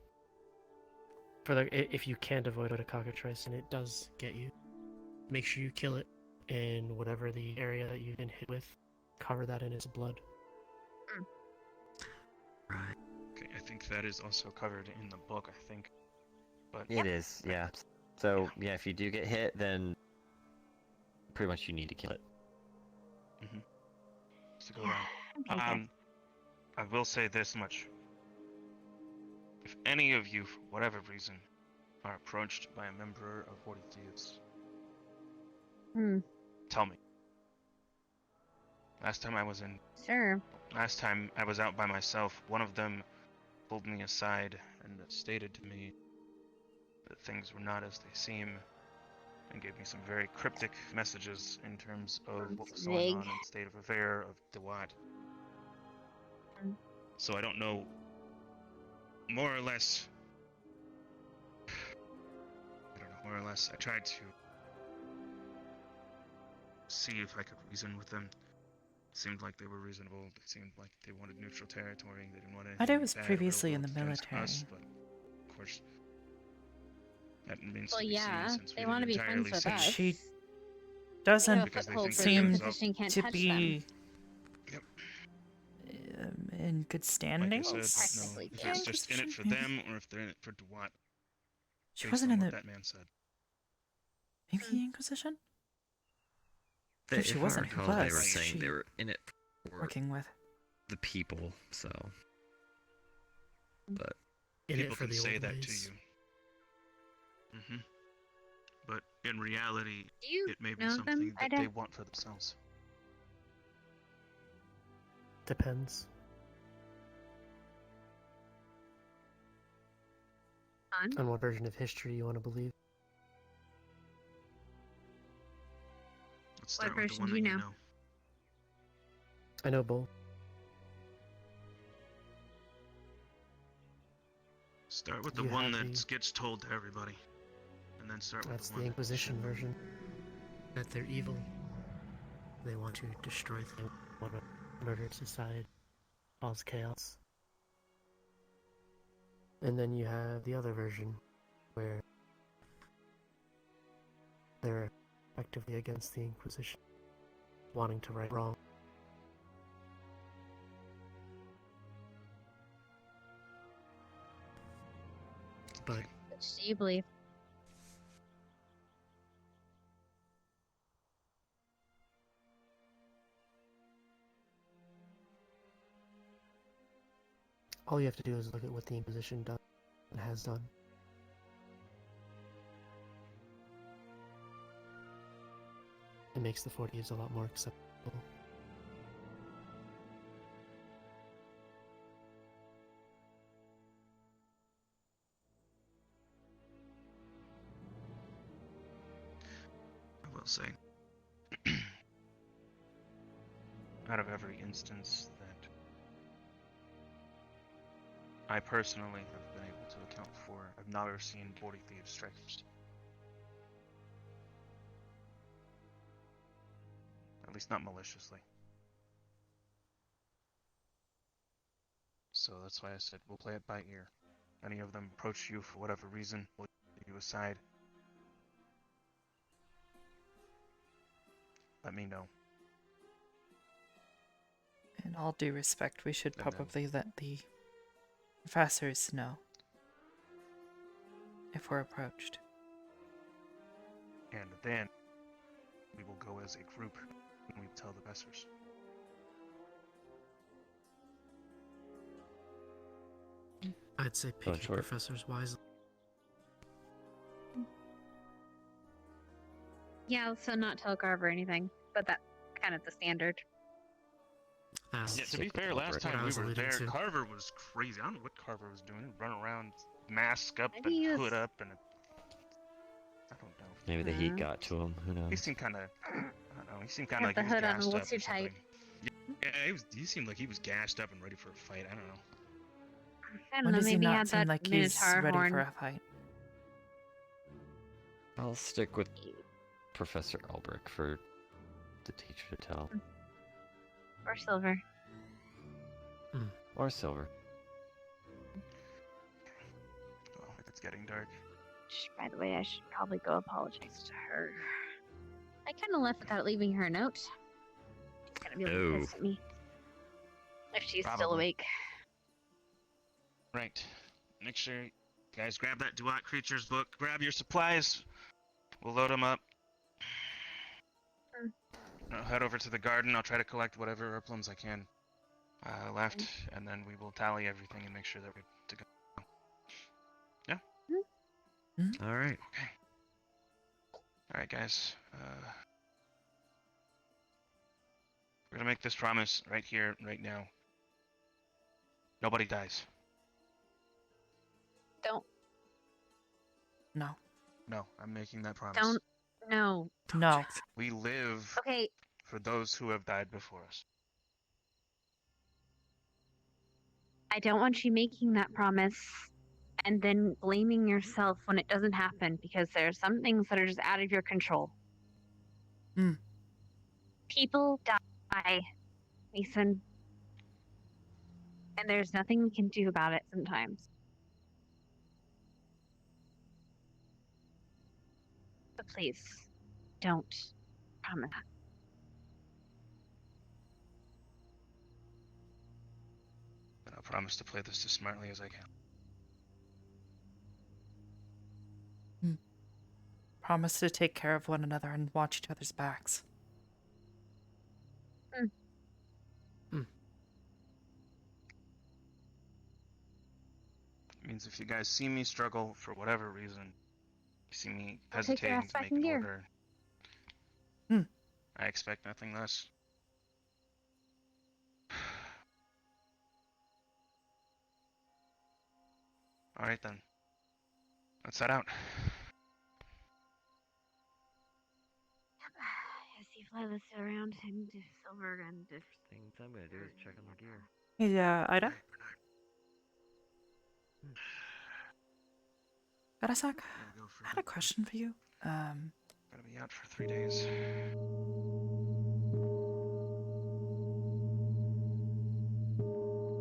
If you can't avoid a cockatrice and it does get you, make sure you kill it, and whatever the area that you've been hit with, cover that in its blood. Right. Okay, I think that is also covered in the book, I think. But It is, yeah. So, yeah, if you do get hit, then pretty much you need to kill it. Mm-hmm. So go down. I will say this much. If any of you, for whatever reason, are approached by a member of 40 Thieves, tell me. Last time I was out by myself, one of them pulled me aside and stated to me that things were not as they seem, and gave me some very cryptic messages in terms of what was going on in the state of affair of Dewat. So I don't know, more or less, I tried to see if I could reason with them. Seemed like they were reasonable. They seemed like they wanted neutral territory. They didn't want anything Ida was bad or previously in ill the to us, military. but of course, that remains Well, to be yeah, since they we want to didn't be friends entirely with see us. She They have a doesn't Because they foothold think where the seem Inquisition can't to touch be Yep. in good Like I standings. said, no. technically, If yeah. it's just in it for them, or if they're in it for Dewat. She based wasn't on in what the that man said. maybe the Inquisition. They, If she if wasn't, I who recall, they were was saying she they were in it for working with? the people, so. But In People it for can the say old that ways. to you. But in reality, Do you it may be know them, something that Ida? they want for themselves. Depends. On what version of history you want to believe. Let's start What with the version one do that you you know? know. I know both. Start with the You one have that the- gets told to everybody. And then start with That's the the one Inquisition version. That they're evil. They want to destroy things. Want to murder society. Cause chaos. And then you have the other version, where they're actively against the Inquisition. wanting to right wrong. But Which do you believe? all you have to do is look at what the Inquisition does and has done. It makes the 40s a lot more acceptable. I will say, out of every instance that I personally have been able to account for, I've never seen 40 thieves strike first. At least not maliciously. So that's why I said we'll play it by ear. Any of them approach you for whatever reason, we'll leave you aside. Let me know. In all due respect, we should And then- probably let the professors know if we're approached. And then we will go as a group and we tell the professors. I'd say pick your professors wisely. Yeah, so not tell Carver or anything, but that's kind of the standard. Yeah, to be fair, last time we were there, to. Carver was crazy. I don't know what Carver was doing. Run around, mask up Maybe he and was- hood up, and I don't know. Maybe the heat got to him. Who knows? He seemed kind of, I don't know. He seemed kind Have of like the he was hood on, gassed looks up too or tight. something. Yeah, he seemed like he was gassed up and ready for a fight. I don't know. I don't When know, does he maybe he not had seem that like he's Minotaur ready horn. for a fight? I'll stick with Professor Albrecht for the teacher to tell. Or silver. Or Silver. Oh, it's getting dark. By the way, I should probably go apologize to her. I kind of left without leaving her a note. She's gonna be a little pissed at me. If she's still Probably. awake. Right. Make sure you guys grab that Duat Creatures book. Grab your supplies. We'll load them up. I'll head over to the garden. I'll try to collect whatever plums I can left, and then we will tally everything and make sure that we're good to go. Yeah? All right. Okay. Alright, guys. We're gonna make this promise right here, right now. Nobody dies. Don't. No. No, I'm making that promise. Don't. No. No. We live Okay. for those who have died before us. I don't want you making that promise and then blaming yourself when it doesn't happen because there are some things that are just out of your control. Mm. People die, Mason. And there's nothing we can do about it sometimes. But please, don't promise that. But I'll promise to play this as smartly as I can. Promise to take care of one another and watch each other's backs. It means if you guys see me struggle for whatever reason, you see me I'll take your hesitating ass to back make in an gear. order, I expect nothing less. Alright then. Let's head out. As you fly this around into Silver and if Things I'm gonna do is check on the gear. Yeah, Ida? Garasak, I had a question for you. Gonna be out for 3 days.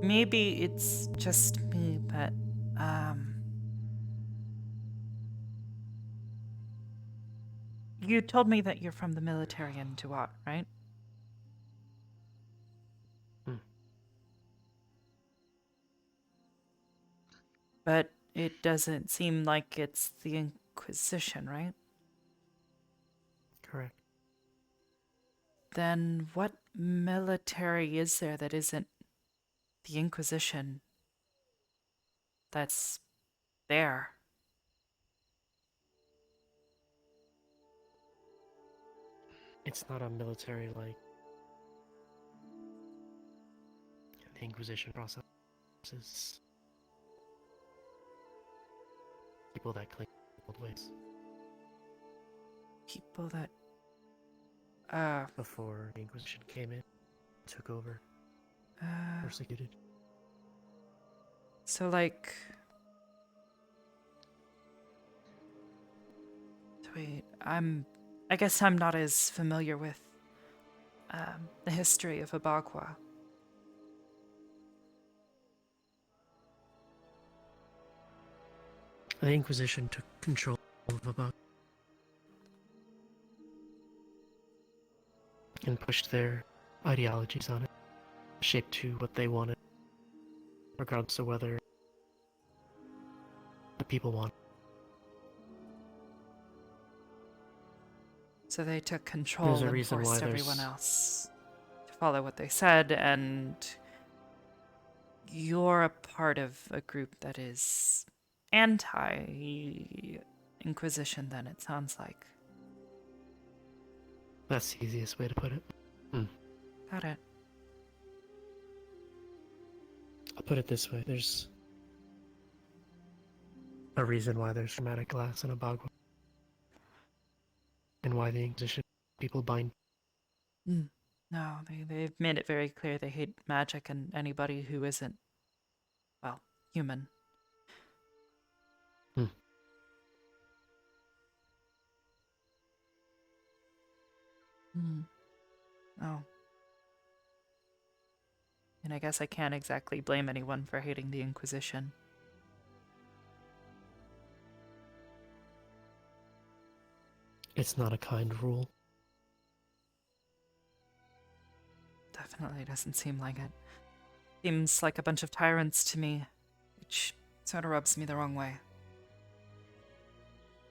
Maybe it's just me, but, you told me that you're from the military in Duat, right? But it doesn't seem like it's the Inquisition, right? Correct. Then what military is there that isn't the Inquisition that's there? It's not a military like the Inquisition process. Is people that cling to old ways. People that before the Inquisition came in, took over, persecuted. So like, wait, I guess I'm not as familiar with the history of Abagua. The Inquisition took control of Abagua and pushed their ideologies on it, shaped to what they wanted, regardless of whether the people want. So they took control There's a and reason forced why everyone there's- else to follow what they said, and you're a part of a group that is anti-Inquisition, then, it sounds like. That's the easiest way to put it. Got it. I'll put it this way, there's a reason why there's chromatic glass in Abagua. And why the Inquisition people bind. No, they've made it very clear they hate magic and anybody who isn't, well, human. Oh. And I guess I can't exactly blame anyone for hating the Inquisition. It's not a kind rule. Definitely doesn't seem like it. Seems like a bunch of tyrants to me, which sort of rubs me the wrong way.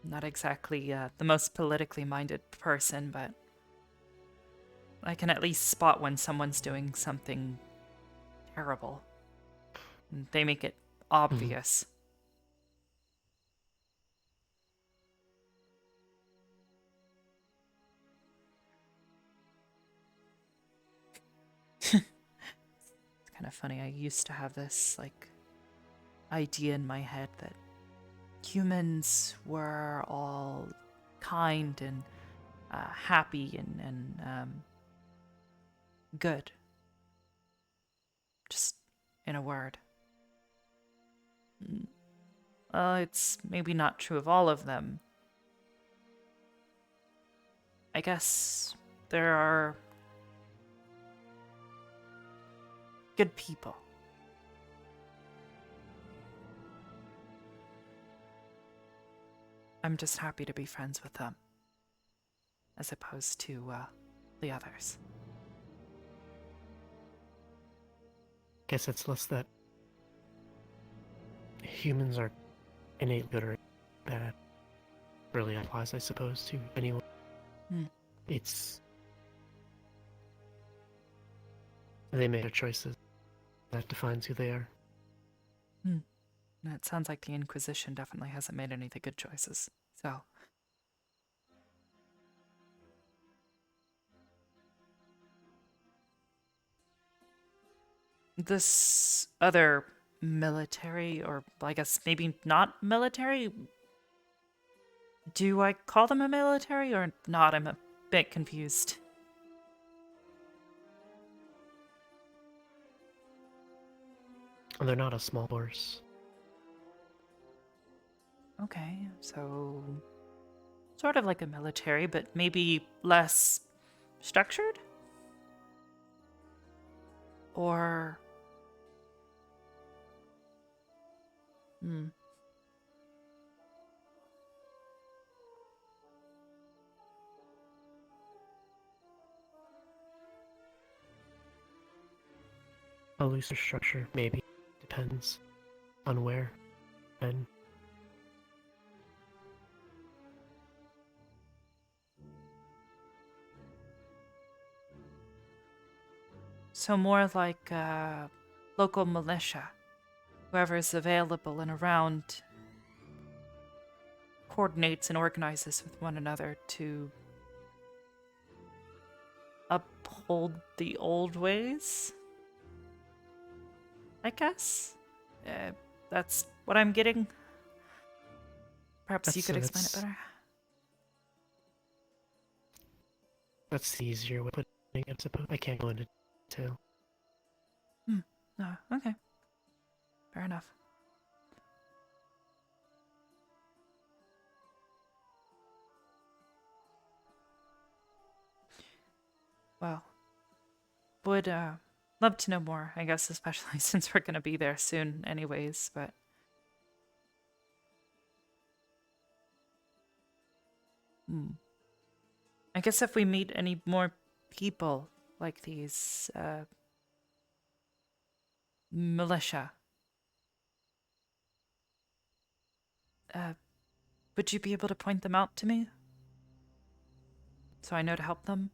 Not exactly the most politically minded person, but I can at least spot when someone's doing something terrible. And they make it obvious. It's kind of funny. I used to have this like idea in my head that humans were all kind and happy and good. Just in a word. It's maybe not true of all of them. I guess there are good people. I'm just happy to be friends with them, as opposed to the others. Guess it's less that humans are innate good or bad. Really applies, I suppose, to anyone. It's they made their choices. That defines who they are. And it sounds like the Inquisition definitely hasn't made any of the good choices. So this other military, or I guess maybe not military, do I call them a military or not? I'm a bit confused. They're not a small force. Okay, so sort of like a military, but maybe less structured? Or A looser structure, maybe. Depends on where. And So more like local militia. Whoever's available and around coordinates and organizes with one another to uphold the old ways, I guess. That's what I'm getting. Perhaps you could explain it better. That's the easier way of putting it, I suppose. I can't go into detail. Oh, okay. Fair enough. Well, would love to know more, I guess, especially since we're gonna be there soon anyways, but I guess if we meet any more people like these militia, would you be able to point them out to me? So I know to help them?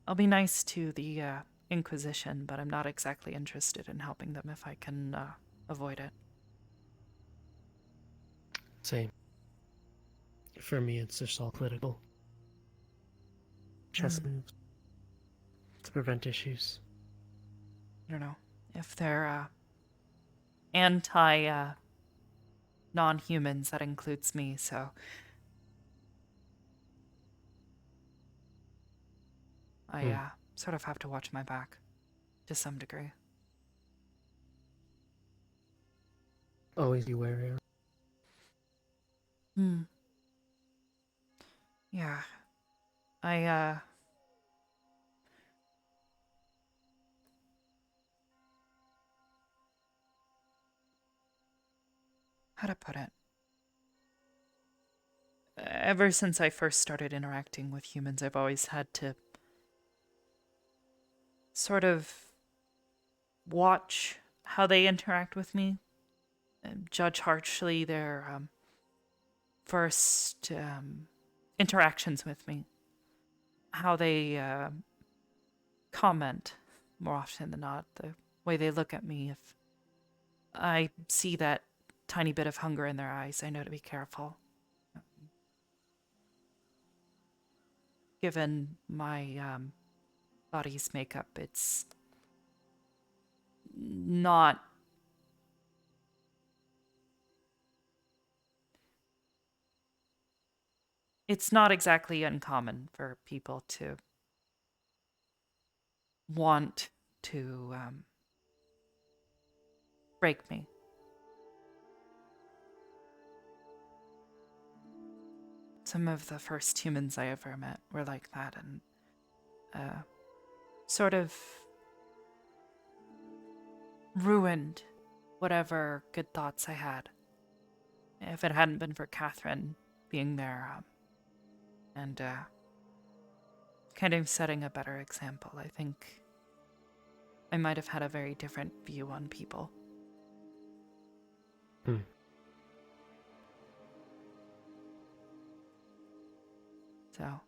I'll be nice to the Inquisition, but I'm not exactly interested in helping them if I can avoid it. Same. For me, it's just all political. Chess moves. To prevent issues. I don't know. If they're anti non-humans, that includes me, so I sort of have to watch my back to some degree. Always be wary of. Yeah. I how to put it? Ever since I first started interacting with humans, I've always had to sort of watch how they interact with me, and judge harshly their first interactions with me, how they comment more often than not, the way they look at me. If I see that tiny bit of hunger in their eyes, I know to be careful. Given my body's makeup, it's not exactly uncommon for people to want to break me. Some of the first humans I ever met were like that, and sort of ruined whatever good thoughts I had. If it hadn't been for Catherine being there and kind of setting a better example, I think I might have had a very different view on people. So,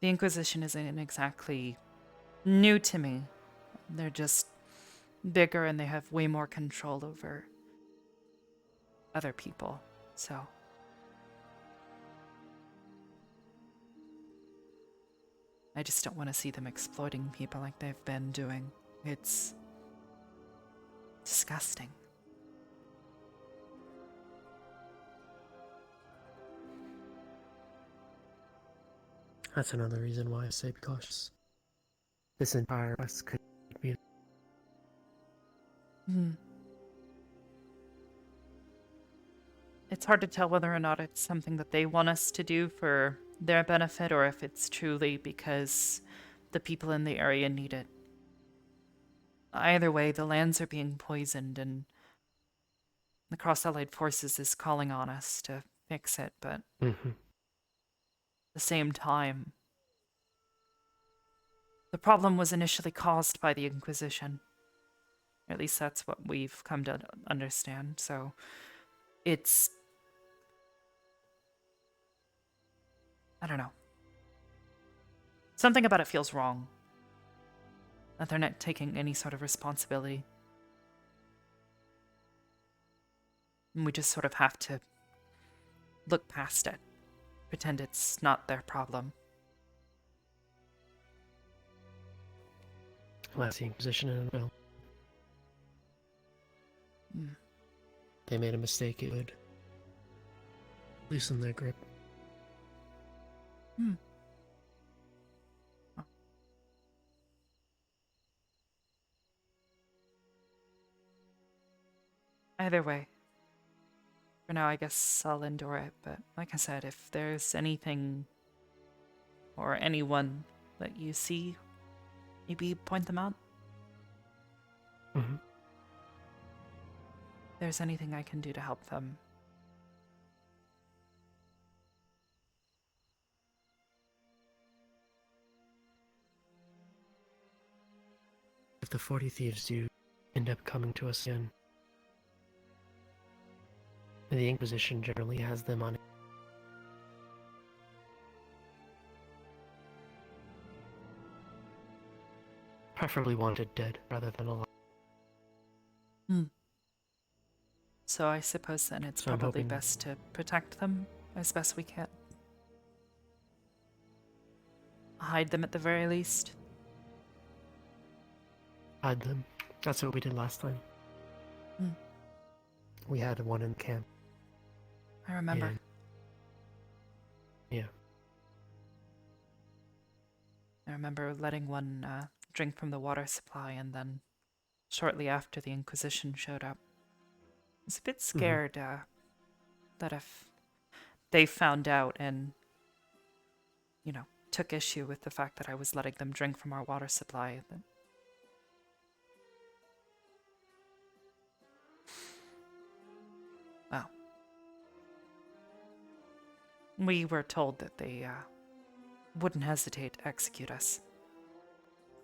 the Inquisition isn't exactly new to me. They're just bigger and they have way more control over other people, so. I just don't want to see them exploiting people like they've been doing. It's disgusting. That's another reason why I say be cautious. This entire quest could be. It's hard to tell whether or not it's something that they want us to do for their benefit or if it's truly because the people in the area need it. Either way, the lands are being poisoned and the Cross-Allied Forces is calling on us to fix it, but Mm-hmm. at the same time, the problem was initially caused by the Inquisition. Or at least that's what we've come to understand, so it's... I don't know. Something about it feels wrong. That they're not taking any sort of responsibility. And we just sort of have to look past it. Pretend it's not their problem. Well, that's the Inquisition in a bill. Mm. They made a mistake, it would loosen their grip. Hmm. Either way. For now, I guess I'll endure it, but like I said, if there's anything or anyone that you see, maybe point them out. Mm-hmm. If there's anything I can do to help them. If the 40 Thieves do end up coming to us again, the Inquisition generally has them on. Preferably wanted dead rather than alive. Hmm. So I suppose then it's So I'm probably hoping- best to protect them as best we can. Hide them at the very least. Hide them. That's what we did last time. Hmm. We had one in camp. I remember. And- yeah. I remember letting one drink from the water supply, and then shortly after the Inquisition showed up, I was a bit scared that if they found out and, you know, took issue with the fact that I was letting them drink from our water supply, then... Well, we were told that they wouldn't hesitate to execute us,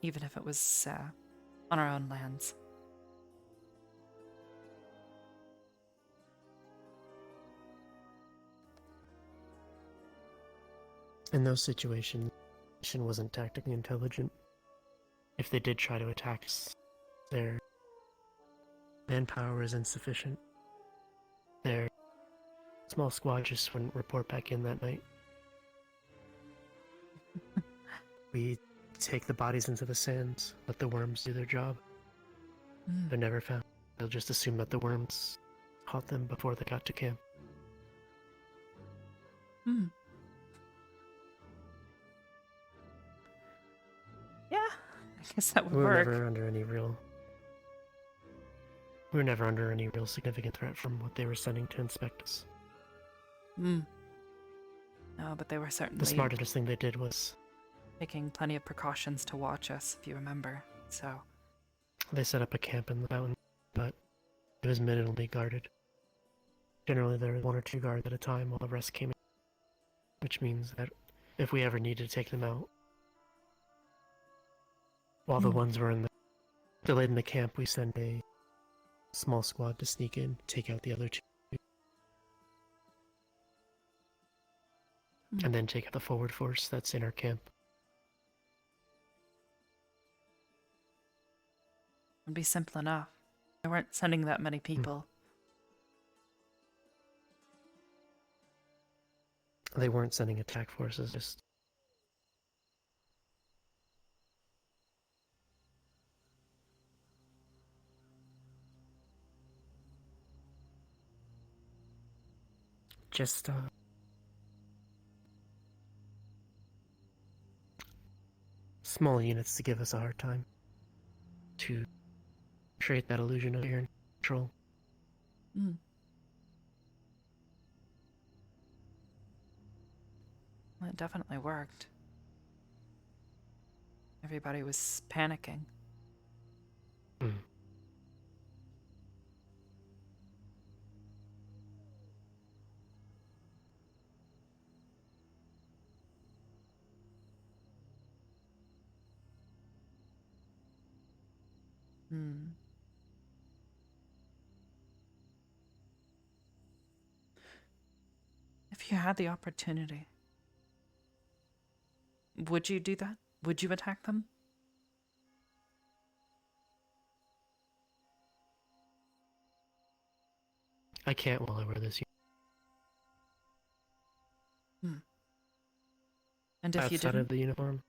even if it was on our own lands. In those situations, the mission wasn't tactically intelligent. If they did try to attack us, their manpower is insufficient. Their small squad just wouldn't report back in that night. We take the bodies into the sands, let the worms do their job. Mm. They're never found. They'll just assume that the worms caught them before they got to camp. Hmm. Yeah, I guess that would We were work. never under any real... We were never under any real significant threat from what they were sending to inspect us. Hmm. No, but they were certainly The smartest thing they did was... taking plenty of precautions to watch us, if you remember, so... They set up a camp in the mountain, but it was minimally guarded. Generally, there was 1 or 2 guards at a time while the rest came in, which means that if we ever needed to take them out, while the ones were delayed in the camp, we send a small squad to sneak in, take out the other 2, and then take out the forward force that's in our camp. It'd be simple enough. They weren't sending that many people. They weren't sending attack forces, just small units to give us a hard time, to create that illusion of fear and control. Mm. Well, it definitely worked. Everybody was panicking. Mm. Hmm. If you had the opportunity, would you do that? Would you attack them? I can't while I wear this. Hmm. And if you Outside didn't? of the uniform,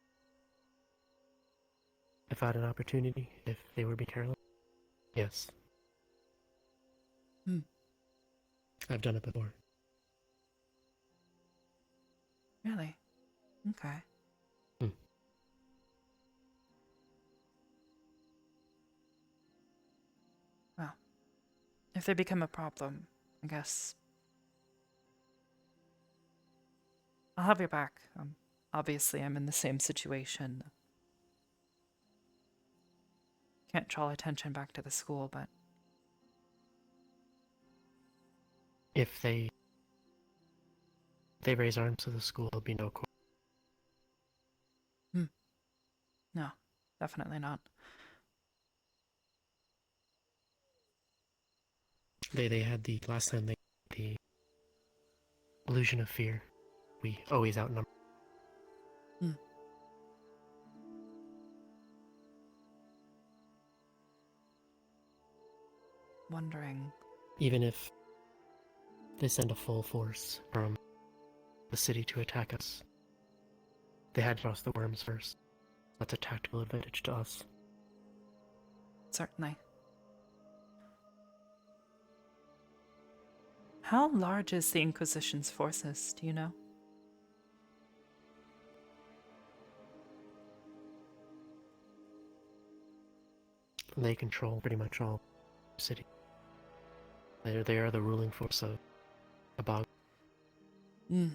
if I had an opportunity, if they were being careless, yes. Hmm. I've done it before. Really? Okay. Hmm. Well, if they become a problem, I guess I'll have your back. Obviously, I'm in the same situation. Can't draw attention back to the school, but If they raise arms to the school, there'll be no court. no, definitely not. They had the last time the illusion of fear. We always outnumber. Wondering. Even if they send a full force from the city to attack us, they had to cross the worms first. That's a tactical advantage to us. Certainly. How large is the Inquisition's forces, do you know? They control pretty much all the city. They are the ruling force of the bog. They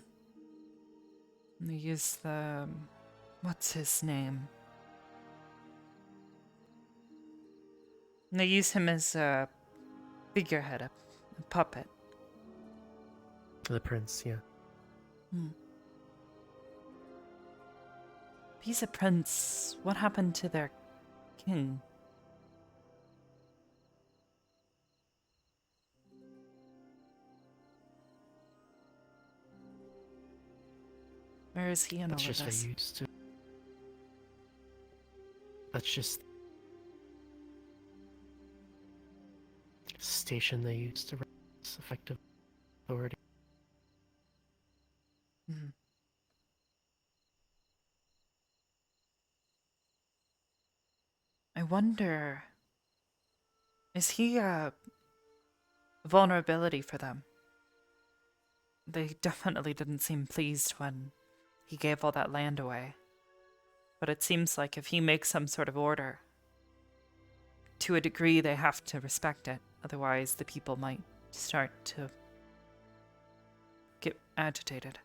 use the... what's his name? They use him as a figurehead, a puppet. The prince, yeah. He's a prince. What happened to their king? Where is he in That's all of just this? they used to. That's just station they used to raise effective authority. I wonder, is he a vulnerability for them? They definitely didn't seem pleased when he gave all that land away. But it seems like if he makes some sort of order, to a degree they have to respect it. Otherwise the people might start to get agitated.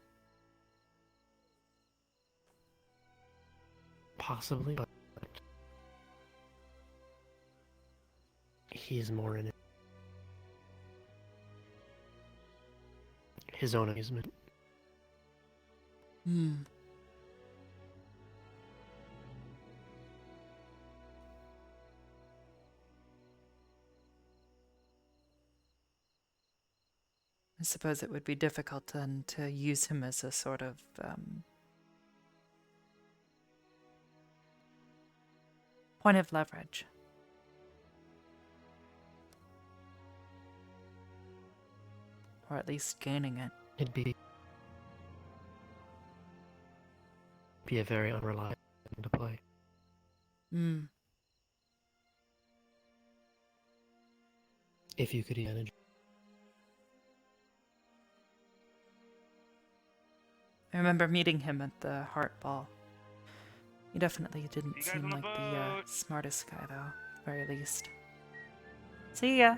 Possibly, but he's more in it. His own amusement. I suppose it would be difficult then to use him as a sort of point of leverage. Or at least gaining it. It'd be a very unreliable thing to play. If you could manage. I remember meeting him at the Heart Ball. He definitely didn't seem like the smartest guy, though, at the very least. See ya!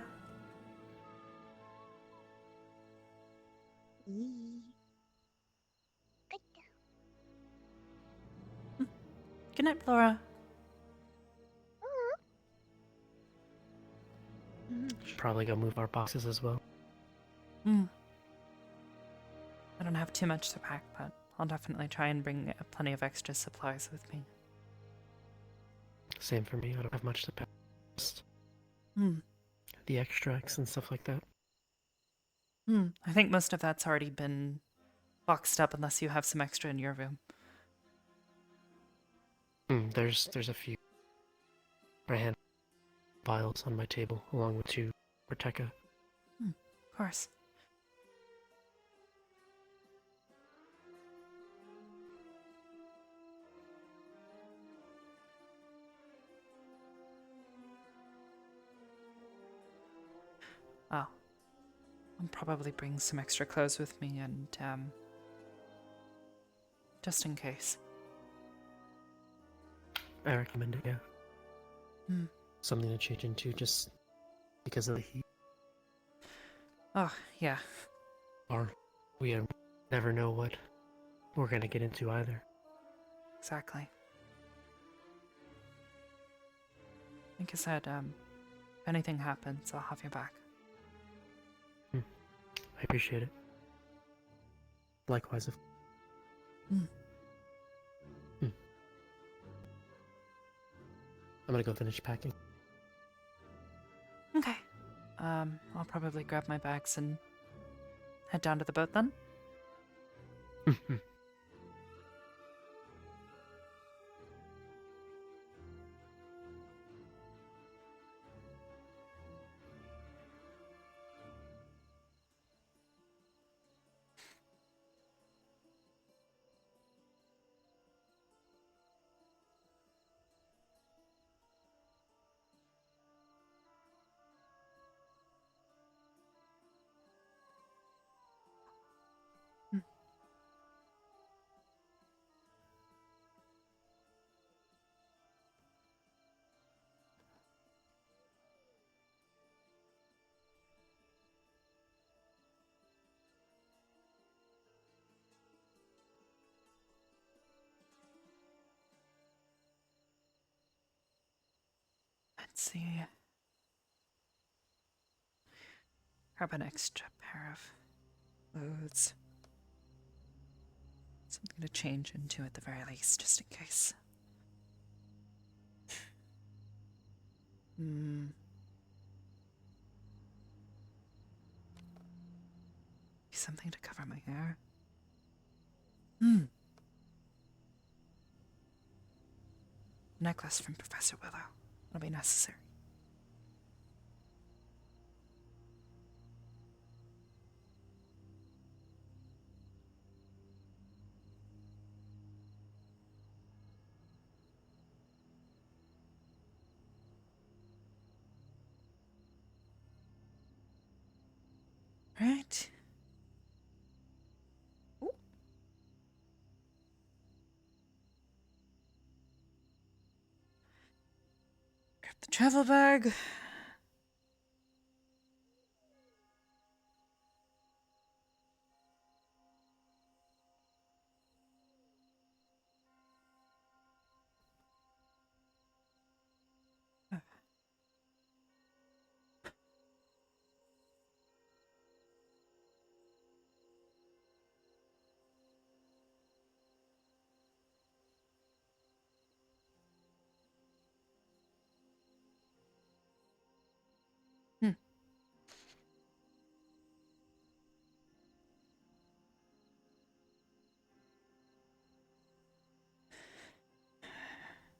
Good night, Laura. Should probably go move our boxes as well. I don't have too much to pack, but I'll definitely try and bring plenty of extra supplies with me. Same for me. I don't have much to pack. Just Hmm. The extracts and stuff like that. I think most of that's already been boxed up unless you have some extra in your room. There's a few. I had vials on my table along with 2 Proteka. Of course. Oh. I'll probably bring some extra clothes with me and, just in case. I recommend it, yeah. Hmm. Something to change into just because of the heat. Oh, yeah. Or we never know what we're gonna get into either. Exactly. Like I said, if anything happens, I'll have your back. I appreciate it. Likewise. I'm gonna go finish packing. Okay. I'll probably grab my bags and head down to the boat then. Let's see. Grab an extra pair of clothes. Something to change into at the very least, just in case. Something to cover my hair. Necklace from Professor Willow. It'll be necessary. Right. Ooh. Grab the travel bag.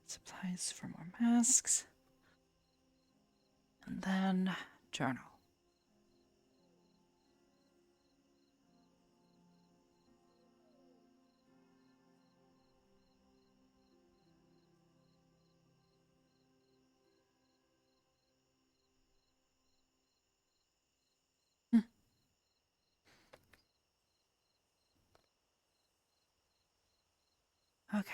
Supplies for more masks. And then journal. Okay.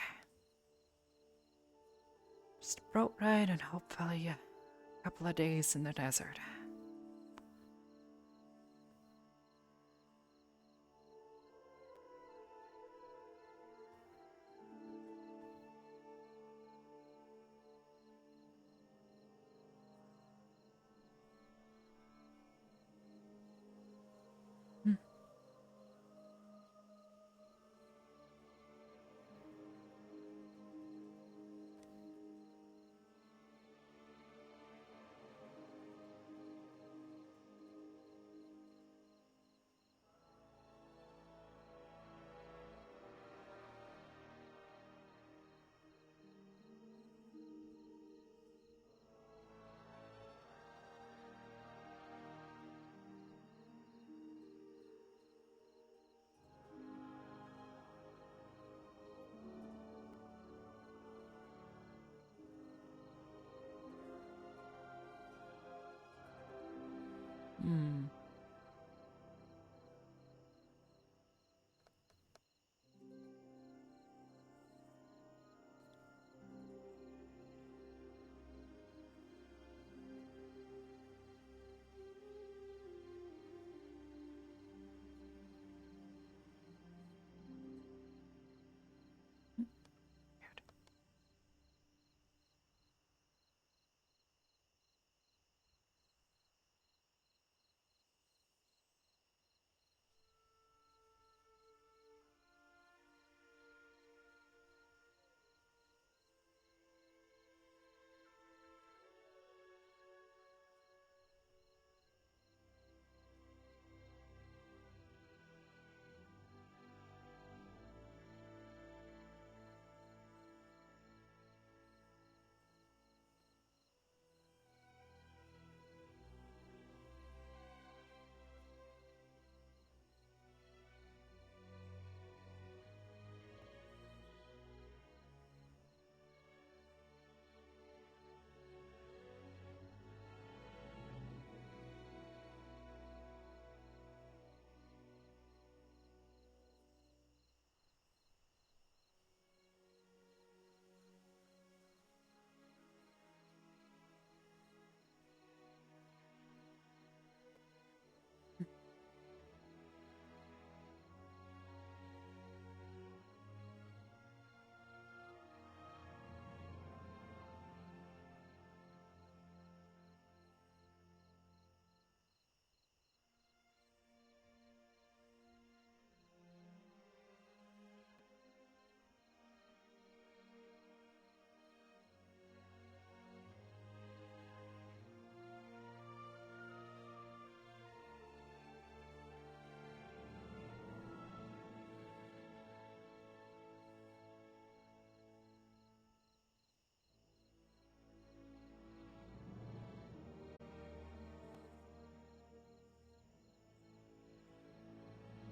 Just a boat ride and hopefully a couple of days in the desert. Hmm.